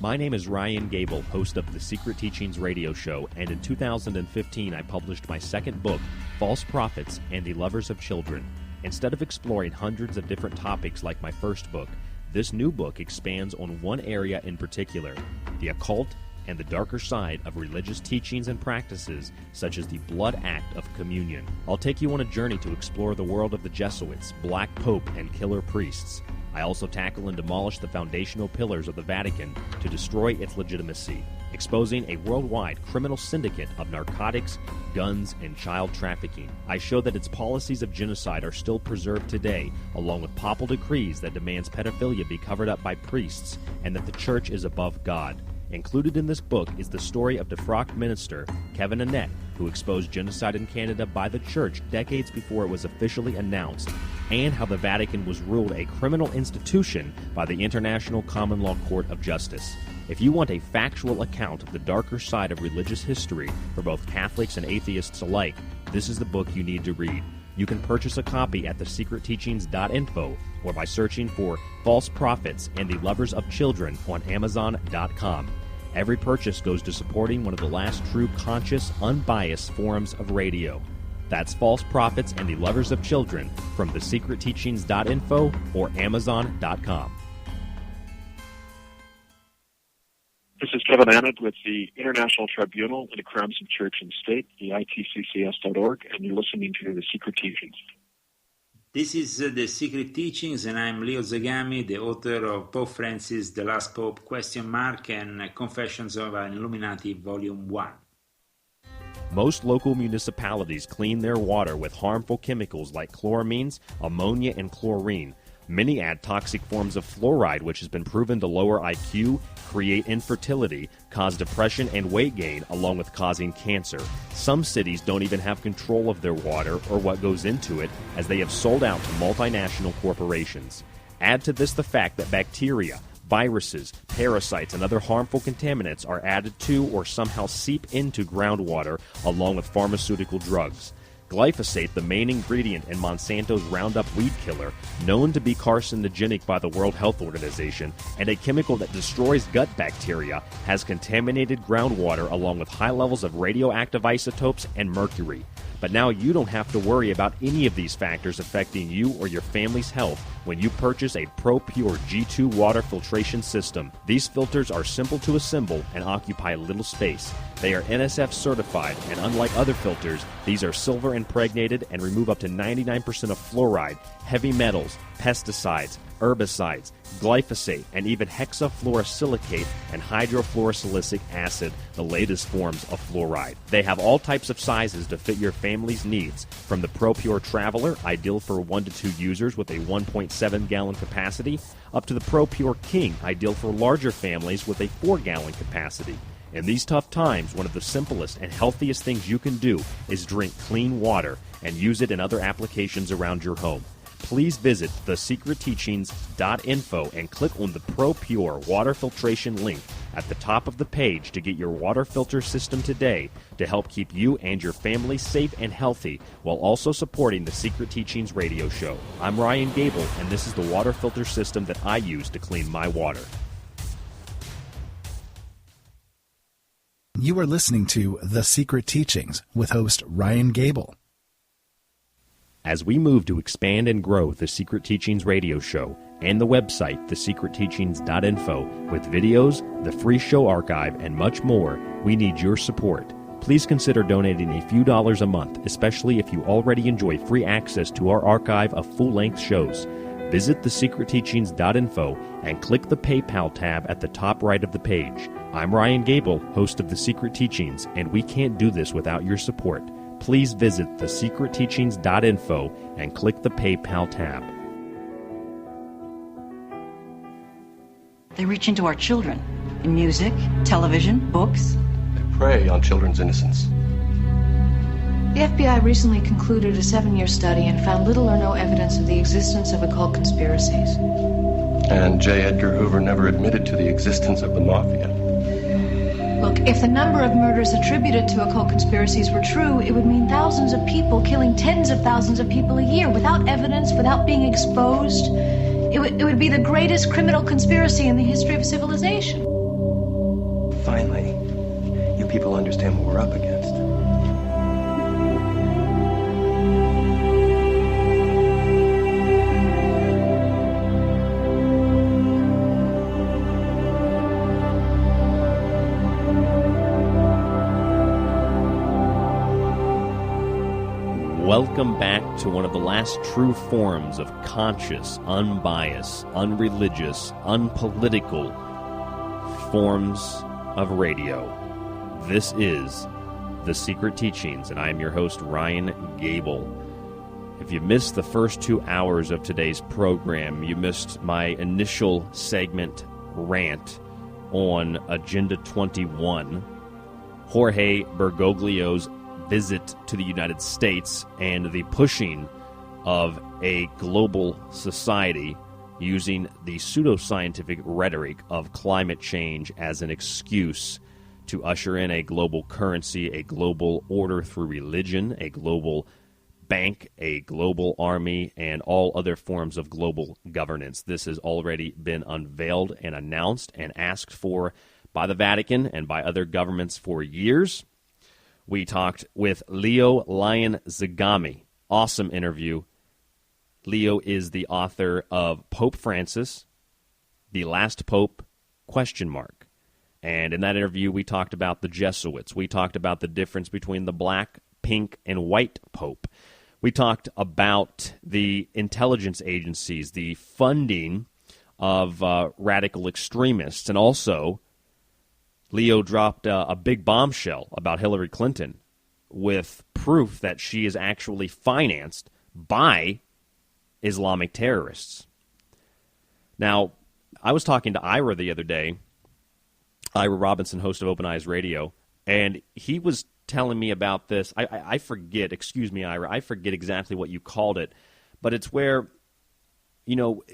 Speaker 7: My name is Ryan Gable, host of the Secret Teachings radio show, and in 2015 I published my second book, False Prophets and the Lovers of Children. Instead of exploring hundreds of different topics like my first book, this new book expands on one area in particular, the occult and the darker side of religious teachings and practices, such as the blood act of communion. I'll take you on a journey to explore the world of the Jesuits, Black Pope, and killer priests. I also tackle and demolish the foundational pillars of the Vatican to destroy its legitimacy, exposing a worldwide criminal syndicate of narcotics, guns, and child trafficking. I show that its policies of genocide are still preserved today, along with papal decrees that demands pedophilia be covered up by priests, and that the church is above God. Included in this book is the story of defrocked minister Kevin Annett, who exposed genocide in Canada by the church decades before it was officially announced, and how the Vatican was ruled a criminal institution by the International Common Law Court of Justice. If you want a factual account of the darker side of religious history for both Catholics and atheists alike, this is the book you need to read. You can purchase a copy at thesecretteachings.info or by searching for False Prophets and the Lovers of Children on Amazon.com. Every purchase goes to supporting one of the last true conscious, unbiased forms of radio. That's False Prophets and the Lovers of Children from thesecretteachings.info or Amazon.com.
Speaker 13: This is Kevin Annett with the International Tribunal in the Crimes of Church and State, the ITCCS.org, and you're listening to The Secret Teachings.
Speaker 1: This is The Secret Teachings, and I'm Leo Zagami, the author of Pope Francis, The Last Pope, and Confessions of an Illuminati, Volume 1.
Speaker 7: Most local municipalities clean their water with harmful chemicals like chloramines, ammonia, and chlorine. Many add toxic forms of fluoride, which has been proven to lower IQ, create infertility, cause depression and weight gain, along with causing cancer. Some cities don't even have control of their water or what goes into it, as they have sold out to multinational corporations. Add to this the fact that bacteria, viruses, parasites, and other harmful contaminants are added to or somehow seep into groundwater, along with pharmaceutical drugs. Glyphosate, the main ingredient in Monsanto's Roundup weed killer, known to be carcinogenic by the World Health Organization, and a chemical that destroys gut bacteria, has contaminated groundwater along with high levels of radioactive isotopes and mercury. But now you don't have to worry about any of these factors affecting you or your family's health when you purchase a ProPure G2 water filtration system. These filters are simple to assemble and occupy little space. They are NSF certified, and unlike other filters, these are silver impregnated and remove up to 99% of fluoride, heavy metals, pesticides, herbicides, glyphosate, and even hexafluorosilicate and hydrofluorosilicic acid, the latest forms of fluoride. They have all types of sizes to fit your family's needs, from the ProPure Traveler, ideal for 1 to 2 users with a 1.7-gallon capacity, up to the ProPure King, ideal for larger families with a 4-gallon capacity. In these tough times, one of the simplest and healthiest things you can do is drink clean water and use it in other applications around your home. Please visit thesecretteachings.info and click on the ProPure water filtration link at the top of the page to get your water filter system today to help keep you and your family safe and healthy while also supporting the Secret Teachings radio show. I'm Ryan Gable, and this is the water filter system that I use to clean my water.
Speaker 18: You are listening to The Secret Teachings with host Ryan Gable.
Speaker 7: As we move to expand and grow the Secret Teachings radio show and the website, thesecretteachings.info, with videos, the free show archive, and much more, we need your support. Please consider donating a few dollars a month, especially if you already enjoy free access to our archive of full-length shows. Visit thesecretteachings.info and click the PayPal tab at the top right of the page. I'm Ryan Gable, host of The Secret Teachings, and we can't do this without your support. Please visit thesecretteachings.info and click the PayPal tab.
Speaker 5: They reach into our children in music, television, books.
Speaker 22: They prey on children's innocence.
Speaker 23: The FBI recently concluded a 7-year study and found little or no evidence of the existence of occult conspiracies.
Speaker 22: And J. Edgar Hoover never admitted to the existence of the mafia.
Speaker 23: Look, if the number of murders attributed to occult conspiracies were true, it would mean thousands of people killing tens of thousands of people a year without evidence, without being exposed. It would be the greatest criminal conspiracy in the history of civilization.
Speaker 22: Finally, you people understand what we're up against.
Speaker 7: Welcome back to one of the last true forms of conscious, unbiased, unreligious, unpolitical forms of radio. This is The Secret Teachings, and I am your host, Ryan Gable. If you missed the first 2 hours of today's program, you missed my initial segment rant on Agenda 21, Jorge Bergoglio's visit to the United States and the pushing of a global society using the pseudoscientific rhetoric of climate change as an excuse to usher in a global currency, a global order through religion, a global bank, a global army, and all other forms of global governance. This has already been unveiled and announced and asked for by the Vatican and by other governments for years. We talked with Leo Zagami. Awesome interview. Leo is the author of Pope Francis, The Last Pope, ? And in that interview, we talked about the Jesuits. We talked about the difference between the black, pink, and white pope. We talked about the intelligence agencies, the funding of radical extremists, and also Leo dropped a big bombshell about Hillary Clinton with proof that she is actually financed by Islamic terrorists. Now, I was talking to Ira the other day, Ira Robinson, host of Open Eyes Radio, and he was telling me about this. I forget, excuse me, Ira, I forget exactly what you called it, but it's where, you know,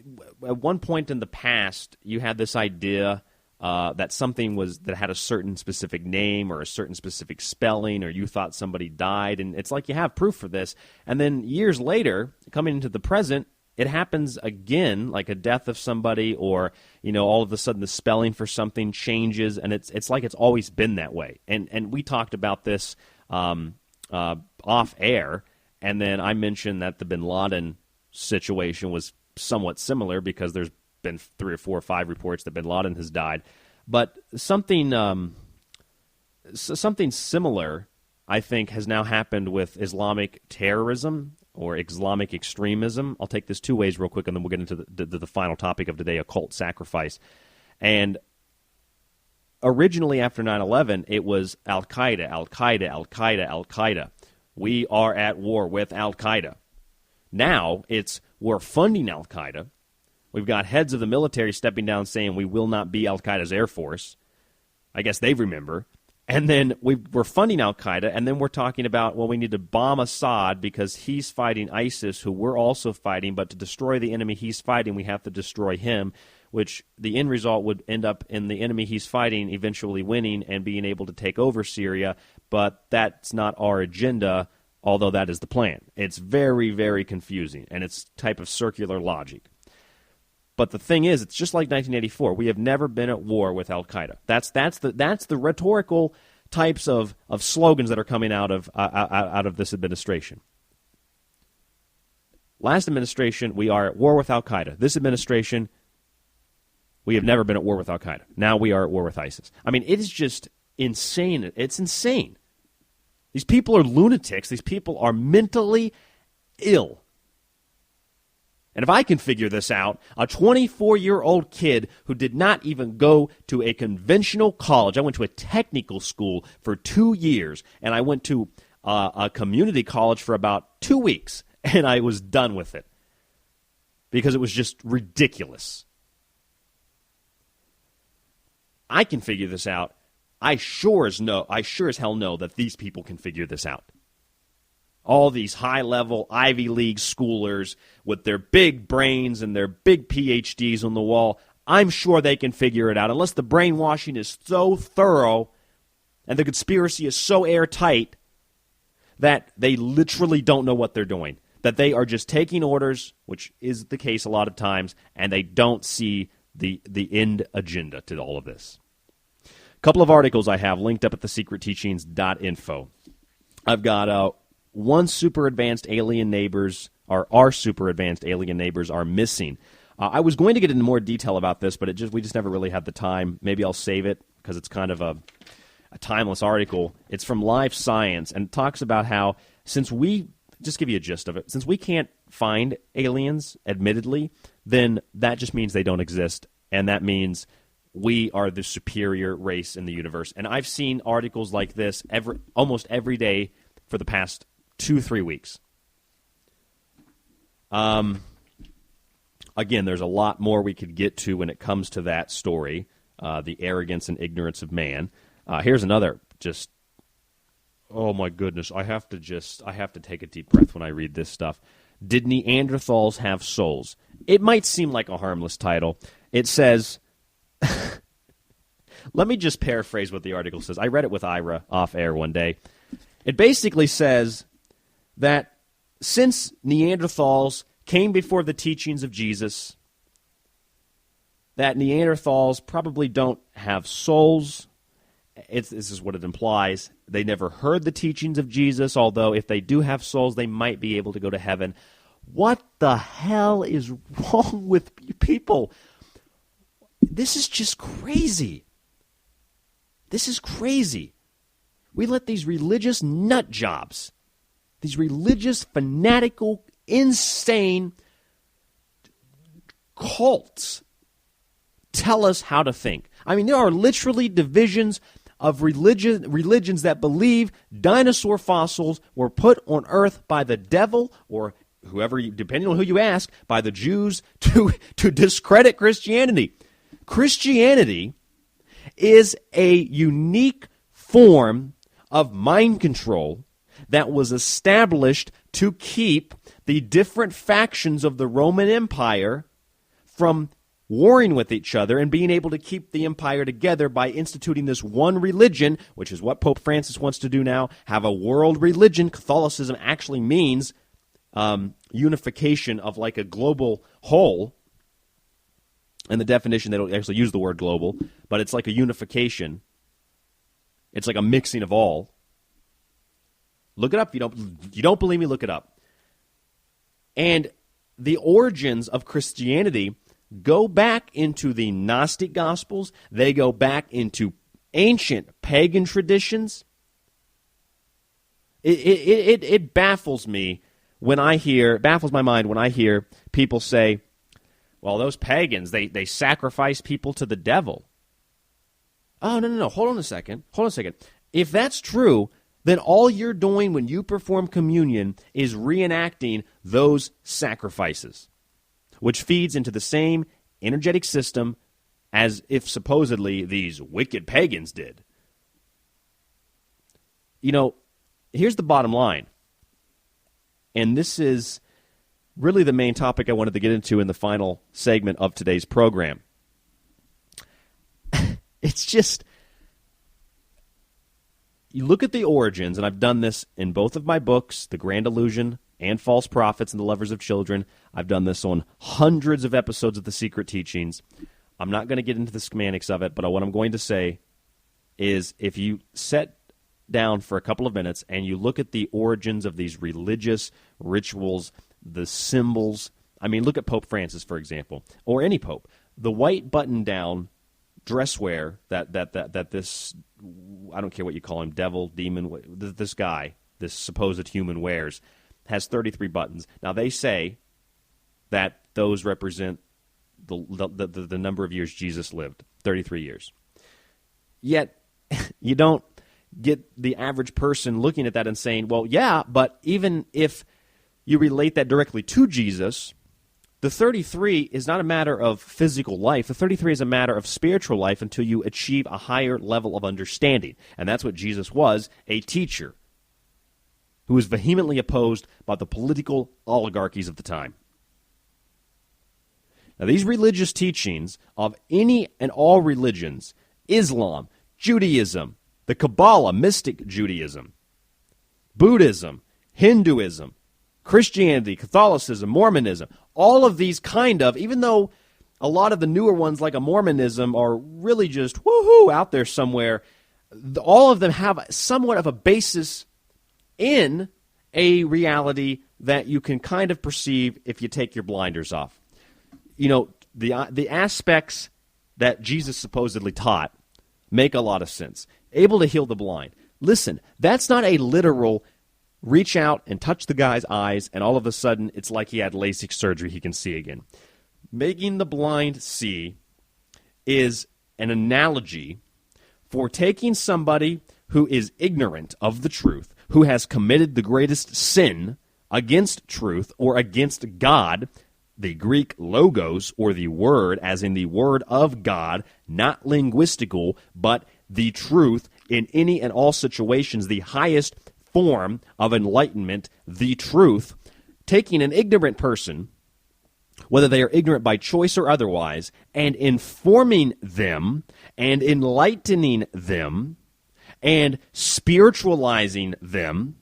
Speaker 7: at one point in the past, you had this idea that something that had a certain specific name or a certain specific spelling, or you thought somebody died, and it's like you have proof for this. And then years later, coming into the present, it happens again, like a death of somebody, or, you know, all of a sudden the spelling for something changes, and it's like it's always been that way. And we talked about this off air, and then I mentioned that the bin Laden situation was somewhat similar because there's been 3 or 4 or 5 reports that bin Laden has died, but something similar, I think, has now happened with Islamic terrorism or Islamic extremism. I'll take this 2 ways real quick, and then we'll get into the final topic of today, occult sacrifice. And originally after 9/11, it was Al-Qaeda, Al-Qaeda, Al-Qaeda, Al-Qaeda. We are at war with Al-Qaeda. Now it's we're funding Al-Qaeda. We've got heads of the military stepping down saying we will not be Al-Qaeda's Air Force. I guess they remember. And then we're funding Al-Qaeda, and then we're talking about, well, we need to bomb Assad because he's fighting ISIS, who we're also fighting, but to destroy the enemy he's fighting, we have to destroy him, which the end result would end up in the enemy he's fighting eventually winning and being able to take over Syria, but that's not our agenda, although that is the plan. It's very, very confusing, and it's type of circular logic. But the thing is, it's just like 1984. We have never been at war with Al-Qaeda. That's the rhetorical types of slogans that are coming out of this administration. Last administration, we are at war with Al-Qaeda. This administration, we have never been at war with Al-Qaeda. Now we are at war with ISIS. I mean, it is just insane. It's insane. These people are lunatics. These people are mentally ill. And if I can figure this out, a 24-year-old kid who did not even go to a conventional college, I went to a technical school for 2 years, and I went to a community college for about 2 weeks, and I was done with it because it was just ridiculous. I can figure this out, I sure as hell know that these people can figure this out. All these high-level Ivy League schoolers with their big brains and their big PhDs on the wall, I'm sure they can figure it out, unless the brainwashing is so thorough and the conspiracy is so airtight that they literally don't know what they're doing, that they are just taking orders, which is the case a lot of times, and they don't see the end agenda to all of this. A couple of articles I have linked up at thesecretteachings.info. I've got one super advanced alien neighbors, or our super advanced alien neighbors are missing. I was going to get into more detail about this, but we just never really had the time. Maybe I'll save it because it's kind of a timeless article. It's from Live Science, and it talks about how just give you a gist of it, since we can't find aliens, admittedly, then that just means they don't exist, and that means we are the superior race in the universe. And I've seen articles like this almost every day for the past 2-3 weeks. Again, there's a lot more we could get to when it comes to that story, the arrogance and ignorance of man. Here's another oh my goodness, I have to take a deep breath when I read this stuff. Did Neanderthals have souls? It might seem like a harmless title. It says, let me just paraphrase what the article says. I read it with Ira off air one day. It basically says that since Neanderthals came before the teachings of Jesus, that Neanderthals probably don't have souls. This is what it implies. They never heard the teachings of Jesus, although if they do have souls, they might be able to go to heaven. What the hell is wrong with people? This is just crazy. This is crazy. We let these religious nut jobs, these religious, fanatical, insane cults tell us how to think. I mean, there are literally divisions of religions that believe dinosaur fossils were put on Earth by the devil or whoever, depending on who you ask, by the Jews to discredit Christianity. Christianity is a unique form of mind control that was established to keep the different factions of the Roman Empire from warring with each other and being able to keep the empire together by instituting this one religion, which is what Pope Francis wants to do now, have a world religion. Catholicism actually means unification of like a global whole. And the definition, they don't actually use the word global, but it's like a unification. It's like a mixing of all. Look it up. You don't believe me, look it up. And the origins of Christianity go back into the Gnostic Gospels. They go back into ancient pagan traditions. It baffles me when I hear, baffles my mind when I hear people say, well, those pagans, they sacrifice people to the devil. Oh, no. Hold on a second. If that's true, then all you're doing when you perform communion is reenacting those sacrifices, which feeds into the same energetic system as if supposedly these wicked pagans did. You know, here's the bottom line, and this is really the main topic I wanted to get into in the final segment of today's program. It's just, you look at the origins, and I've done this in both of my books, The Grand Illusion and False Prophets and the Lovers of Children. I've done this on hundreds of episodes of The Secret Teachings. I'm not going to get into the schematics of it, but what I'm going to say is if you set down for a couple of minutes and you look at the origins of these religious rituals, the symbols. I mean, look at Pope Francis, for example, or any pope. The white button-down dress wear that this, I don't care what you call him, devil, demon, this guy, this supposed human wears, has 33 buttons. Now, they say that those represent the number of years Jesus lived, 33 years. Yet, you don't get the average person looking at that and saying, well, yeah, but even if you relate that directly to Jesus, The 33 is not a matter of physical life. The 33 is a matter of spiritual life until you achieve a higher level of understanding. And that's what Jesus was, a teacher who was vehemently opposed by the political oligarchies of the time. Now, these religious teachings of any and all religions, Islam, Judaism, the Kabbalah, mystic Judaism, Buddhism, Hinduism, Christianity, Catholicism, Mormonism, all of these even though a lot of the newer ones like a Mormonism are really just woohoo out there somewhere, all of them have somewhat of a basis in a reality that you can kind of perceive if you take your blinders off. You know, the aspects that Jesus supposedly taught make a lot of sense. Able to heal the blind. Listen, that's not a literal reach out and touch the guy's eyes, and all of a sudden it's like he had LASIK surgery, he can see again. Making the blind see is an analogy for taking somebody who is ignorant of the truth, who has committed the greatest sin against truth or against God, the Greek logos, or the word, as in the word of God, not linguistical, but the truth in any and all situations, the highest form of enlightenment, the truth, taking an ignorant person, whether they are ignorant by choice or otherwise, and informing them and enlightening them and spiritualizing them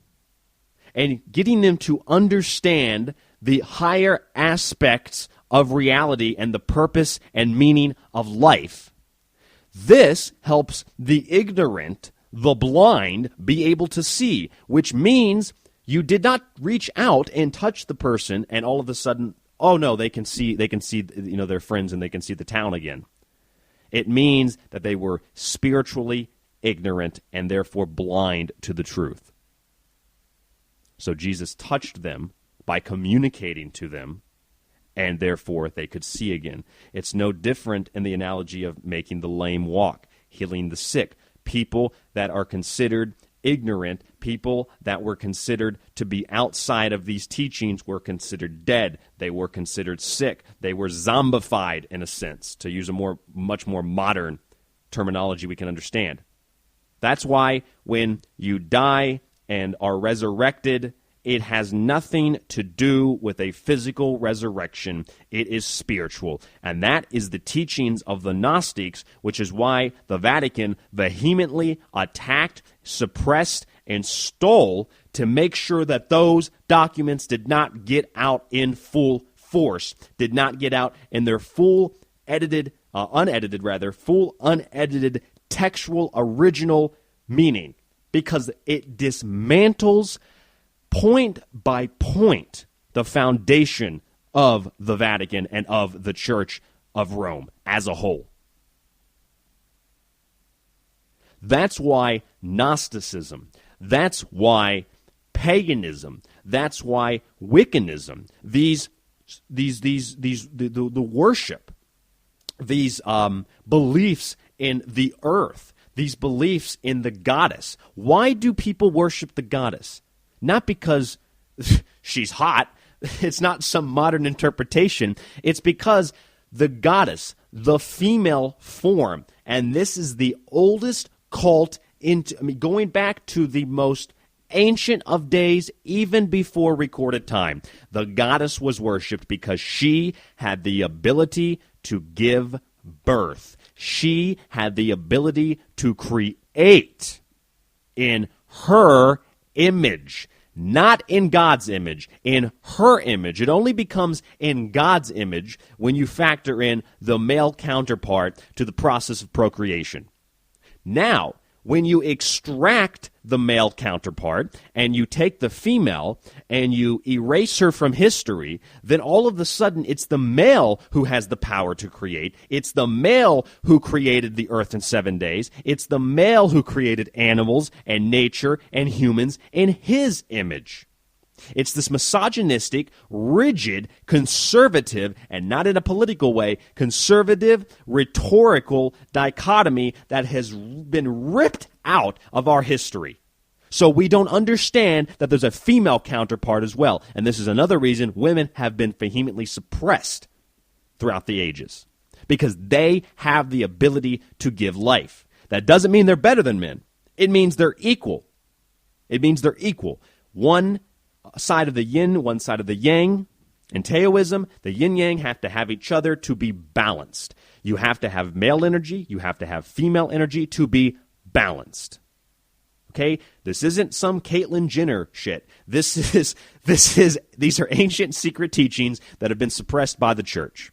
Speaker 7: and getting them to understand the higher aspects of reality and the purpose and meaning of life. This helps the ignorant, the blind, be able to see, which means you did not reach out and touch the person and all of a sudden, oh no, they can see their friends and they can see the town again. It means that they were spiritually ignorant and therefore blind to the truth. So Jesus touched them by communicating to them, and therefore they could see again. It's no different in the analogy of making the lame walk, healing the sick. People that are considered ignorant, people that were considered to be outside of these teachings were considered dead. They were considered sick. They were zombified, in a sense, to use a much more modern terminology we can understand. That's why when you die and are resurrected, it has nothing to do with a physical resurrection. It is spiritual. And that is the teachings of the Gnostics, which is why the Vatican vehemently attacked, suppressed, and stole to make sure that those documents did not get out in full force, did not get out in their full unedited textual original meaning, because it dismantles point by point the foundation of the Vatican and of the Church of Rome as a whole. That's why Gnosticism, that's why paganism, that's why Wiccanism, the worship, these beliefs in the earth, these beliefs in the goddess. Why do people worship the goddess? Not because she's hot. It's not some modern interpretation. It's because the goddess, the female form, and this is the oldest cult going back to the most ancient of days, even before recorded time. The goddess was worshipped because she had the ability to give birth. She had the ability to create in her image. Not in God's image, in her image. It only becomes in God's image when you factor in the male counterpart to the process of procreation. Now, when you extract the male counterpart and you take the female and you erase her from history, then all of a sudden it's the male who has the power to create. It's the male who created the earth in 7 days. It's the male who created animals and nature and humans in his image. It's this misogynistic, rigid, conservative, and not in a political way, conservative, rhetorical dichotomy that has been ripped out of our history So we don't understand that there's a female counterpart as well. And this is another reason women have been vehemently suppressed throughout the ages, because they have the ability to give life. That doesn't mean they're better than men. It means they're equal. It means they're equal. One side of the yin, one side of the yang. In Taoism, the yin-yang have to have each other to be balanced. You have to have male energy, you have to have female energy to be balanced. Okay? This isn't some Caitlyn Jenner shit. These are ancient secret teachings that have been suppressed by the church.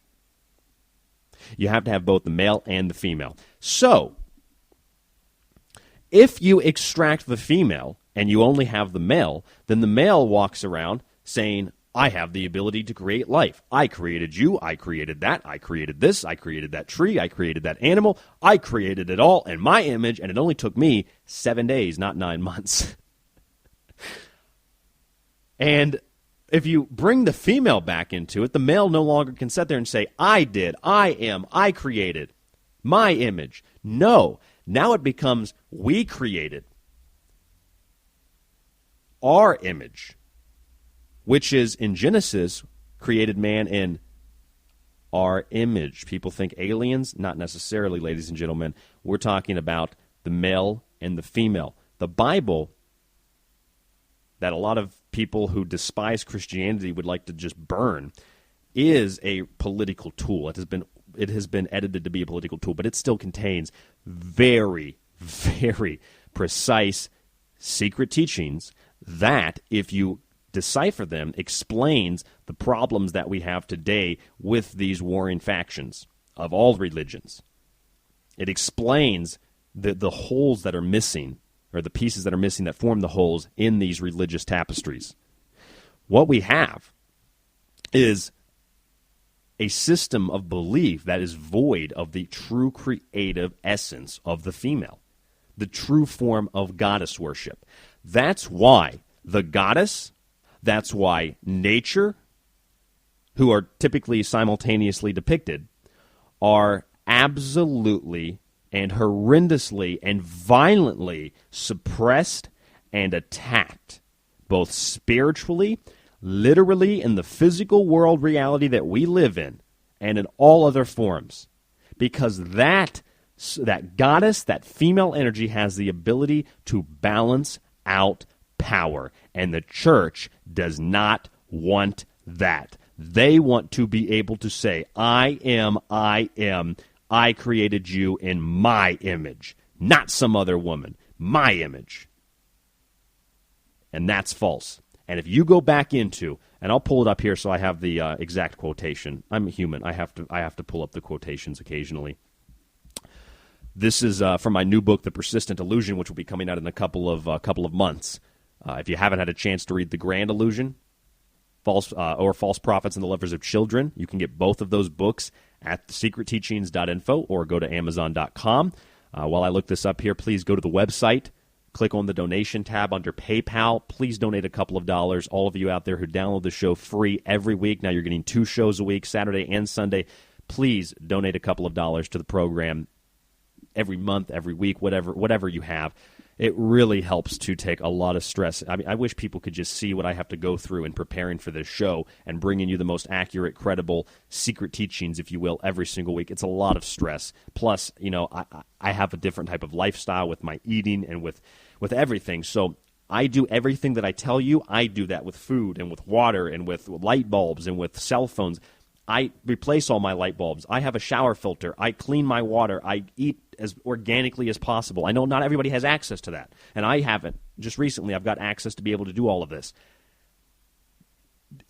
Speaker 7: You have to have both the male and the female. So, if you extract the female and you only have the male, then the male walks around saying, I have the ability to create life. I created you. I created that. I created this. I created that tree. I created that animal. I created it all in my image, and it only took me 7 days, not 9 months. And if you bring the female back into it, the male no longer can sit there and say, I did, I am, I created, my image. No. Now it becomes, we created our image, which is, in Genesis, created man in our image. People think aliens? Not necessarily, ladies and gentlemen. We're talking about the male and the female. The Bible, that a lot of people who despise Christianity would like to just burn, is a political tool. It has been edited to be a political tool, but it still contains very, very precise secret teachings that, if you decipher them, explains the problems that we have today with these warring factions of all religions. It explains the holes that are missing, or the pieces that are missing that form the holes in these religious tapestries. What we have is a system of belief that is void of the true creative essence of the female, the true form of goddess worship. That's why the goddess, that's why nature, who are typically simultaneously depicted, are absolutely and horrendously and violently suppressed and attacked, both spiritually, literally in the physical world reality that we live in, and in all other forms. Because that goddess, that female energy, has the ability to balance out power, and the church does not want that. They want to be able to say, I am, I created you in my image, not some other woman, my image. And that's false. And if you go back into, and I'll pull it up here so I have the exact quotation. I'm a human. I have to pull up the quotations occasionally. This is from my new book, The Persistent Illusion, which will be coming out in a couple of months. If you haven't had a chance to read The Grand Illusion, False Prophets and the Lovers of Children, you can get both of those books at secretteachings.info or go to amazon.com. While I look this up here, please go to the website, click on the donation tab under PayPal. Please donate a couple of dollars. All of you out there who download the show free every week, now you're getting 2 shows a week, Saturday and Sunday. Please donate a couple of dollars to the program every month, every week, whatever you have. It really helps to take a lot of stress. I mean, I wish people could just see what I have to go through in preparing for this show and bringing you the most accurate, credible, secret teachings, if you will, every single week. It's a lot of stress. Plus, I have a different type of lifestyle with my eating and with everything. So I do everything that I tell you. I do that with food and with water and with light bulbs and with cell phones. I replace all my light bulbs. I have a shower filter. I clean my water. I eat as organically as possible. I know not everybody has access to that, and I haven't. Just recently, I've got access to be able to do all of this.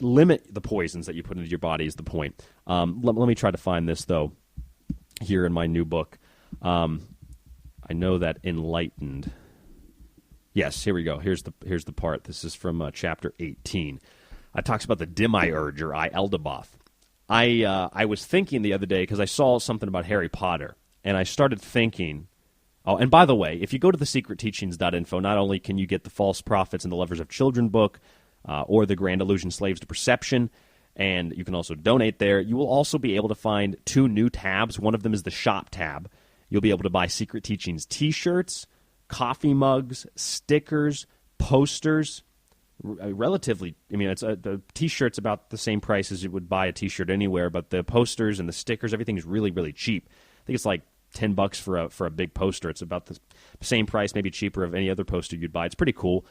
Speaker 7: Limit the poisons that you put into your body is the point. Let me try to find this, though, here in my new book. I know that Enlightened. Yes, here we go. Here's the part. This is from chapter 18. It talks about the demiurge, or Eldabaoth. I was thinking the other day, because I saw something about Harry Potter, and I started thinking, oh, and by the way, if you go to the secretteachings.info, not only can you get the False Prophets and the Lovers of Children book, or the Grand Illusion, Slaves to Perception, and you can also donate there, you will also be able to find 2 new tabs. One of them is the shop tab. You'll be able to buy Secret Teachings t-shirts, coffee mugs, stickers, posters, relatively, I mean, the T-shirt's about the same price as you would buy a T-shirt anywhere, but the posters and the stickers, everything is really, really cheap. I think it's like $10 for a big poster. It's about the same price, maybe cheaper, of any other poster you'd buy. It's pretty cool.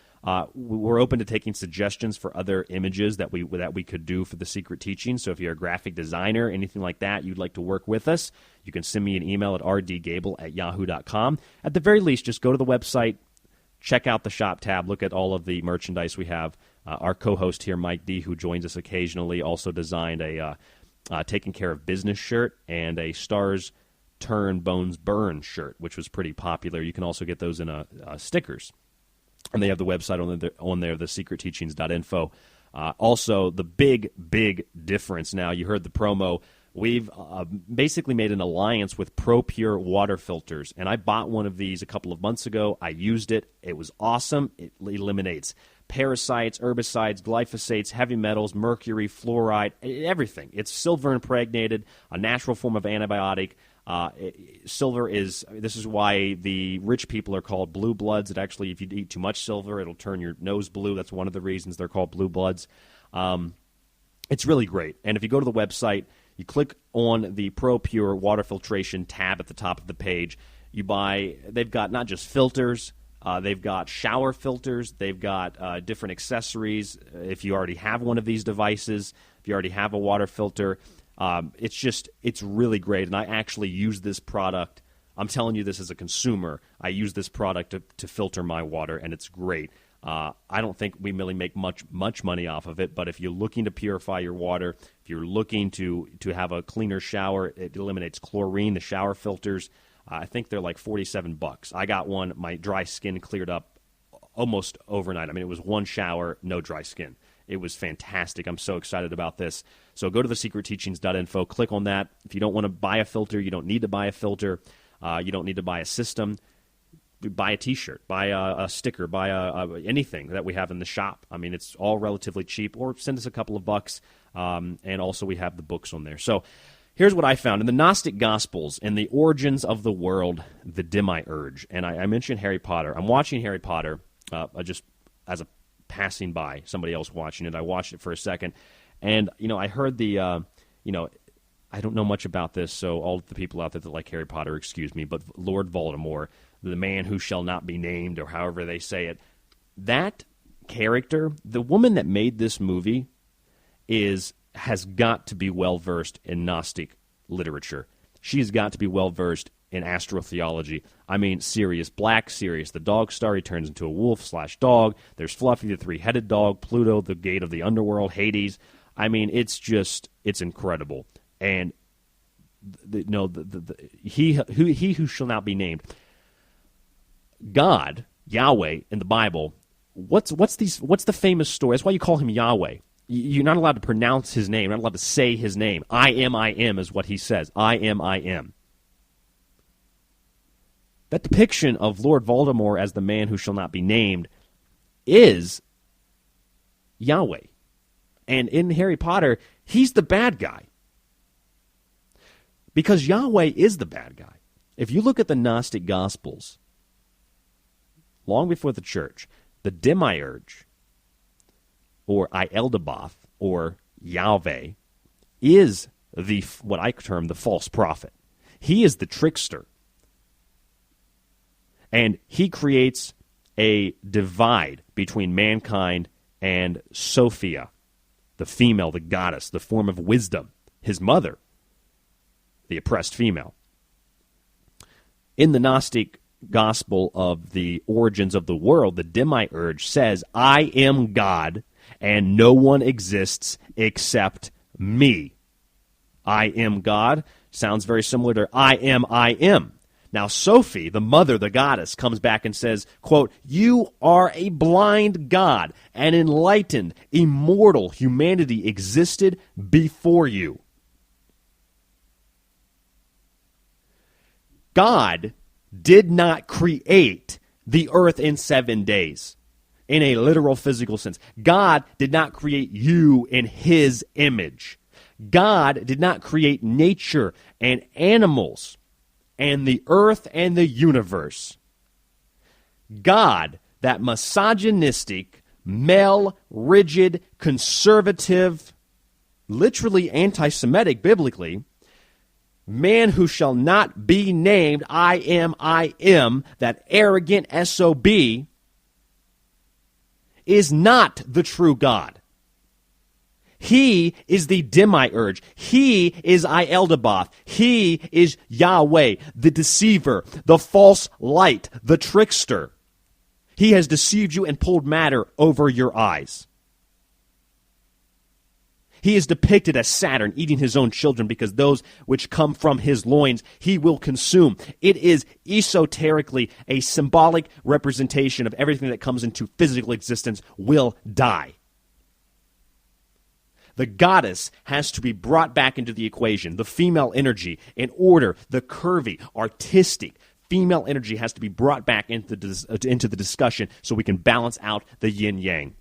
Speaker 7: We're open to taking suggestions for other images that we could do for the Secret Teaching. So if you're a graphic designer, anything like that, you'd like to work with us, you can send me an email at rdgable@yahoo.com. At the very least, just go to the website, check out the shop tab, look at all of the merchandise we have. Our co-host here, Mike D., who joins us occasionally, also designed a Taking Care of Business shirt and a Stars Turn Bones Burn shirt, which was pretty popular. You can also get those in stickers. And they have the website on there, thesecretteachings.info. Also, the big difference now, you heard the promo, we've basically made an alliance with ProPure water filters. And I bought one of these a couple of months ago. I used it. It was awesome. It eliminates parasites, herbicides, glyphosates, heavy metals, mercury, fluoride, everything. It's silver impregnated, a natural form of antibiotic. Silver this is why the rich people are called blue bloods. It actually, if you eat too much silver, it'll turn your nose blue. That's one of the reasons they're called blue bloods. It's really great. And if you go to the website, you click on the ProPure water filtration tab at the top of the page. They've got not just filters, they've got shower filters, they've got different accessories. If you already have one of these devices, if you already have a water filter, it's really great. And I actually use this product. I'm telling you this as a consumer. I use this product to filter my water, and it's great. I don't think we really make much money off of it, but if you're looking to purify your water, if you're looking to have a cleaner shower, it eliminates chlorine, the shower filters. I think they're like $47. I got one. My dry skin cleared up almost overnight. I mean, it was one shower, no dry skin. It was fantastic. I'm so excited about this. So go to thesecretteachings.info, click on that. If you don't want to buy a filter, you don't need to buy a filter. You don't need to buy a system. Buy a T-shirt, buy a sticker, buy anything that we have in the shop. I mean, it's all relatively cheap, or send us a couple of bucks. And also we have the books on there. So here's what I found. In the Gnostic Gospels, in the origins of the world, the Demiurge, and I mentioned Harry Potter. I'm watching Harry Potter just as a passing by, somebody else watching it. I watched it for a second, and I heard the I don't know much about this, so all the people out there that like Harry Potter, excuse me, but Lord Voldemort, the man who shall not be named, or however they say it, that character, the woman that made this movie, has got to be well versed in Gnostic literature. She's got to be well versed in astrotheology. I mean, Sirius Black, Sirius the dog star, he turns into a wolf/dog. There's Fluffy the three-headed dog, Pluto, the gate of the underworld, Hades. I mean, it's incredible. And he who shall not be named, God, Yahweh in the Bible. What's the famous story? That's why you call him Yahweh. You're not allowed to pronounce his name. You're not allowed to say his name. I am is what he says. I am. That depiction of Lord Voldemort as the man who shall not be named is Yahweh. And in Harry Potter, he's the bad guy. Because Yahweh is the bad guy. If you look at the Gnostic Gospels, long before the church, the Demiurge, or Ieldeboth, or Yahweh, is what I term the false prophet. He is the trickster. And he creates a divide between mankind and Sophia, the female, the goddess, the form of wisdom, his mother, the oppressed female. In the Gnostic gospel of the origins of the world, the Demiurge says, I am God, and no one exists except me. I am God sounds very similar to I am. Now, Sophie, the mother, the goddess, comes back and says, quote, you are a blind God, an enlightened, immortal humanity existed before you. God did not create the earth in 7 days in a literal physical sense. God did not create you in his image. God did not create nature and animals and the earth and the universe. God that misogynistic, male, rigid, conservative, literally anti-Semitic biblically, man who shall not be named, I am, that arrogant SOB, is not the true God. He is the demiurge. He is Ieldeboth. He is Yahweh, the deceiver, the false light, the trickster. He has deceived you and pulled matter over your eyes. He is depicted as Saturn eating his own children because those which come from his loins he will consume. It is esoterically a symbolic representation of everything that comes into physical existence will die. The goddess has to be brought back into the equation, the female energy, in order, the curvy, artistic, female energy has to be brought back into the discussion so we can balance out the yin-yang.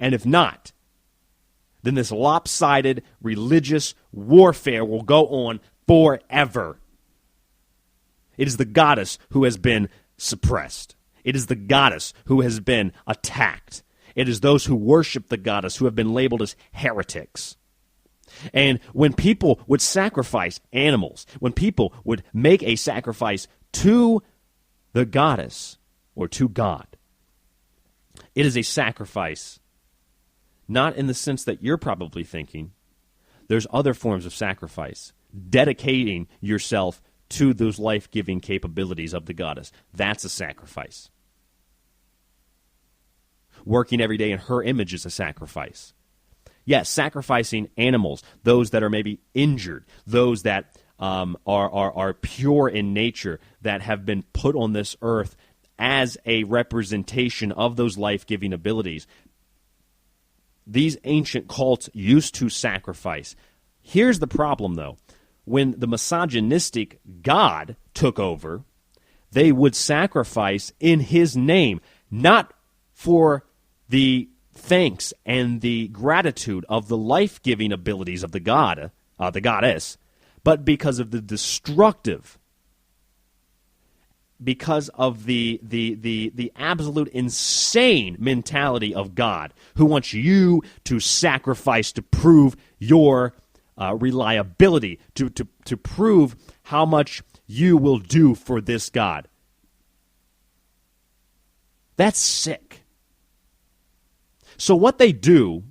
Speaker 7: And if not, then this lopsided religious warfare will go on forever. It is the goddess who has been suppressed. It is the goddess who has been attacked. It is those who worship the goddess who have been labeled as heretics. And when people would sacrifice animals, when people would make a sacrifice to the goddess or to God, it is a sacrifice not in the sense that you're probably thinking. There's other forms of sacrifice. Dedicating yourself to those life-giving capabilities of the goddess. That's a sacrifice. Working every day in her image is a sacrifice. Yes, sacrificing animals, those that are maybe injured, those that are pure in nature, that have been put on this earth as a representation of those life-giving abilities. These ancient cults used to sacrifice. Here's the problem, though. When the misogynistic God took over, they would sacrifice in his name, not for the thanks and the gratitude of the life-giving abilities of the goddess, but because of the destructive, because of the absolute insane mentality of God, who wants you to sacrifice to prove your reliability, to prove how much you will do for this God. That's sick. So what they do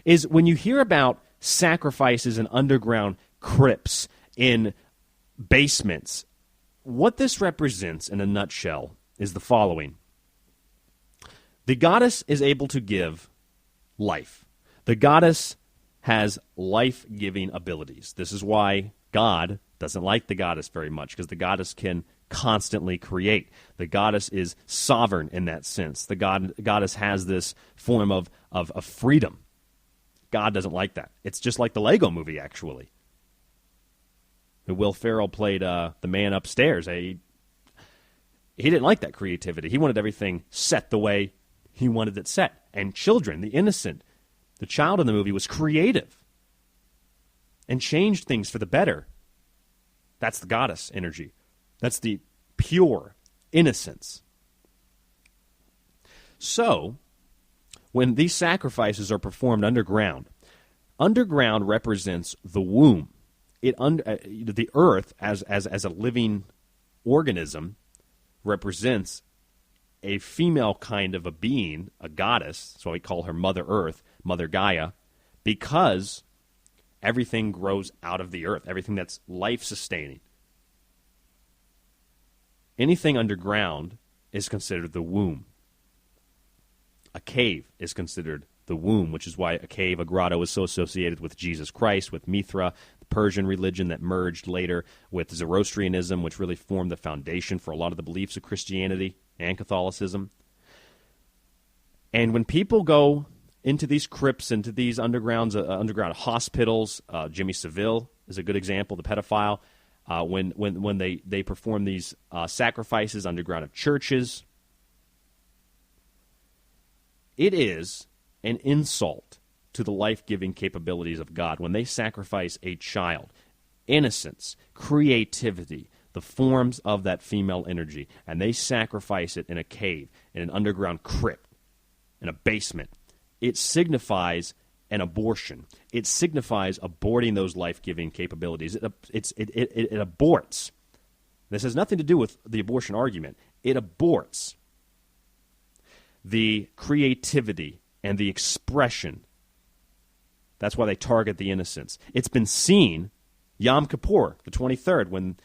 Speaker 7: is when you hear about sacrifices in underground crypts, in basements, what this represents in a nutshell is the following. The goddess is able to give life. The goddess has life-giving abilities. This is why God doesn't like the goddess very much, because the goddess can constantly create. The goddess is sovereign in that sense. The goddess has this form of freedom. God doesn't like that. It's just like the Lego movie, actually. Will Ferrell played the man upstairs. He didn't like that creativity. He wanted everything set the way he wanted it set. And children, the innocent, the child in the movie was creative and changed things for the better. That's the goddess energy. That's the pure innocence. So, when these sacrifices are performed underground represents the womb. The earth, as a living organism, represents a female kind of a being, a goddess, so we call her Mother Earth, Mother Gaia, because everything grows out of the earth, everything that's life-sustaining. Anything underground is considered the womb. A cave is considered the womb, which is why a cave, a grotto, is so associated with Jesus Christ, with Mithra, the Persian religion that merged later with Zoroastrianism, which really formed the foundation for a lot of the beliefs of Christianity and Catholicism. And when people go into these crypts, into these underground hospitals, Jimmy Savile is a good example, the pedophile, when they perform these sacrifices underground of churches, it is an insult to the life-giving capabilities of God when they sacrifice a child. Innocence, creativity, the forms of that female energy, and they sacrifice it in a cave, in an underground crypt, in a basement. It signifies an abortion. It signifies aborting those life-giving capabilities. It aborts. This has nothing to do with the abortion argument. It aborts the creativity and the expression. That's why they target the innocents. It's been seen, Yom Kippur, the 23rd, when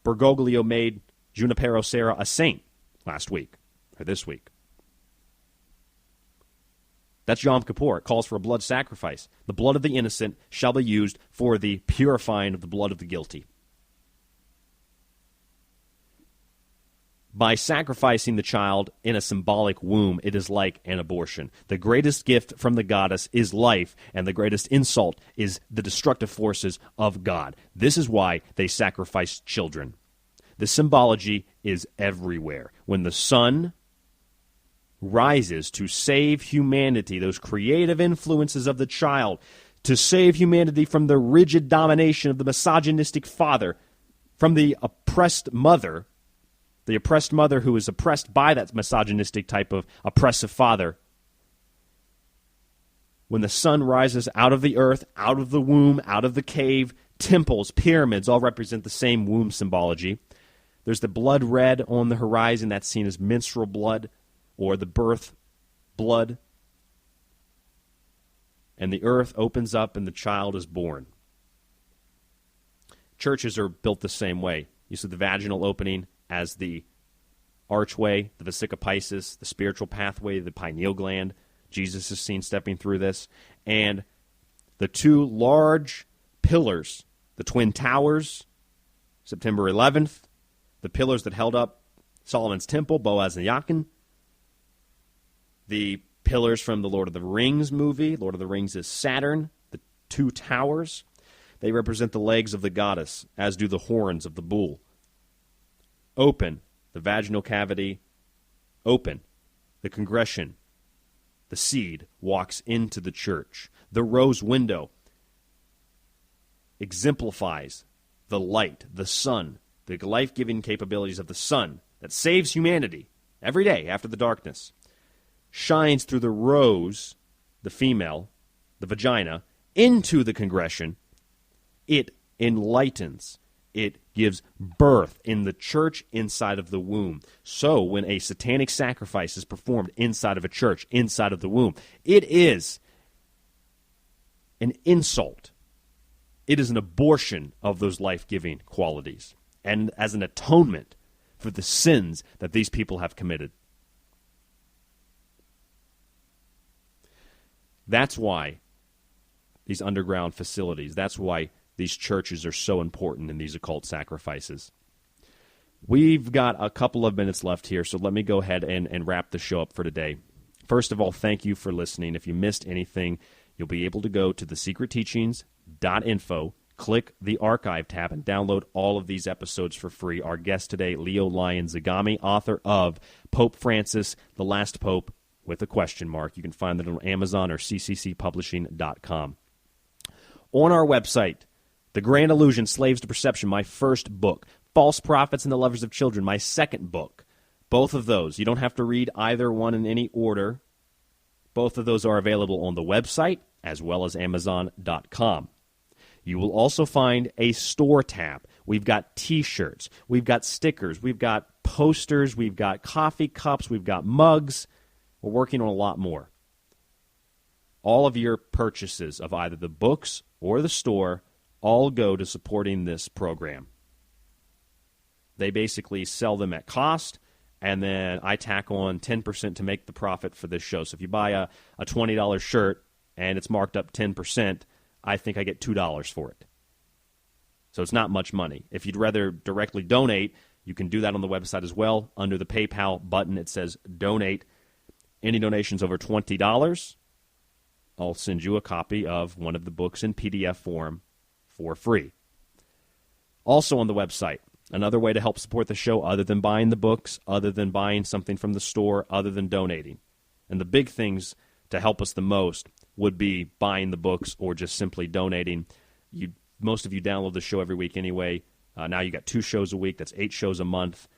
Speaker 7: Bergoglio made Junipero Serra a saint last week, or this week. That's Yom Kippur. It calls for a blood sacrifice. The blood of the innocent shall be used for the purifying of the blood of the guilty. By sacrificing the child in a symbolic womb, it is like an abortion. The greatest gift from the goddess is life, and the greatest insult is the destructive forces of God. This is why they sacrifice children. The symbology is everywhere. When the sun rises to save humanity, those creative influences of the child, to save humanity from the rigid domination of the misogynistic father, from the oppressed mother who is oppressed by that misogynistic type of oppressive father. When the sun rises out of the earth, out of the womb, out of the cave, temples, pyramids all represent the same womb symbology. There's the blood red on the horizon. That's seen as menstrual blood or the birth blood. And the earth opens up and the child is born. Churches are built the same way. You see the vaginal opening as the archway, the vesica piscis, the spiritual pathway, the pineal gland. Jesus is seen stepping through this. And the two large pillars, the Twin Towers, September 11th, the pillars that held up Solomon's Temple, Boaz and Jachin, the pillars from the Lord of the Rings movie. Lord of the Rings is Saturn, the two towers. They represent the legs of the goddess, as do the horns of the bull. Open, the vaginal cavity, open, the congregation, the seed walks into the church. The rose window exemplifies the light, the sun, the life-giving capabilities of the sun that saves humanity every day after the darkness, shines through the rose, the female, the vagina, into the congregation. It enlightens. It gives birth in the church inside of the womb. So when a satanic sacrifice is performed inside of a church, inside of the womb, it is an insult. It is an abortion of those life-giving qualities, and as an atonement for the sins that these people have committed. That's why these underground facilities, that's why these churches are so important in these occult sacrifices. We've got a couple of minutes left here, so let me go ahead and wrap the show up for today. First of all, thank you for listening. If you missed anything, you'll be able to go to thesecretteachings.info, click the archive tab, and download all of these episodes for free. Our guest today, Leo Zagami, author of Pope Francis, The Last Pope, with a question mark. You can find that on Amazon or cccpublishing.com. On our website, The Grand Illusion, Slaves to Perception, my first book. False Prophets and the Lovers of Children, my second book. Both of those. You don't have to read either one in any order. Both of those are available on the website as well as Amazon.com. You will also find a store tab. We've got T-shirts. We've got stickers. We've got posters. We've got coffee cups. We've got mugs. We're working on a lot more. All of your purchases of either the books or the store all go to supporting this program. They basically sell them at cost, and then I tack on 10% to make the profit for this show. So if you buy a $20 shirt and it's marked up 10%, I think I get $2 for it. So it's not much money. If you'd rather directly donate, you can do that on the website as well. Under the PayPal button, it says Donate. Any donations over $20, I'll send you a copy of one of the books in PDF form for free. Also on the website, another way to help support the show other than buying the books, other than buying something from the store, other than donating. And the big things to help us the most would be buying the books or just simply donating. Most of you download the show every week anyway. Now you got 2 shows a week. That's 8 shows a month,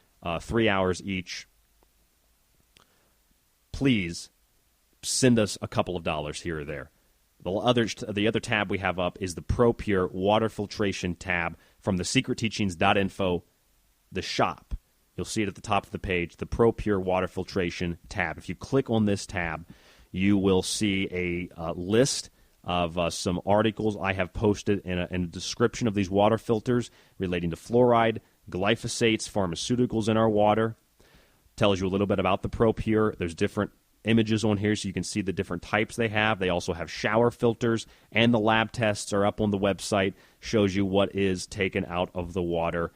Speaker 7: 3 hours each. Please send us a couple of dollars here or there. The other tab we have up is the Pro Pure Water Filtration tab from the secretteachings.info, the shop. You'll see it at the top of the page, the Pro Pure Water Filtration tab. If you click on this tab, you will see a list of some articles I have posted in a description of these water filters relating to fluoride, glyphosates, pharmaceuticals in our water. Tells you a little bit about the Pro Pure. There's different images on here so you can see the different types they have. They also have shower filters, and the lab tests are up on the website. Shows you what is taken out of the water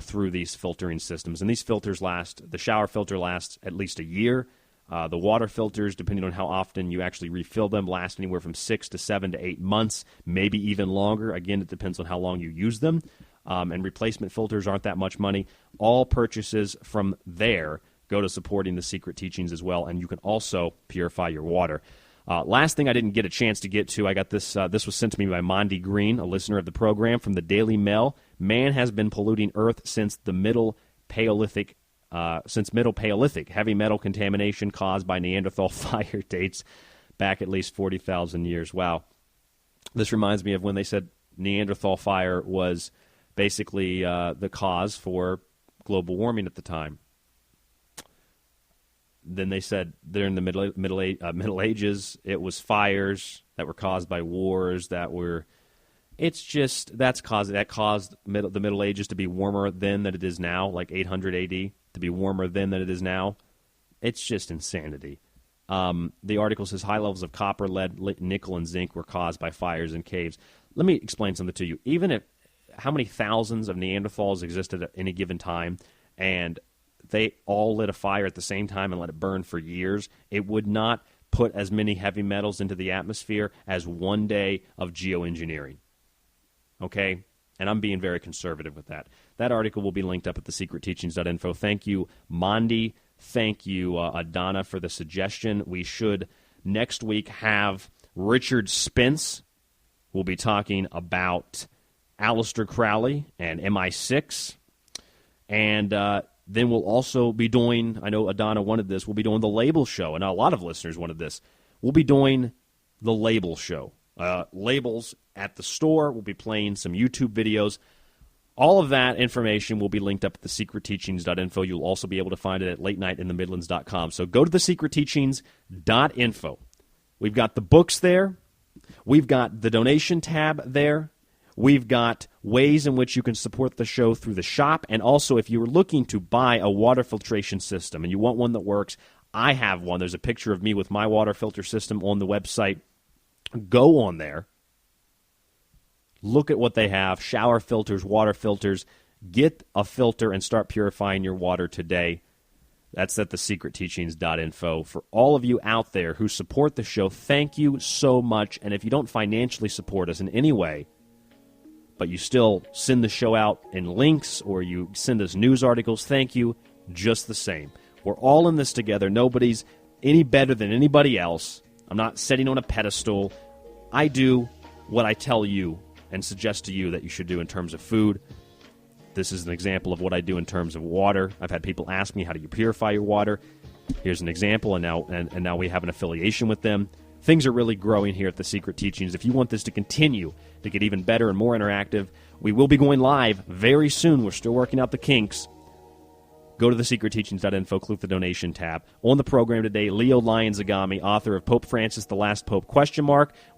Speaker 7: through these filtering systems. And these filters the shower filter lasts at least a year. The water filters, depending on how often you actually refill them, last anywhere from 6 to 7 to 8 months, maybe even longer. Again, it depends on how long you use them. And replacement filters aren't that much money. All purchases from there go to supporting the Secret Teachings as well, and you can also purify your water. Last thing I didn't get a chance to get to, I got this. This was sent to me by Mondi Green, a listener of the program, from the Daily Mail. Man has been polluting Earth since the Middle Paleolithic. Heavy metal contamination caused by Neanderthal fire dates back at least 40,000 years. Wow. This reminds me of when they said Neanderthal fire was basically the cause for global warming at the time. Then they said during the Middle Ages, it was fires that were caused by wars that were. It's just that caused the Middle Ages to be warmer then than it is now, like 800 AD, to be warmer then than it is now. It's just insanity. The article says high levels of copper, lead, nickel, and zinc were caused by fires in caves. Let me explain something to you. Even if how many thousands of Neanderthals existed at any given time, and they all lit a fire at the same time and let it burn for years, it would not put as many heavy metals into the atmosphere as one day of geoengineering. Okay? And I'm being very conservative with that. That article will be linked up at thesecretteachings.info. Thank you, Mondi. Thank you, Adana, for the suggestion. We should next week have Richard Spence. We'll be talking about Aleister Crowley and MI6. And then we'll also be doing, I know Adana wanted this, we'll be doing the Label Show. And a lot of listeners wanted this. We'll be doing the Label Show. Labels at the store. We'll be playing some YouTube videos. All of that information will be linked up at thesecretteachings.info. You'll also be able to find it at latenightinthemidlands.com. So go to thesecretteachings.info. We've got the books there. We've got the donation tab there. We've got ways in which you can support the show through the shop. And also, if you're looking to buy a water filtration system and you want one that works, I have one. There's a picture of me with my water filter system on the website. Go on there. Look at what they have. Shower filters, water filters. Get a filter and start purifying your water today. That's at thesecretteachings.info. For all of you out there who support the show, thank you so much. And if you don't financially support us in any way, but you still send the show out in links or you send us news articles, thank you just the same. We're all in this together. Nobody's any better than anybody else. I'm not sitting on a pedestal. I do what I tell you and suggest to you that you should do in terms of food. This is an example of what I do in terms of water. I've had people ask me, how do you purify your water? Here's an example, and now we have an affiliation with them. Things are really growing here at The Secret Teachings. If you want this to continue to get even better and more interactive, we will be going live very soon. We're still working out the kinks. Go to thesecretteachings.info, click the donation tab. On the program today, Leo Zagami, author of Pope Francis, the Last Pope, ?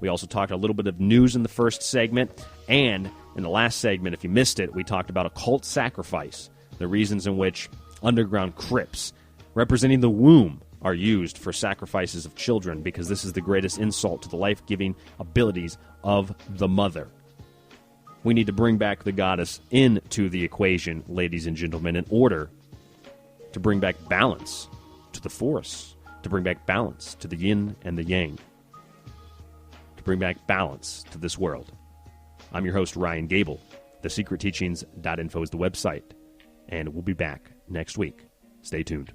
Speaker 7: We also talked a little bit of news in the first segment. And in the last segment, if you missed it, we talked about occult sacrifice, the reasons in which underground crypts representing the womb are used for sacrifices of children, because this is the greatest insult to the life-giving abilities of the mother. We need to bring back the goddess into the equation, ladies and gentlemen, in order to bring back balance to the force, to bring back balance to the yin and the yang, to bring back balance to this world. I'm your host, Ryan Gable. TheSecretTeachings.info is the website, and we'll be back next week. Stay tuned.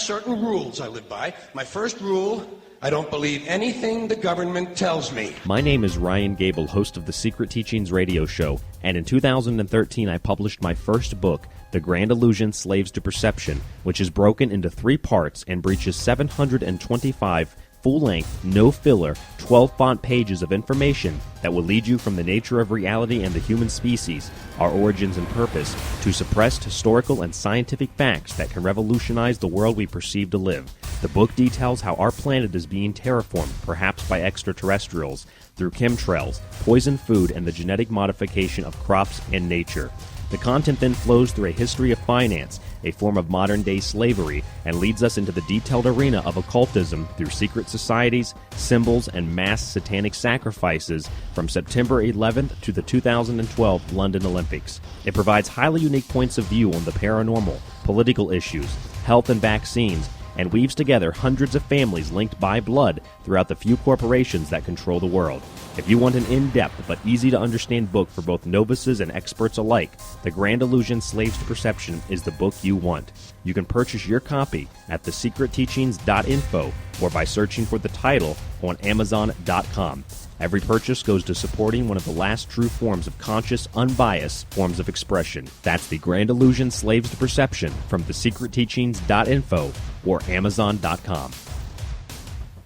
Speaker 2: certain rules I live by. My first rule, I don't believe anything the government tells me.
Speaker 7: My name is Ryan Gable, host of the Secret Teachings radio show, and in 2013 I published my first book, The Grand Illusion, Slaves to Perception, which is broken into 3 parts and breaches 725 full-length, no-filler, 12-font pages of information that will lead you from the nature of reality and the human species, our origins and purpose, to suppressed historical and scientific facts that can revolutionize the world we perceive to live. The book details how our planet is being terraformed, perhaps by extraterrestrials, through chemtrails, poisoned food, and the genetic modification of crops and nature. The content then flows through a history of finance, a form of modern-day slavery, and leads us into the detailed arena of occultism through secret societies, symbols, and mass satanic sacrifices from September 11th to the 2012 London Olympics. It provides highly unique points of view on the paranormal, political issues, health and vaccines, and weaves together hundreds of families linked by blood throughout the few corporations that control the world. If you want an in-depth but easy-to-understand book for both novices and experts alike, The Grand Illusion, Slaves to Perception is the book you want. You can purchase your copy at thesecretteachings.info or by searching for the title on Amazon.com. Every purchase goes to supporting one of the last true forms of conscious, unbiased forms of expression. That's The Grand Illusion, Slaves to Perception from thesecretteachings.info or Amazon.com.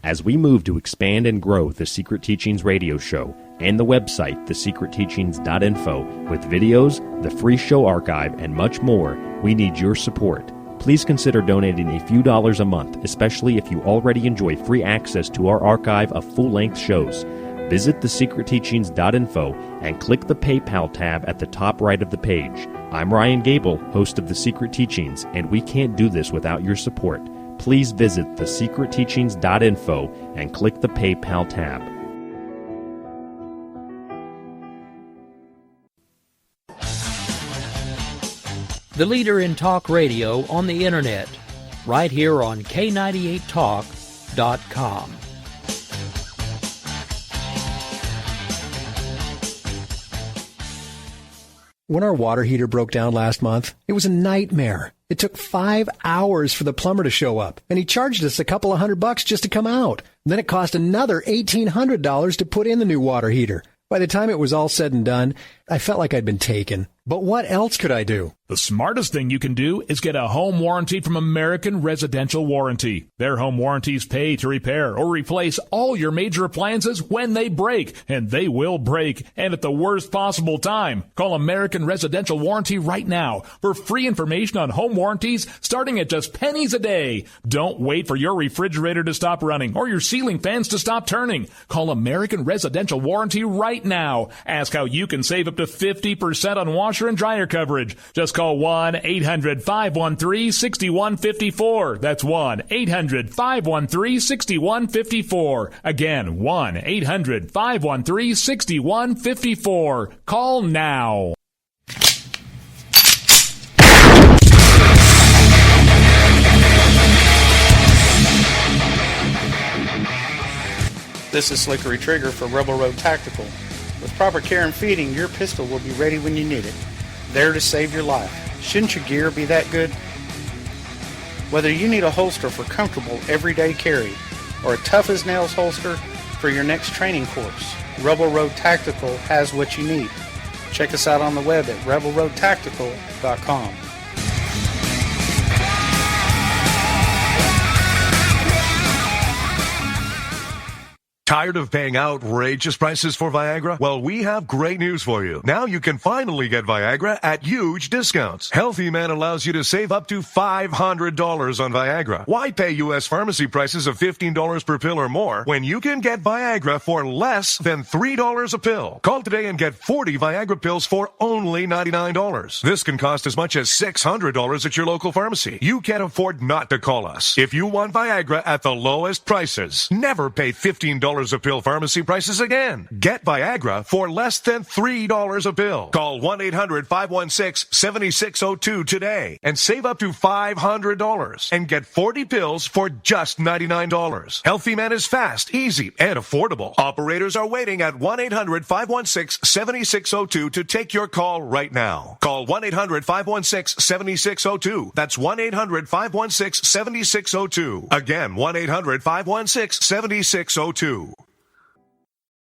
Speaker 7: As we move to expand and grow the Secret Teachings radio show and the website, thesecretteachings.info, with videos, the free show archive, and much more, we need your support. Please consider donating a few dollars a month, especially if you already enjoy free access to our archive of full-length shows. Visit thesecretteachings.info and click the PayPal tab at the top right of the page. I'm Ryan Gable, host of The Secret Teachings, and we can't do this without your support. Please visit thesecretteachings.info and click the PayPal tab.
Speaker 4: The leader in talk radio on the internet, right here on K98Talk.com.
Speaker 6: When our water heater broke down last month, it was a nightmare. It took 5 hours for the plumber to show up, and he charged us a couple of $100 just to come out. And then it cost another $1,800 to put in the new water heater. By the time it was all said and done, I felt like I'd been taken. But what else could I do?
Speaker 24: The smartest thing you can do is get a home warranty from American Residential Warranty. Their home warranties pay to repair or replace all your major appliances when they break, and they will break, and at the worst possible time. Call American Residential Warranty right now for free information on home warranties starting at just pennies a day. Don't wait for your refrigerator to stop running or your ceiling fans to stop turning. Call American Residential Warranty right now. Ask how you can save up to 50% on washer and dryer coverage. Just call 1-800-513-6154. That's 1-800-513-6154. Again, 1-800-513-6154. Call now.
Speaker 25: This is Slickery Trigger for Rebel Road Tactical. With proper care and feeding, your pistol will be ready when you need it, there to save your life. Shouldn't your gear be that good? Whether you need a holster for comfortable everyday carry or a tough-as-nails holster for your next training course, Rebel Road Tactical has what you need. Check us out on the web at rebelroadtactical.com.
Speaker 26: Tired of paying outrageous prices for Viagra? Well, we have great news for you. Now you can finally get Viagra at huge discounts. Healthy Man allows you to save up to $500 on Viagra. Why pay U.S. pharmacy prices of $15 per pill or more when you can get Viagra for less than $3 a pill? Call today and get 40 Viagra pills for only $99. This can cost as much as $600 at your local pharmacy. You can't afford not to call us. If you want Viagra at the lowest prices, never pay $15 $3 a pill pharmacy prices again. Get Viagra for less than $3 a pill. Call 1-800-516-7602 today and save up to $500 and get 40 pills for just $99. Healthy Man is fast, easy, and affordable. Operators are waiting at 1-800-516-7602 to take your call right now. Call 1-800-516-7602. That's 1-800-516-7602. Again, 1-800-516-7602.